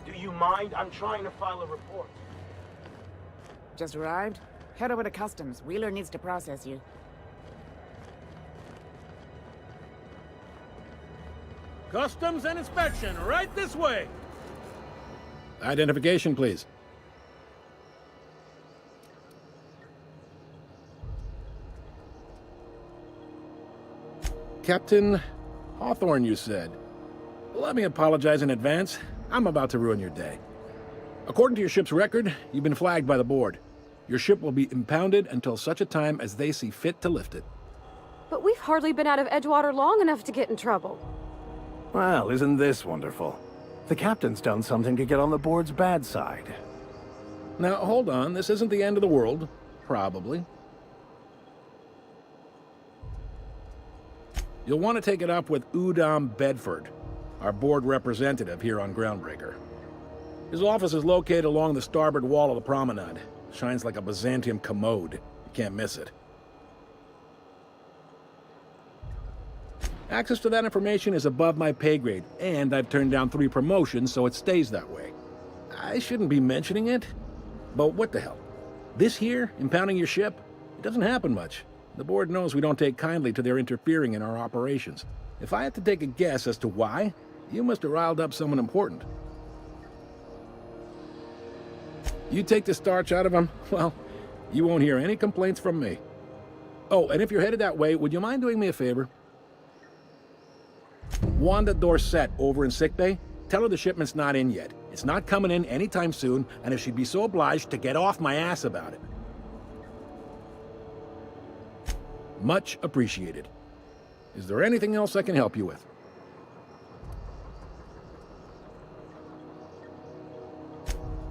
Do you mind? I'm trying to file a report. Just arrived? Head over to customs. Wheeler needs to process you. Customs and inspection, right this way. Identification, please. Captain Hawthorne, you said. Let me apologize in advance. I'm about to ruin your day. According to your ship's record, you've been flagged by the board. Your ship will be impounded until such a time as they see fit to lift it. But we've hardly been out of Edgewater long enough to get in trouble. Well, isn't this wonderful? The captain's done something to get on the board's bad side. Now, hold on. This isn't the end of the world. Probably. You'll want to take it up with Udom Bedford, our board representative here on Groundbreaker. His office is located along the starboard wall of the promenade. Shines like a Byzantium commode. You can't miss it. Access to that information is above my pay grade, and I've turned down 3 promotions, so it stays that way. I shouldn't be mentioning it, but what the hell? This here, impounding your ship, it doesn't happen much. The board knows we don't take kindly to their interfering in our operations. If I had to take a guess as to why, you must have riled up someone important. You take the starch out of them, well, you won't hear any complaints from me. Oh, and if you're headed that way, would you mind doing me a favor? Wanda Dorset over in sickbay, tell her the shipment's not in yet. It's not coming in anytime soon, and if she'd be so obliged to get off my ass about it. Much appreciated. Is there anything else I can help you with?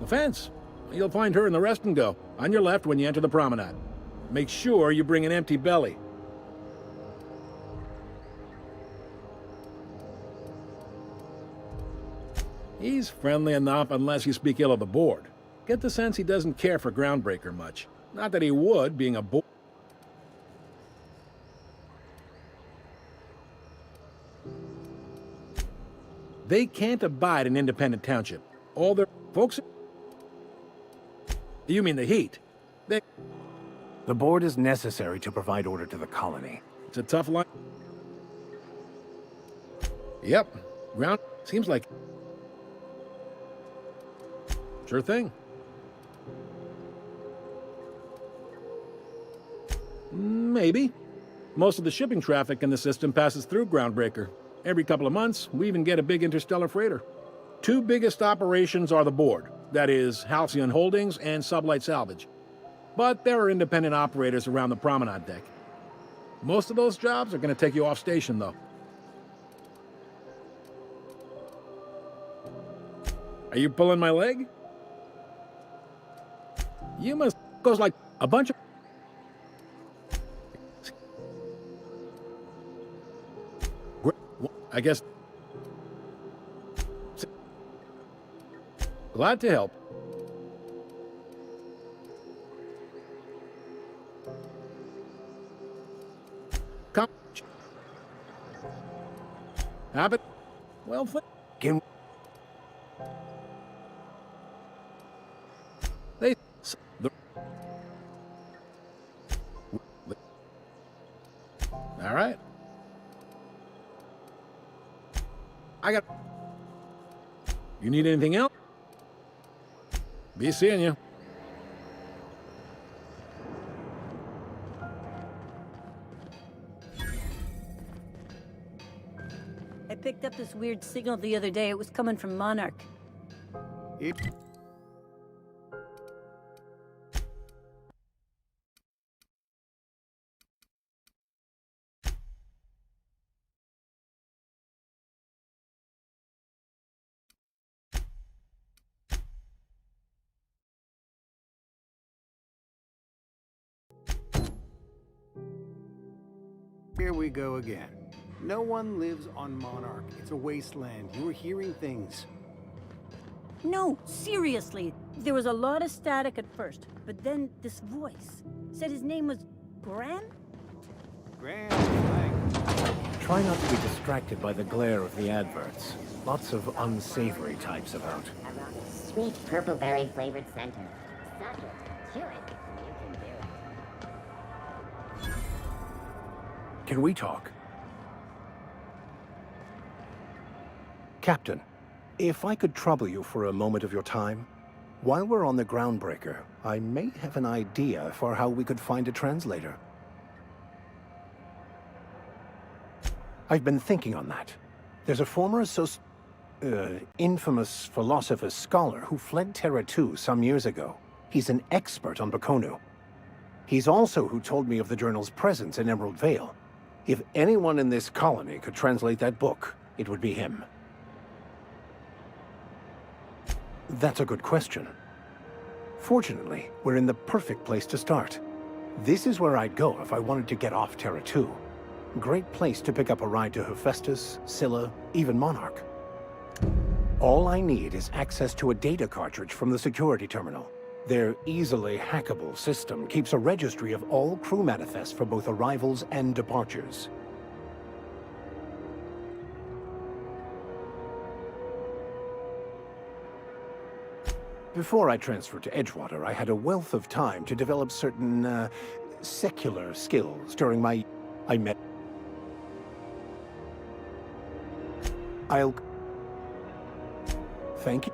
The fence. You'll find her in the rest and go, on your left when you enter the promenade. Make sure you bring an empty belly. He's friendly enough unless you speak ill of the board. Get the sense he doesn't care for Groundbreaker much. Not that he would, being a board. They can't abide an independent township. All their folks... You mean the heat? The board is necessary to provide order to the colony. It's a tough line. Yep. Ground seems like... Sure thing. Maybe. Most of the shipping traffic in the system passes through Groundbreaker. Every couple of months, we even get a big interstellar freighter. 2 biggest operations are the board. That is, Halcyon Holdings and Sublight Salvage. But there are independent operators around the promenade deck. Most of those jobs are going to take you off station, though. Are you pulling my leg? You must goes like a bunch of... I guess... Glad to help. Come. Have it. Well, can... They... All right. I got... You need anything else? Be seeing you. I picked up this weird signal the other day. It was coming from Monarch. Here we go again. No one lives on Monarch. It's a wasteland. You were hearing things. No, seriously. There was a lot of static at first, but then this voice said his name was Gran? Try not to be distracted by the glare of the adverts. Lots of unsavory types about. Sweet purple berry flavored center. Suck it. Chew it. You can do it. Can we talk? Captain, if I could trouble you for a moment of your time, while we're on the Groundbreaker, I may have an idea for how we could find a translator. I've been thinking on that. There's a former infamous philosopher scholar who fled Terra 2 some years ago. He's an expert on Bakonu. He's also who told me of the journal's presence in Emerald Vale. If anyone in this colony could translate that book, it would be him. That's a good question. Fortunately, we're in the perfect place to start. This is where I'd go if I wanted to get off Terra 2. Great place to pick up a ride to Hephaestus, Scylla, even Monarch. All I need is access to a data cartridge from the security terminal. Their easily hackable system keeps a registry of all crew manifests for both arrivals and departures. Before I transferred to Edgewater, I had a wealth of time to develop certain, secular skills during my... Thank you.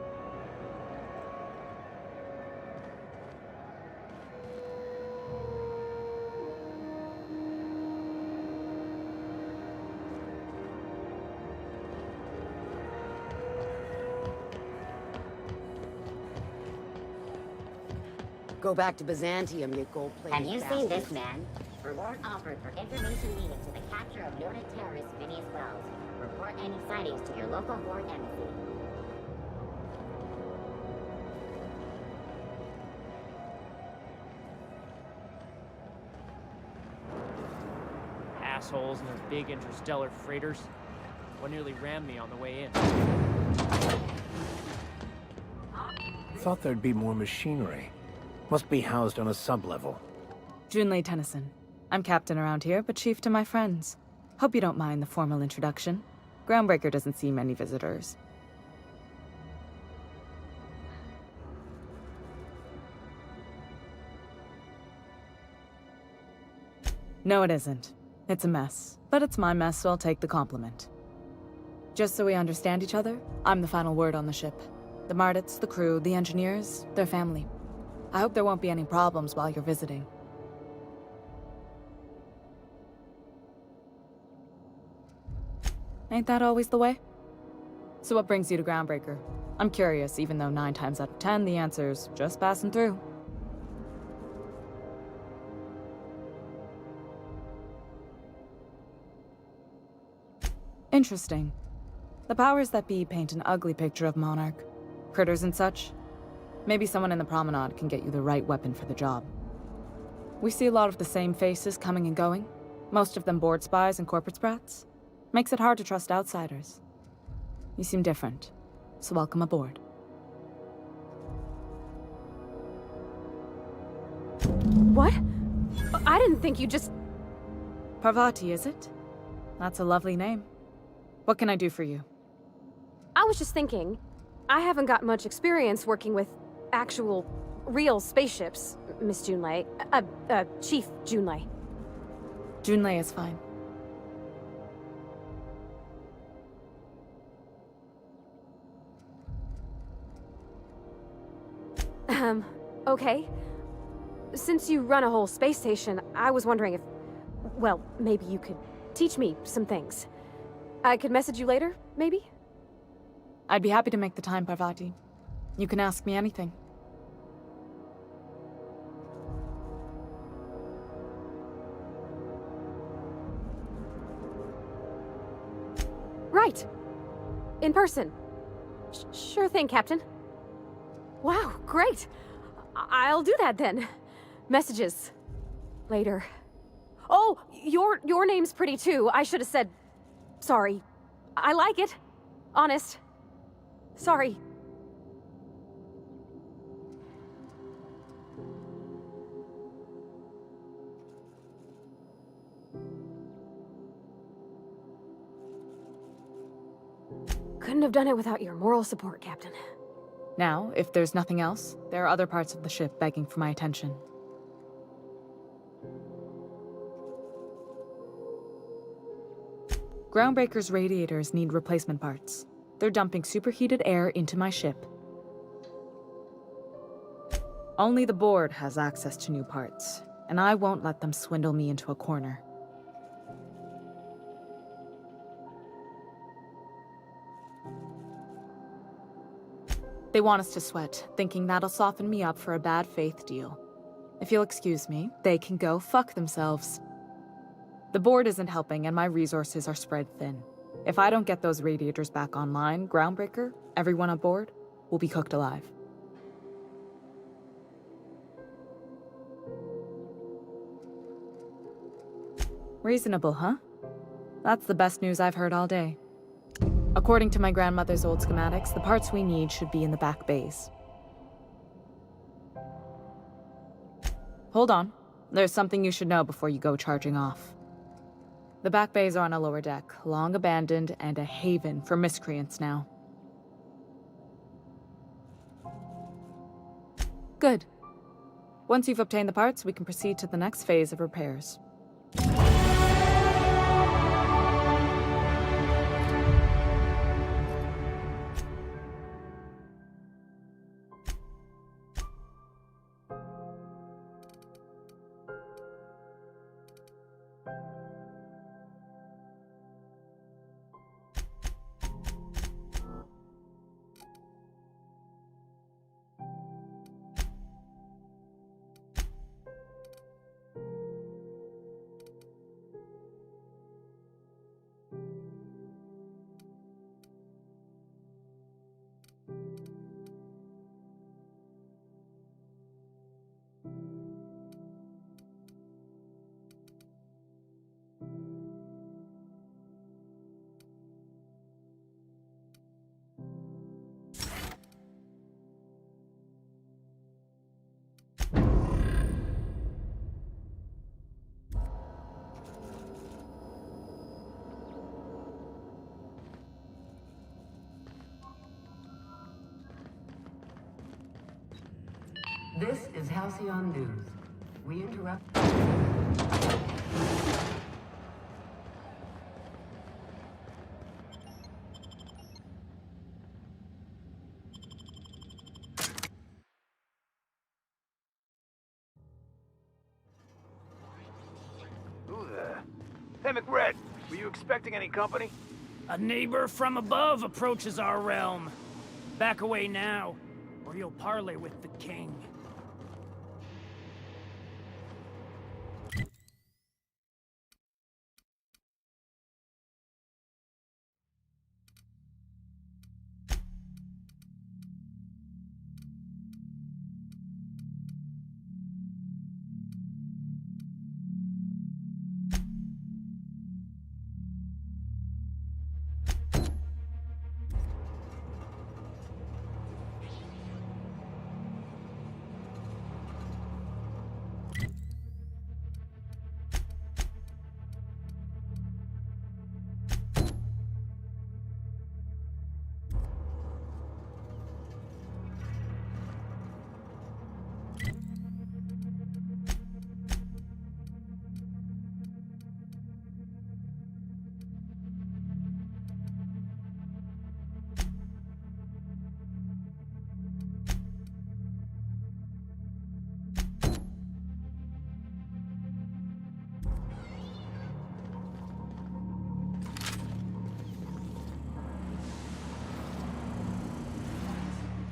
Go back to Byzantium, you gold-plated Have you bastards. seen this man? Reward offered for information leading to the capture of noted terrorist Phineas Wells. Report any sightings to your local Horde embassy. Assholes and their big interstellar freighters. One nearly rammed me on the way in. Thought there'd be more machinery. Must be housed on a sub-level. Junlei Tennyson. I'm captain around here, but chief to my friends. Hope you don't mind the formal introduction. Groundbreaker doesn't see many visitors. No, it isn't. It's a mess. But it's my mess, so I'll take the compliment. Just so we understand each other, I'm the final word on the ship. The Mardits, the crew, the engineers, their family. I hope there won't be any problems while you're visiting. Ain't that always the way? So what brings you to Groundbreaker? I'm curious, even though 9 times out of 10 the answer's just passing through. Interesting. The powers that be paint an ugly picture of Monarch. Critters and such. Maybe someone in the promenade can get you the right weapon for the job. We see a lot of the same faces coming and going. Most of them board spies and corporate sprats. Makes it hard to trust outsiders. You seem different, so welcome aboard. What? I didn't think you just... Parvati, is it? That's a lovely name. What can I do for you? I was just thinking, I haven't got much experience working with actual, real spaceships, Miss Junlei. Chief Junlei. Junlei is fine. Okay. Since you run a whole space station, I was wondering if... Well, maybe you could teach me some things. I could message you later, maybe? I'd be happy to make the time, Parvati. You can ask me anything. Right. In person. Sure thing, Captain. Wow, great. I'll do that then. Messages. Later. Oh, your name's pretty too. I should have said sorry. I like it. Honest. Sorry. Couldn't have done it without your moral support, Captain. Now, if there's nothing else, there are other parts of the ship begging for my attention. Groundbreaker's radiators need replacement parts. They're dumping superheated air into my ship. Only the board has access to new parts, and I won't let them swindle me into a corner. They want us to sweat, thinking that'll soften me up for a bad faith deal. If you'll excuse me, they can go fuck themselves. The board isn't helping and my resources are spread thin. If I don't get those radiators back online, Groundbreaker, everyone on board, will be cooked alive. Reasonable, huh? That's the best news I've heard all day. According to my grandmother's old schematics, the parts we need should be in the back bays. Hold on. There's something you should know before you go charging off. The back bays are on a lower deck, long abandoned and a haven for miscreants now. Good. Once you've obtained the parts, we can proceed to the next phase of repairs. This is Halcyon News. We interrupt. Who there? Hey, McRed, were you expecting any company? A neighbor from above approaches our realm. Back away now, or you'll parley with the king.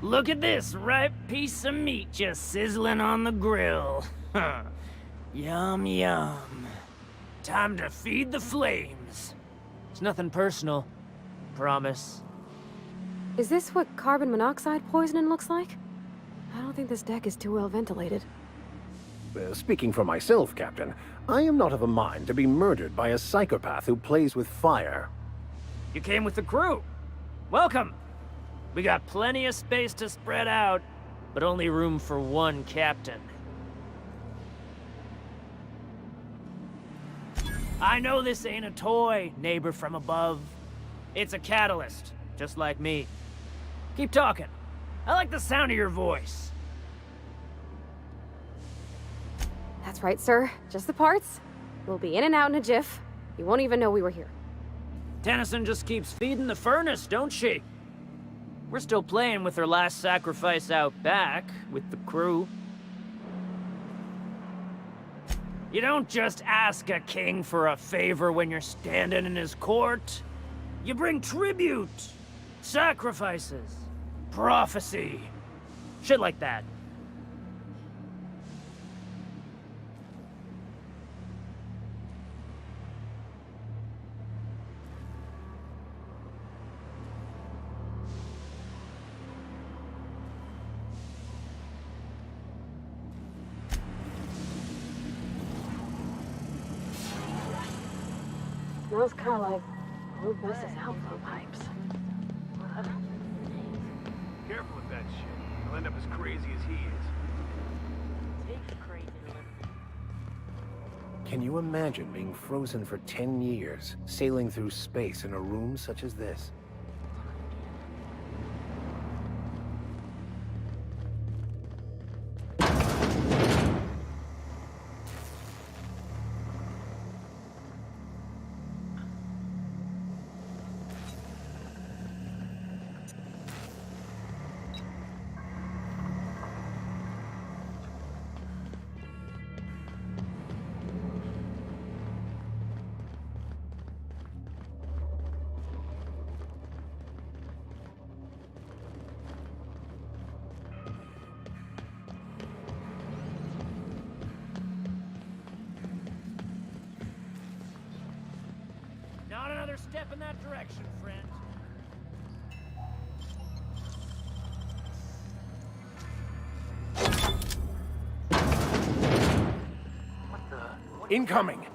Look at this ripe piece of meat just sizzling on the grill. Yum, yum. Time to feed the flames. It's nothing personal. Promise. Is this what carbon monoxide poisoning looks like? I don't think this deck is too well ventilated. Speaking for myself, Captain, I am not of a mind to be murdered by a psychopath who plays with fire. You came with the crew. Welcome. We got plenty of space to spread out, but only room for one captain. I know this ain't a toy, neighbor from above. It's a catalyst, just like me. Keep talking. I like the sound of your voice. That's right, sir. Just the parts. We'll be in and out in a jiff. You won't even know we were here. Tennyson just keeps feeding the furnace, don't she? We're still playing with her last sacrifice out back, with the crew. You don't just ask a king for a favor when you're standing in his court. You bring tribute, sacrifices, prophecy, shit like that. Smells kind of like old Wes's outflow pipes. Careful with that shit. You'll end up as crazy as he is. Can you imagine being frozen for 10 years, sailing through space in a room such as this? Not another step in that direction, friend. Incoming!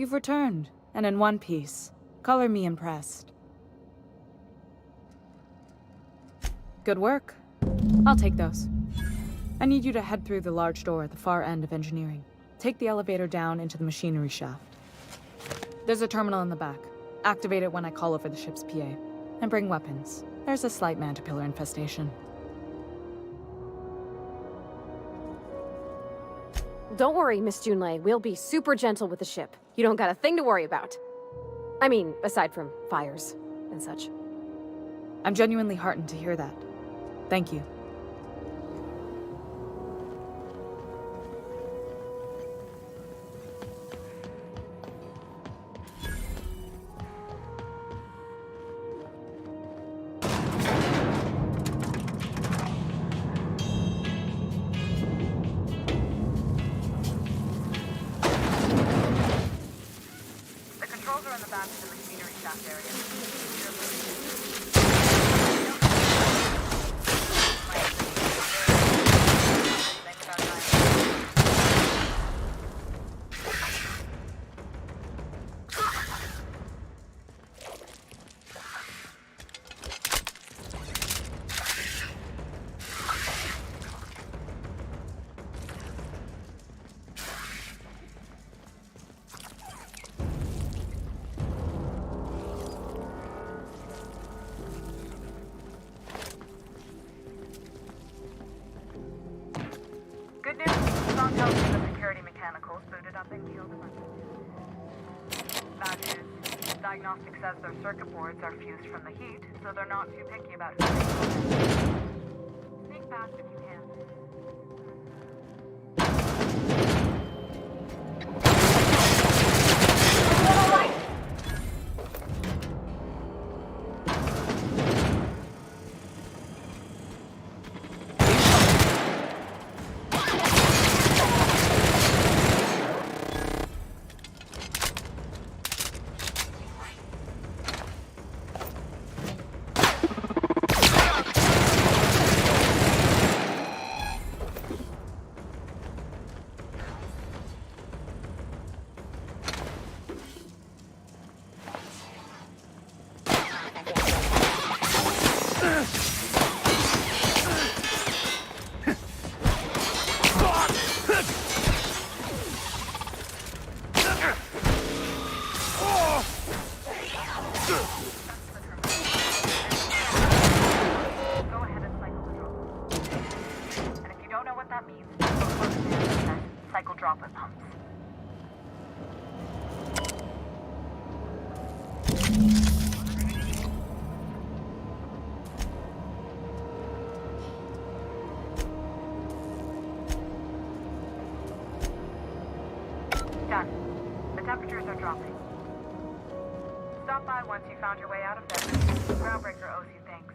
You've returned, and in one piece. Color me impressed. Good work. I'll take those. I need you to head through the large door at the far end of engineering. Take the elevator down into the machinery shaft. There's a terminal in the back. Activate it when I call over the ship's PA. And bring weapons. There's a slight mantipillar infestation. Don't worry, Miss Junlei. We'll be super gentle with the ship. You don't got a thing to worry about. I mean, aside from fires and such. I'm genuinely heartened to hear that. Thank you. Good news. Found help from the security mechanicals booted up and killed a bunch of bad news. Diagnostic says their circuit boards are fused from the heat, so they're not too picky about who they kill. Sneak past if you can. Done. The temperatures are dropping. Stop by once you found your way out of there. Groundbreaker owes you thanks.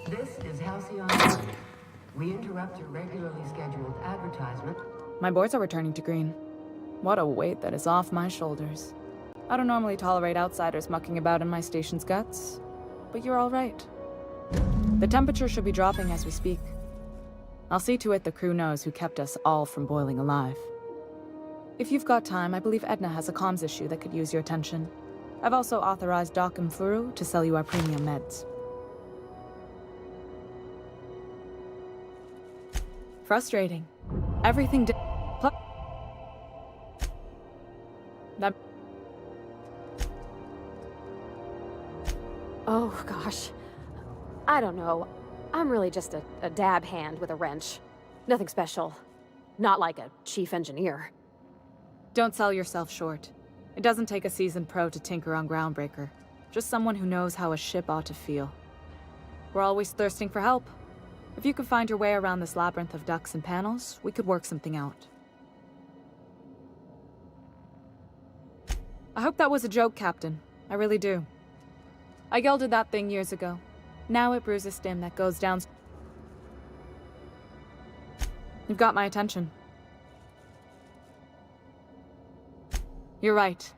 This is Halcyon. We interrupt your regularly scheduled advertisement. My boards are returning to green. What a weight that is off my shoulders. I don't normally tolerate outsiders mucking about in my station's guts, but you're all right. The temperature should be dropping as we speak. I'll see to it the crew knows who kept us all from boiling alive. If you've got time, I believe Edna has a comms issue that could use your attention. I've also authorized Doc and Furu to sell you our premium meds. Frustrating. Everything that. Oh, gosh. I don't know. I'm really just a dab hand with a wrench. Nothing special. Not like a chief engineer. Don't sell yourself short. It doesn't take a seasoned pro to tinker on Groundbreaker. Just someone who knows how a ship ought to feel. We're always thirsting for help. If you could find your way around this labyrinth of ducts and panels, we could work something out. I hope that was a joke, Captain. I really do. I gelded that thing years ago. Now it brews a stim that goes down. You've got my attention. You're right.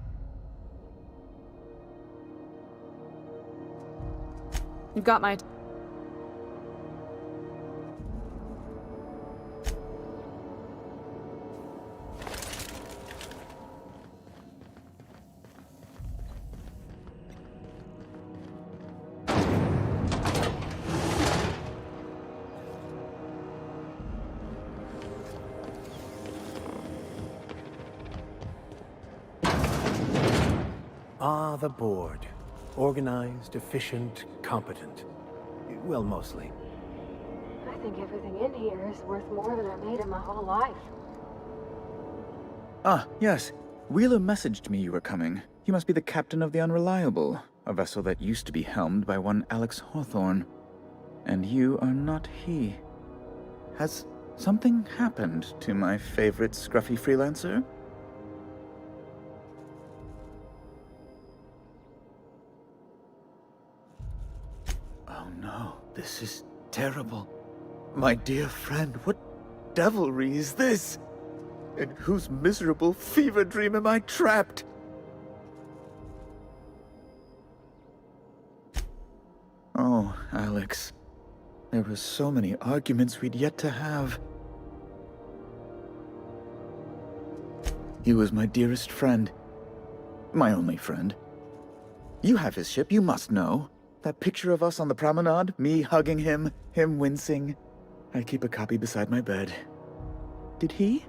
You've got my attention. Ah, the board. Organized, efficient, competent. Well, mostly. I think everything in here is worth more than I made in my whole life. Ah, yes. Wheeler messaged me you were coming. He must be the captain of the Unreliable, a vessel that used to be helmed by one Alex Hawthorne. And you are not he. Has something happened to my favorite scruffy freelancer? Oh no, this is terrible. My dear friend, what devilry is this? In whose miserable fever dream am I trapped? Oh, Alex. There were so many arguments we'd yet to have. He was my dearest friend. My only friend. You have his ship, you must know. That picture of us on the promenade, me hugging him, him wincing. I keep a copy beside my bed. Did he?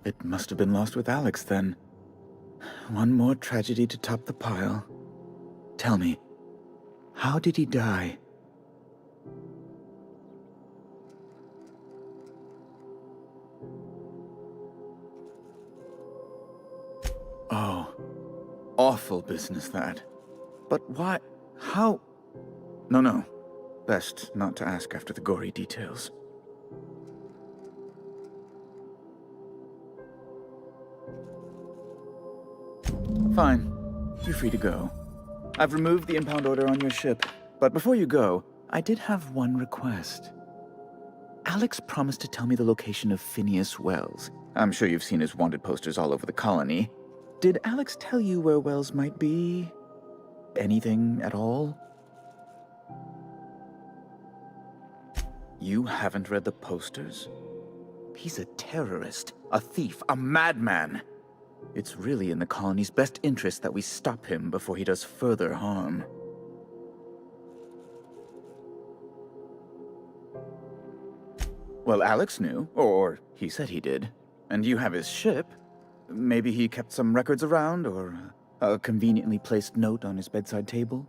It must have been lost with Alex, then. One more tragedy to top the pile. Tell me, how did he die? Oh, awful business, that. But why? How? No. Best not to ask after the gory details. Fine. You're free to go. I've removed the impound order on your ship, but before you go, I did have one request. Alex promised to tell me the location of Phineas Wells. I'm sure you've seen his wanted posters all over the colony. Did Alex tell you where Wells might be? Anything at all? You haven't read the posters? He's a terrorist, a thief, a madman. It's really in the colony's best interest that we stop him before he does further harm. Well, Alex knew, or he said he did. And you have his ship. Maybe he kept some records around, or a conveniently placed note on his bedside table?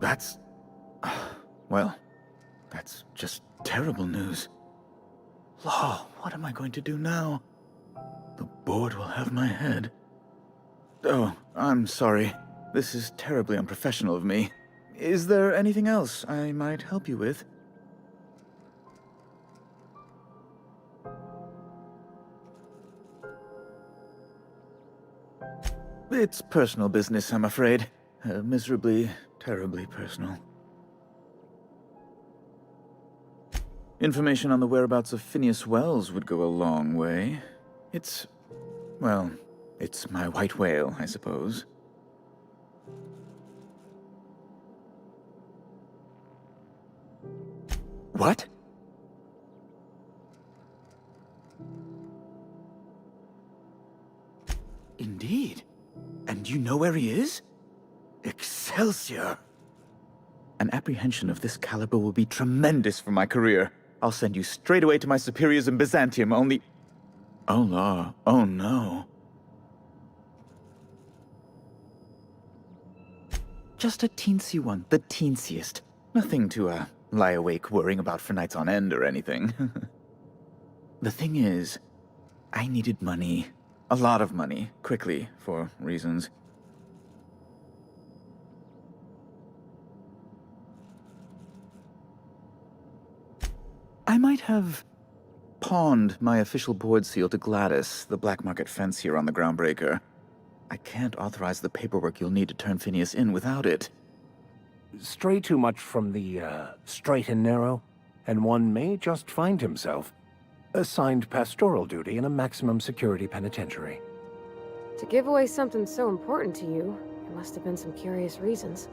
That's... well... that's just terrible news. Law, what am I going to do now? The board will have my head. Oh, I'm sorry. This is terribly unprofessional of me. Is there anything else I might help you with? It's personal business, I'm afraid. Miserably, terribly personal. Information on the whereabouts of Phineas Wells would go a long way. Well, it's my white whale, I suppose. What? Indeed. And you know where he is? Excelsior! An apprehension of this caliber will be tremendous for my career. I'll send you straight away to my superiors in Byzantium, only... Oh, law. Oh, no. Just a teensy one, the teensiest. Nothing to, lie awake worrying about for nights on end or anything. The thing is, I needed money. A lot of money, quickly, for reasons. I might have pawned my official board seal to Gladys, the black market fence here on the Groundbreaker. I can't authorize the paperwork you'll need to turn Phineas in without it. Stray too much from the, straight and narrow, and one may just find himself assigned pastoral duty in a maximum security penitentiary. To give away something so important to you, there must have been some curious reasons.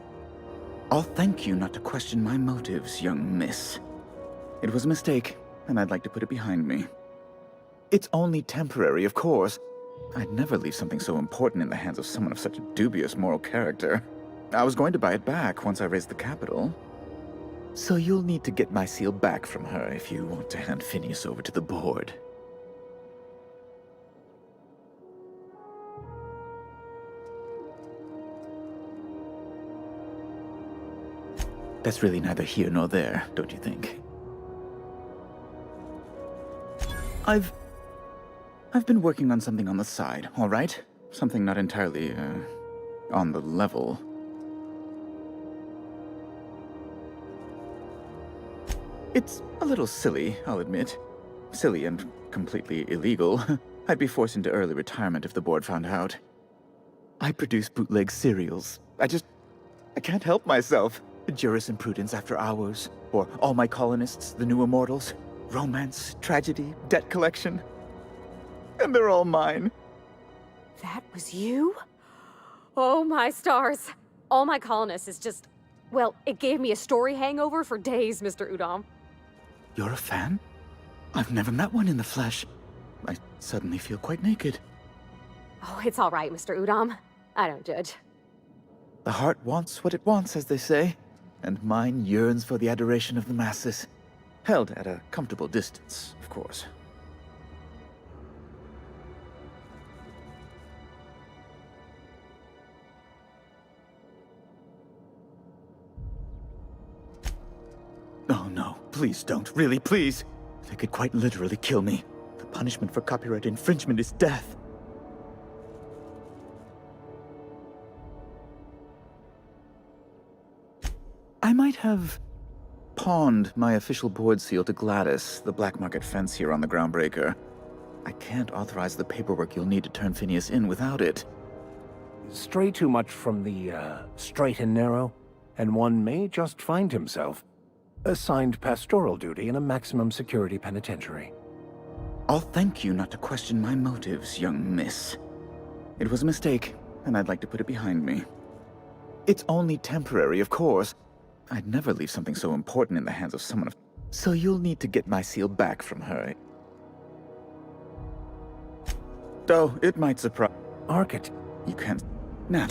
I'll thank you not to question my motives, young miss. It was a mistake, and I'd like to put it behind me. It's only temporary, of course. I'd never leave something so important in the hands of someone of such a dubious moral character. I was going to buy it back once I raised the capital. So you'll need to get my seal back from her if you want to hand Phineas over to the board. That's really neither here nor there, don't you think? I've been working on something on the side, all right? Something not entirely, on the level. It's a little silly, I'll admit. Silly and completely illegal. I'd be forced into early retirement if the board found out. I produce bootleg serials. I can't help myself. Jurisprudence After Hours, or All My Colonists, The New Immortals. Romance, tragedy, debt collection. And they're all mine. That was you? Oh my stars. All My Colonists is just... Well, it gave me a story hangover for days, Mr. Udom. You're a fan? I've never met one in the flesh. I suddenly feel quite naked. Oh, it's all right, Mr. Udom. I don't judge. The heart wants what it wants, as they say, and mine yearns for the adoration of the masses. Held at a comfortable distance, of course. Oh no, please don't. Really, please. They could quite literally kill me. The punishment for copyright infringement is death. I might have pawned my official board seal to Gladys, the black market fence here on the Groundbreaker. I can't authorize the paperwork you'll need to turn Phineas in without it. Stray too much from the, straight and narrow, and one may just find himself assigned pastoral duty in a maximum security penitentiary. I'll thank you not to question my motives, young miss. It was a mistake, and I'd like to put it behind me. It's only temporary, of course. I'd never leave something so important in the hands of someone of... So you'll need to get my seal back from her. Though, it might surprise... Archit. You can't... Now...